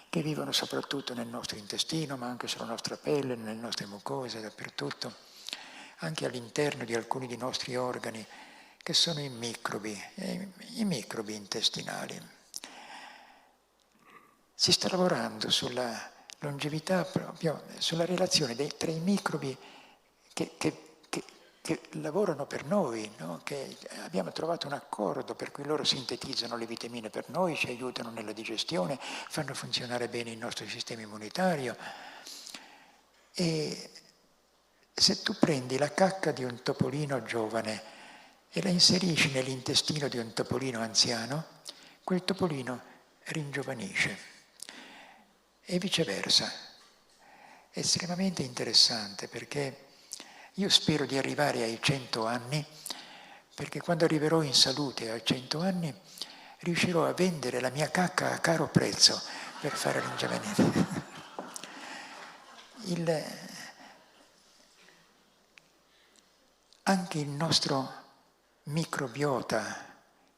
che vivono soprattutto nel nostro intestino, ma anche sulla nostra pelle, nelle nostre mucose, dappertutto, anche all'interno di alcuni dei nostri organi, che sono i microbi intestinali. Si sta lavorando sulla longevità, proprio sulla relazione tra i microbi che lavorano per noi, no? Che abbiamo trovato un accordo per cui loro sintetizzano le vitamine per noi, ci aiutano nella digestione, fanno funzionare bene il nostro sistema immunitario. E se tu prendi la cacca di un topolino giovane e la inserisci nell'intestino di un topolino anziano, quel topolino ringiovanisce e viceversa. È estremamente interessante perché Io spero di arrivare ai 100 anni, perché quando arriverò in salute ai 100 anni riuscirò a vendere la mia cacca a caro prezzo per fare l'ingiovanimento. Anche il nostro microbiota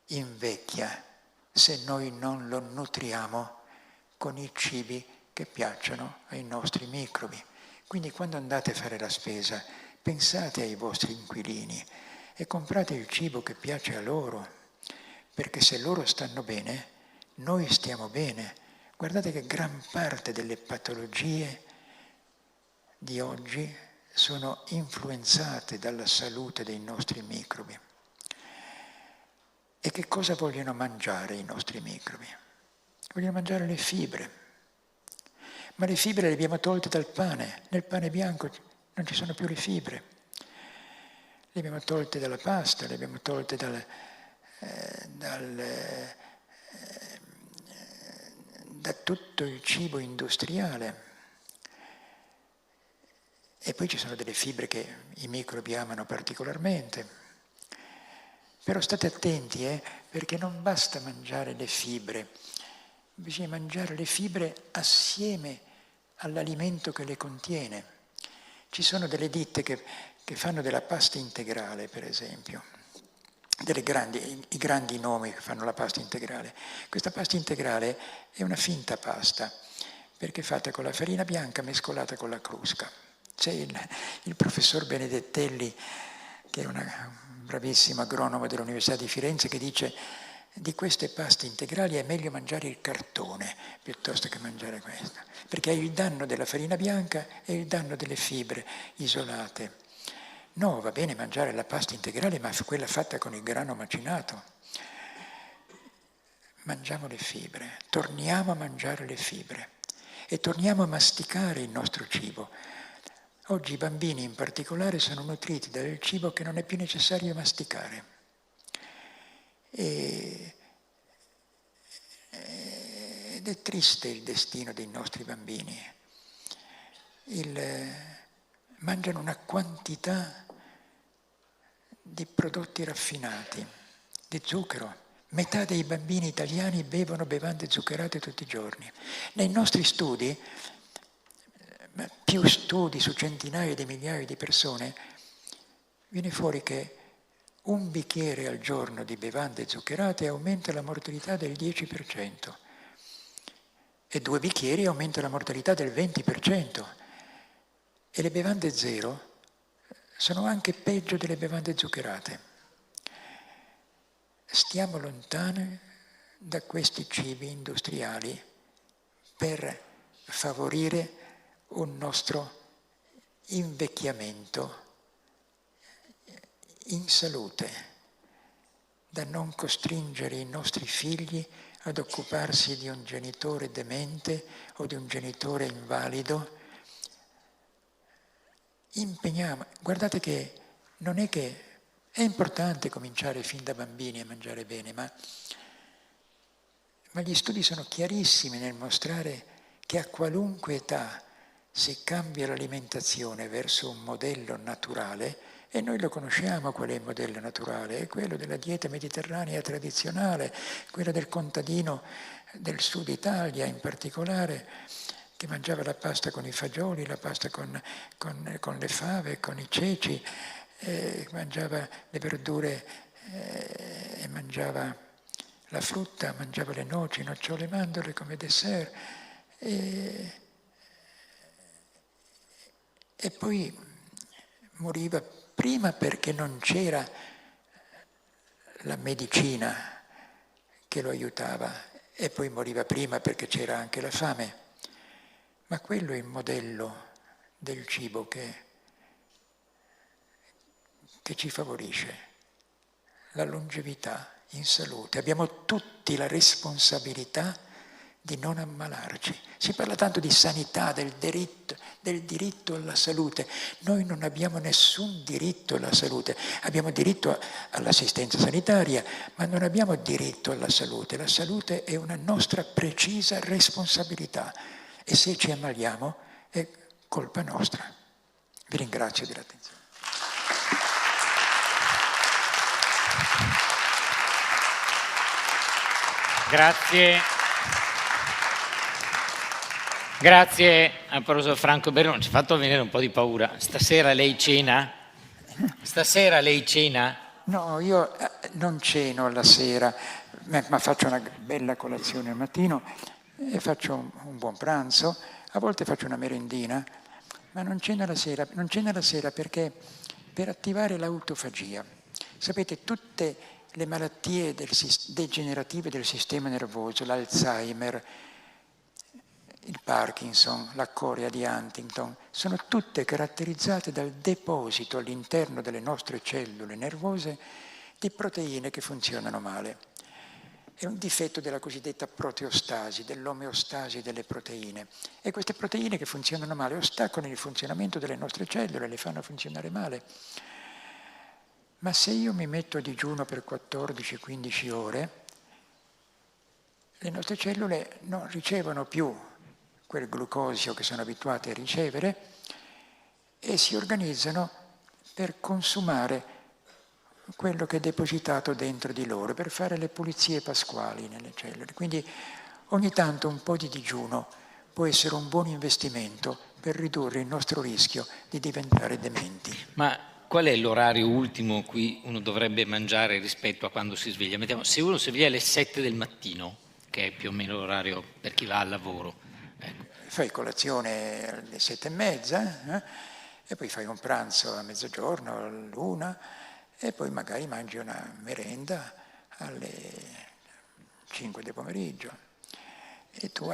invecchia se noi non lo nutriamo con i cibi che piacciono ai nostri microbi. Quindi quando andate a fare la spesa, pensate ai vostri inquilini e comprate il cibo che piace a loro, perché se loro stanno bene, noi stiamo bene. Guardate che gran parte delle patologie di oggi sono influenzate dalla salute dei nostri microbi. E che cosa vogliono mangiare i nostri microbi? Vogliono mangiare le fibre. Ma le fibre le abbiamo tolte dal pane. Nel pane bianco non ci sono più le fibre. Le abbiamo tolte dalla pasta, le abbiamo tolte da tutto il cibo industriale. E poi ci sono delle fibre che i microbi amano particolarmente. Però state attenti, perché non basta mangiare le fibre, bisogna mangiare le fibre assieme all'alimento che le contiene. Ci sono delle ditte che fanno della pasta integrale, per esempio, i grandi nomi che fanno la pasta integrale. Questa pasta integrale è una finta pasta, perché è fatta con la farina bianca mescolata con la crusca. C'è il professor Benedettelli, che è un bravissimo agronomo dell'Università di Firenze, che dice: di queste paste integrali è meglio mangiare il cartone piuttosto che mangiare questa, perché hai il danno della farina bianca e il danno delle fibre isolate. No, va bene mangiare la pasta integrale, ma quella fatta con il grano macinato. Mangiamo le fibre, torniamo a mangiare le fibre e torniamo a masticare il nostro cibo. Oggi i bambini in particolare sono nutriti dal cibo che non è più necessario masticare. Ed è triste il destino dei nostri bambini. Mangiano una quantità di prodotti raffinati, di zucchero. Metà dei bambini italiani bevono bevande zuccherate tutti i giorni. Nei nostri studi, più studi su centinaia di migliaia di persone, viene fuori che un bicchiere al giorno di bevande zuccherate aumenta la mortalità del 10% e 2 bicchieri aumenta la mortalità del 20%. E le bevande zero sono anche peggio delle bevande zuccherate. Stiamo lontani da questi cibi industriali per favorire un nostro invecchiamento in salute, da non costringere i nostri figli ad occuparsi di un genitore demente o di un genitore invalido. Guardate che non è che è importante cominciare fin da bambini a mangiare bene, ma gli studi sono chiarissimi nel mostrare che a qualunque età si cambia l'alimentazione verso un modello naturale, e noi lo conosciamo qual è il modello naturale, è quello della dieta mediterranea tradizionale, quello del contadino del sud Italia in particolare, che mangiava la pasta con i fagioli, la pasta con le fave, con i ceci, mangiava le verdure e mangiava la frutta, mangiava le noci, nocciole e mandorle come dessert. E poi moriva prima perché non c'era la medicina che lo aiutava, e poi moriva prima perché c'era anche la fame. Ma quello è il modello del cibo che ci favorisce la longevità in salute. Abbiamo tutti la responsabilità di non ammalarci. Si parla tanto di sanità, del diritto alla salute. Noi non abbiamo nessun diritto alla salute. Abbiamo diritto all'assistenza sanitaria, ma non abbiamo diritto alla salute. La salute è una nostra precisa responsabilità e se ci ammaliamo è colpa nostra. Vi ringrazio dell'attenzione. Grazie. Grazie al professor Franco Berrone, ci ha fatto venire un po' di paura. Stasera lei cena? Stasera lei cena? No, io non ceno alla sera, ma faccio una bella colazione al mattino e faccio un buon pranzo, a volte faccio una merendina, ma non ceno alla sera. Non ceno alla sera perché per attivare l'autofagia. Sapete, tutte le malattie degenerative del sistema nervoso, l'Alzheimer, il Parkinson, la corea di Huntington, sono tutte caratterizzate dal deposito all'interno delle nostre cellule nervose di proteine che funzionano male. È un difetto della cosiddetta proteostasi, dell'omeostasi delle proteine. E queste proteine che funzionano male ostacolano il funzionamento delle nostre cellule, le fanno funzionare male. Ma se io mi metto a digiuno per 14-15 ore, le nostre cellule non ricevono più quel glucosio che sono abituate a ricevere e si organizzano per consumare quello che è depositato dentro di loro, per fare le pulizie pasquali nelle cellule. Quindi ogni tanto un po' di digiuno può essere un buon investimento per ridurre il nostro rischio di diventare dementi. Ma qual è l'orario ultimo a cui uno dovrebbe mangiare rispetto a quando si sveglia? Mettiamo, se uno si sveglia alle 7 del mattino, che è più o meno l'orario per chi va al lavoro, ecco. Fai colazione alle 7:30 e poi fai un pranzo a mezzogiorno, all'1 e poi magari mangi una merenda alle 5 del pomeriggio e tu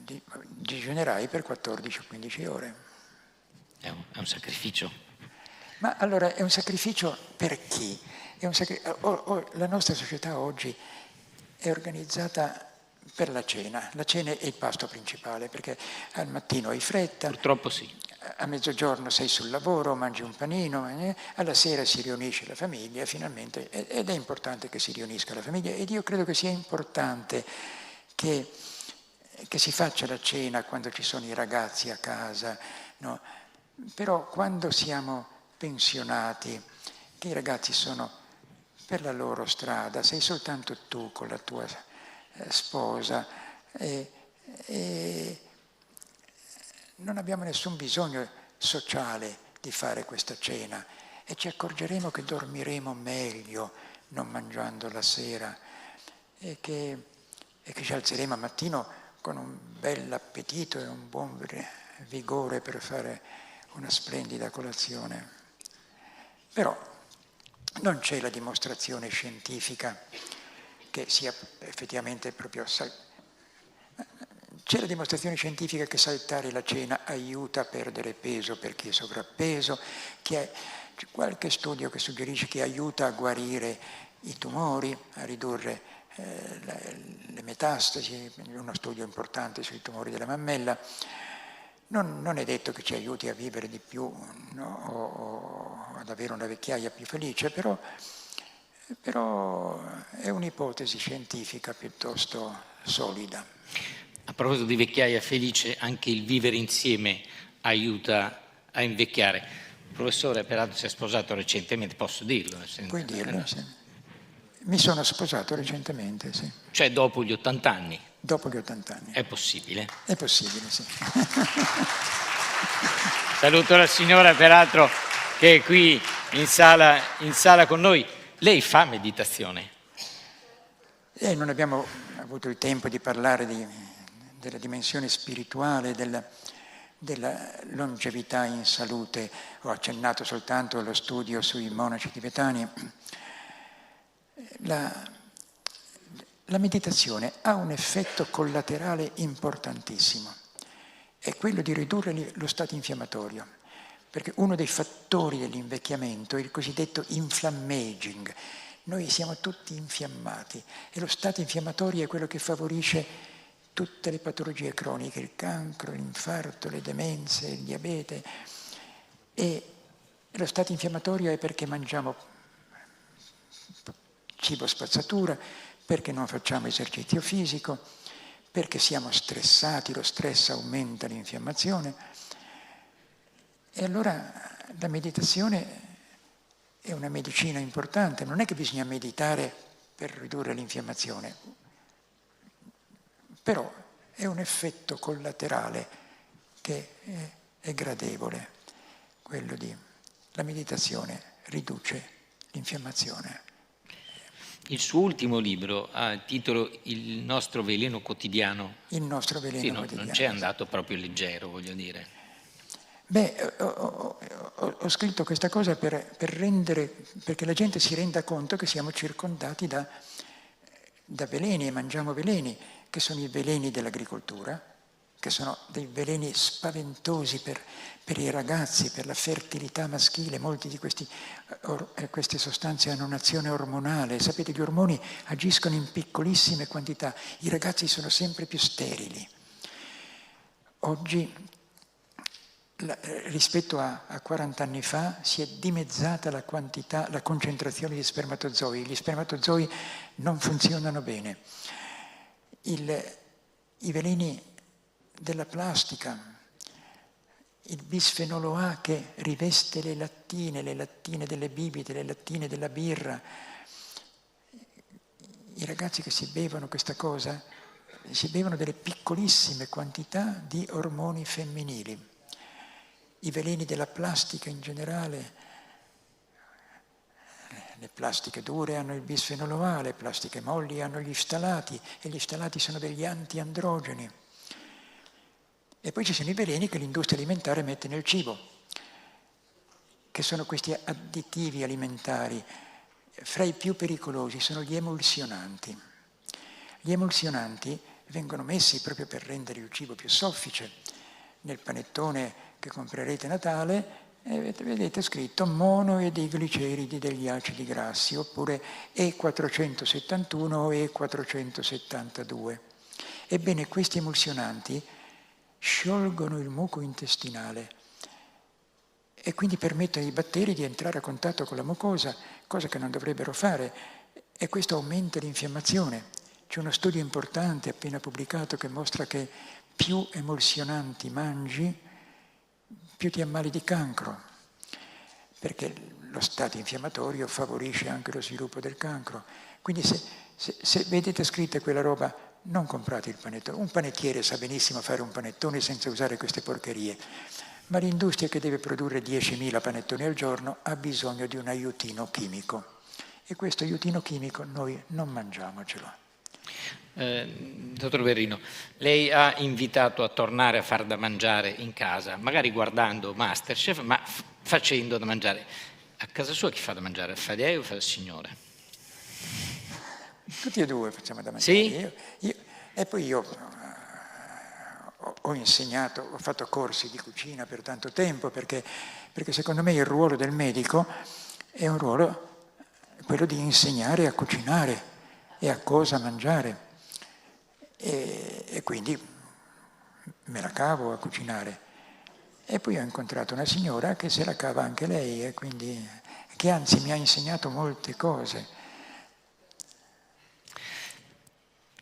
digiunerai per 14-15 ore. È un sacrificio. Ma allora è un sacrificio per chi? La nostra società oggi è organizzata per la cena. La cena è il pasto principale, perché al mattino hai fretta. Purtroppo sì. A mezzogiorno sei sul lavoro, mangi un panino, alla sera si riunisce la famiglia finalmente, ed è importante che si riunisca la famiglia, ed io credo che sia importante che si faccia la cena quando ci sono i ragazzi a casa, no? Però quando siamo pensionati, che i ragazzi sono per la loro strada, sei soltanto tu con la tua sposa e non abbiamo nessun bisogno sociale di fare questa cena e ci accorgeremo che dormiremo meglio non mangiando la sera e che ci alzeremo al mattino con un bel appetito e un buon vigore per fare una splendida colazione. Però non c'è la dimostrazione scientifica che sia effettivamente proprio... C'è la dimostrazione scientifica che saltare la cena aiuta a perdere peso per chi è sovrappeso, c'è qualche studio che suggerisce che aiuta a guarire i tumori, a ridurre le metastasi, uno studio importante sui tumori della mammella. Non è detto che ci aiuti a vivere di più, no? o ad avere una vecchiaia più felice, però è un'ipotesi scientifica piuttosto solida. A proposito di vecchiaia felice, anche il vivere insieme aiuta a invecchiare. Il professore peraltro si è sposato recentemente, posso dirlo? Puoi dirlo, sì. Mi sono sposato recentemente, sì. Cioè dopo gli 80 anni? Dopo gli 80 anni. È possibile? È possibile, sì. Saluto la signora peraltro che è qui in sala con noi. Lei fa meditazione? Non abbiamo avuto il tempo di parlare della dimensione spirituale, della longevità in salute. Ho accennato soltanto allo studio sui monaci tibetani. La meditazione ha un effetto collaterale importantissimo, è quello di ridurre lo stato infiammatorio, perché uno dei fattori dell'invecchiamento è il cosiddetto inflammaging. Noi siamo tutti infiammati e lo stato infiammatorio è quello che favorisce tutte le patologie croniche, il cancro, l'infarto, le demenze, il diabete. E lo stato infiammatorio è perché mangiamo cibo spazzatura, perché non facciamo esercizio fisico, perché siamo stressati, lo stress aumenta l'infiammazione. E allora la meditazione è una medicina importante, non è che bisogna meditare per ridurre l'infiammazione, però è un effetto collaterale che è gradevole, quello di la meditazione riduce l'infiammazione. Il suo ultimo libro ha il titolo Il nostro veleno quotidiano. Il nostro veleno quotidiano. Non c'è andato proprio leggero, voglio dire. Beh, ho scritto questa cosa perché la gente si renda conto che siamo circondati da veleni e mangiamo veleni, che sono i veleni dell'agricoltura, che sono dei veleni spaventosi per i ragazzi, per la fertilità maschile. Molti di queste sostanze hanno un'azione ormonale. Sapete, gli ormoni agiscono in piccolissime quantità. I ragazzi sono sempre più sterili. Oggi, rispetto a 40 anni fa, si è dimezzata la concentrazione di spermatozoi. Gli spermatozoi non funzionano bene. I veleni della plastica, il bisfenolo A che riveste le lattine delle bibite, le lattine della birra. I ragazzi che si bevono questa cosa, si bevono delle piccolissime quantità di ormoni femminili. I veleni della plastica in generale, le plastiche dure hanno il bisfenolo A, le plastiche molli hanno gli ftalati, e gli ftalati sono degli antiandrogeni. E poi ci sono i veleni che l'industria alimentare mette nel cibo, che sono questi additivi alimentari. Fra i più pericolosi sono gli emulsionanti. Gli emulsionanti vengono messi proprio per rendere il cibo più soffice. Nel panettone che comprerete a Natale vedete scritto monoedigliceridi degli acidi grassi, oppure E471 o E472. Ebbene, questi emulsionanti sciolgono il muco intestinale e quindi permettono ai batteri di entrare a contatto con la mucosa, cosa che non dovrebbero fare, e questo aumenta l'infiammazione. C'è uno studio importante appena pubblicato che mostra che più emulsionanti mangi, più ti ammali di cancro, perché lo stato infiammatorio favorisce anche lo sviluppo del cancro. Quindi se vedete scritta quella roba, non comprate il panettone. Un panettiere sa benissimo fare un panettone senza usare queste porcherie, ma l'industria che deve produrre 10.000 panettoni al giorno ha bisogno di un aiutino chimico, e questo aiutino chimico noi non mangiamocelo. Dottor Berrino, lei ha invitato a tornare a far da mangiare in casa, magari guardando Masterchef, ma facendo da mangiare. A casa sua chi fa da mangiare? Fa lei o fa il signore? Tutti e due facciamo da mangiare. Sì? E poi io ho insegnato, ho fatto corsi di cucina per tanto tempo, perché secondo me il ruolo del medico è un ruolo, quello di insegnare a cucinare e a cosa mangiare. E quindi me la cavo a cucinare. E poi ho incontrato una signora che se la cava anche lei, e quindi, che anzi mi ha insegnato molte cose.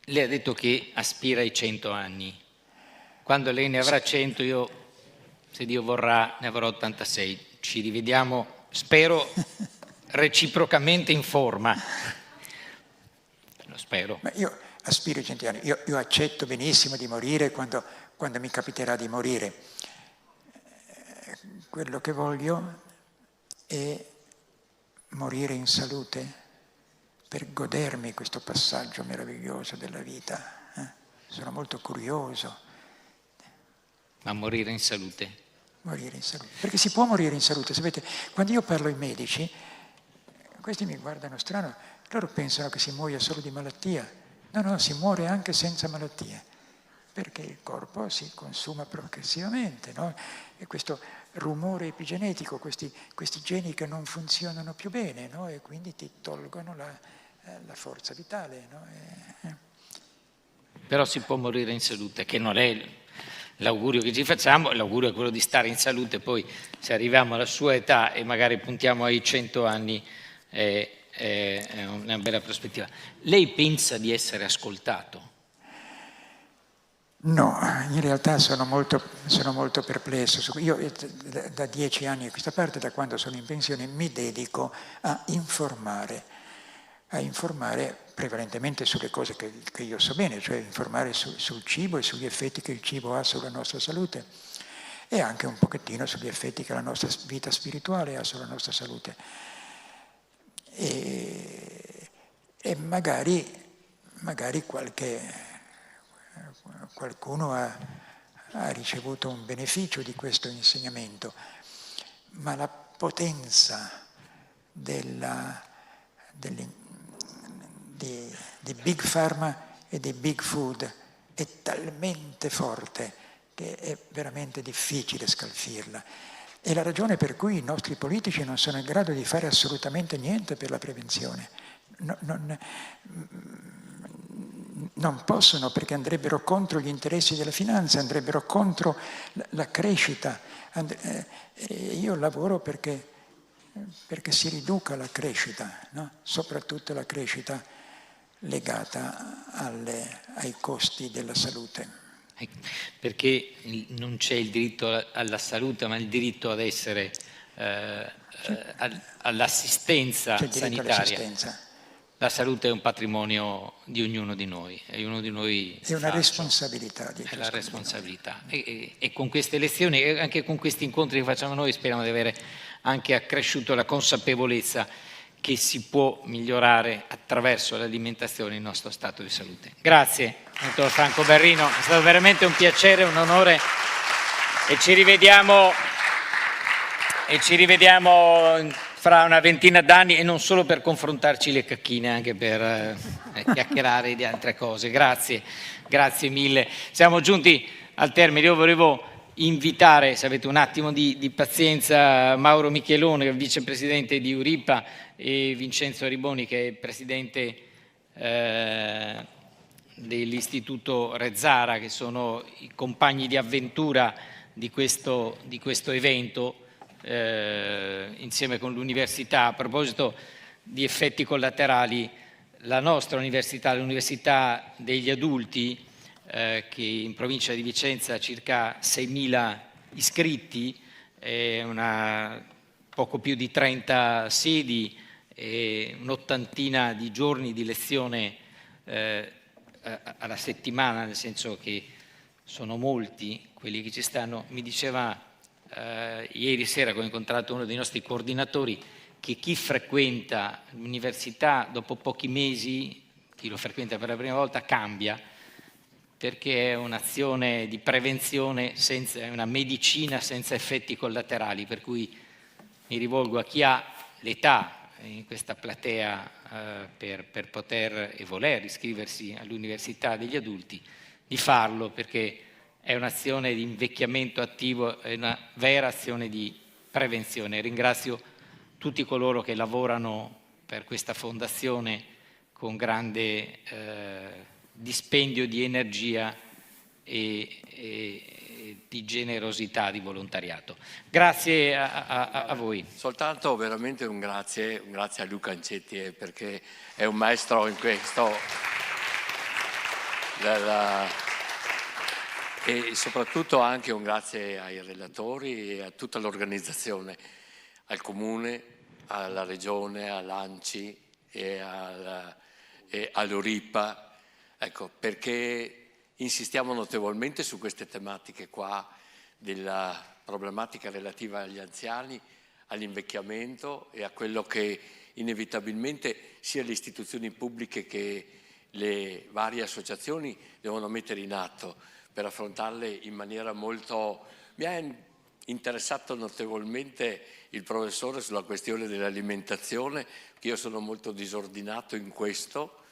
Lei ha detto che aspira ai 100 anni. Quando lei ne avrà 100, io, se Dio vorrà, ne avrò 86. Ci rivediamo, spero, reciprocamente in forma. Lo spero. Ma io aspiro ai 100 anni. Io accetto benissimo di morire quando mi capiterà di morire. Quello che voglio è morire in salute, per godermi questo passaggio meraviglioso della vita. Sono molto curioso. Ma morire in salute? Morire in salute. Perché si può morire in salute. Sapete, quando io parlo ai medici, questi mi guardano strano, loro pensano che si muoia solo di malattia. No, si muore anche senza malattie, perché il corpo si consuma progressivamente, no? E questo rumore epigenetico, questi geni che non funzionano più bene, no? E quindi ti tolgono la forza vitale, no? Però si può morire in salute, che non è l'augurio che ci facciamo, l'augurio è quello di stare in salute. Poi se arriviamo alla sua età e magari puntiamo ai 100 anni è una bella prospettiva. Lei pensa di essere ascoltato? No, in realtà sono molto perplesso. Io da 10 anni a questa parte, da quando sono in pensione, mi dedico a informare prevalentemente sulle cose che io so bene, cioè informare sul cibo e sugli effetti che il cibo ha sulla nostra salute e anche un pochettino sugli effetti che la nostra vita spirituale ha sulla nostra salute. E magari qualcuno ha ricevuto un beneficio di questo insegnamento, ma la potenza di Big Pharma e di Big Food è talmente forte che è veramente difficile scalfirla. È la ragione per cui i nostri politici non sono in grado di fare assolutamente niente per la prevenzione. Non possono, perché andrebbero contro gli interessi della finanza, andrebbero contro la crescita. Io lavoro perché si riduca la crescita, no? Soprattutto la crescita legata ai costi della salute. Perché non c'è il diritto alla salute, ma il diritto ad essere all'assistenza sanitaria. All'assistenza. La salute è un patrimonio di ognuno di noi, e ognuno di noi è una responsabilità. È la responsabilità. E con queste lezioni e anche con questi incontri che facciamo noi speriamo di avere anche accresciuto la consapevolezza che si può migliorare attraverso l'alimentazione il nostro stato di salute. Grazie, dottor Franco Berrino, è stato veramente un piacere, un onore e ci rivediamo fra una ventina d'anni e non solo per confrontarci le cacchine, anche per chiacchierare di altre cose. Grazie mille. Siamo giunti al termine, io volevo invitare, se avete un attimo di pazienza, Mauro Michelone, vicepresidente di Euripa, e Vincenzo Riboni, che è presidente dell'Istituto Rezzara, che sono i compagni di avventura di questo evento, insieme con l'università. A proposito di effetti collaterali, la nostra università, l'Università degli Adulti, che in provincia di Vicenza ha circa 6.000 iscritti, poco più di 30 sedi e un'ottantina di giorni di lezione alla settimana, nel senso che sono molti quelli che ci stanno. Mi diceva ieri sera, che ho incontrato uno dei nostri coordinatori, che chi frequenta l'università dopo pochi mesi, chi lo frequenta per la prima volta, cambia, perché è un'azione di prevenzione, è una medicina senza effetti collaterali, per cui mi rivolgo a chi ha l'età in questa platea per poter e voler iscriversi all'Università degli Adulti, di farlo, perché è un'azione di invecchiamento attivo, è una vera azione di prevenzione. Ringrazio tutti coloro che lavorano per questa fondazione con grande dispendio di energia e di generosità, di volontariato. Grazie a voi. Soltanto veramente un grazie a Luca Ancetti, perché è un maestro in questo. E soprattutto anche un grazie ai relatori e a tutta l'organizzazione, al Comune, alla Regione, all'ANCI e all'Euripa, ecco, perché insistiamo notevolmente su queste tematiche qua, della problematica relativa agli anziani, all'invecchiamento e a quello che inevitabilmente sia le istituzioni pubbliche che le varie associazioni devono mettere in atto per affrontarle in maniera molto... Mi ha interessato notevolmente il professore sulla questione dell'alimentazione, che io sono molto disordinato in questo.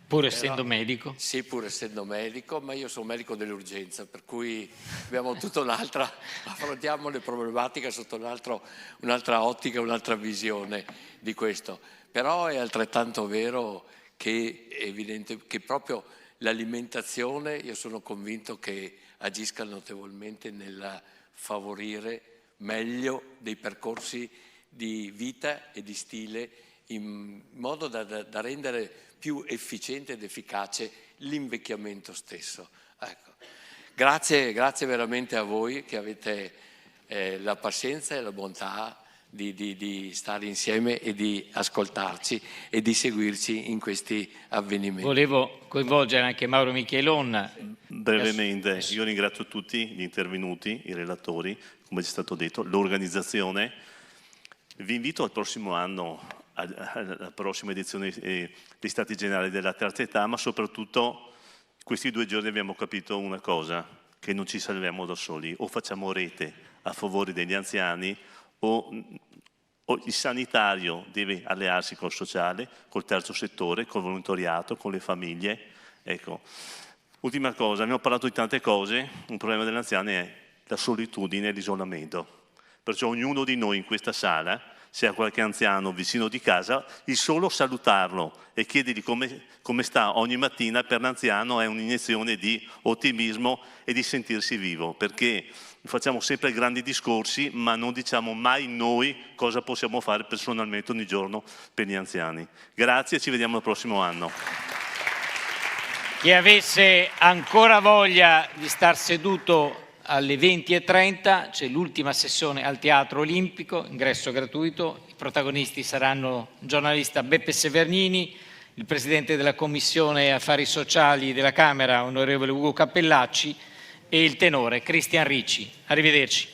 Pur essendo medico? Sì, pur essendo medico, ma io sono medico dell'urgenza, per cui abbiamo tutta affrontiamo le problematiche sotto un'altra ottica, un'altra visione di questo. Però è altrettanto vero che è evidente che proprio l'alimentazione, io sono convinto che agisca notevolmente nel favorire meglio dei percorsi di vita e di stile, in modo da rendere più efficiente ed efficace l'invecchiamento stesso. Ecco. Grazie veramente a voi che avete la pazienza e la bontà di stare insieme e di ascoltarci e di seguirci in questi avvenimenti. Volevo coinvolgere anche Mauro Michelon. Brevemente, io ringrazio tutti gli intervenuti, i relatori, come è stato detto, l'organizzazione. Vi invito al prossimo anno, alla prossima edizione dei Stati Generali della Terza Età, ma soprattutto questi 2 giorni abbiamo capito una cosa, che non ci salviamo da soli, o facciamo rete a favore degli anziani o il sanitario deve allearsi col sociale, col terzo settore, col volontariato, con le famiglie. Ecco. Ultima cosa, abbiamo parlato di tante cose, un problema degli anziani è la solitudine e l'isolamento. Perciò ognuno di noi in questa sala, se ha qualche anziano vicino di casa, il solo salutarlo e chiedergli come sta ogni mattina per l'anziano è un'iniezione di ottimismo e di sentirsi vivo, perché facciamo sempre grandi discorsi ma non diciamo mai noi cosa possiamo fare personalmente ogni giorno per gli anziani. Grazie e ci vediamo il prossimo anno. Chi avesse ancora voglia di star seduto alle 20:30 c'è l'ultima sessione al Teatro Olimpico, ingresso gratuito. I protagonisti saranno il giornalista Beppe Severnini, il presidente della Commissione Affari Sociali della Camera, onorevole Ugo Cappellacci, e il tenore Cristian Ricci. Arrivederci.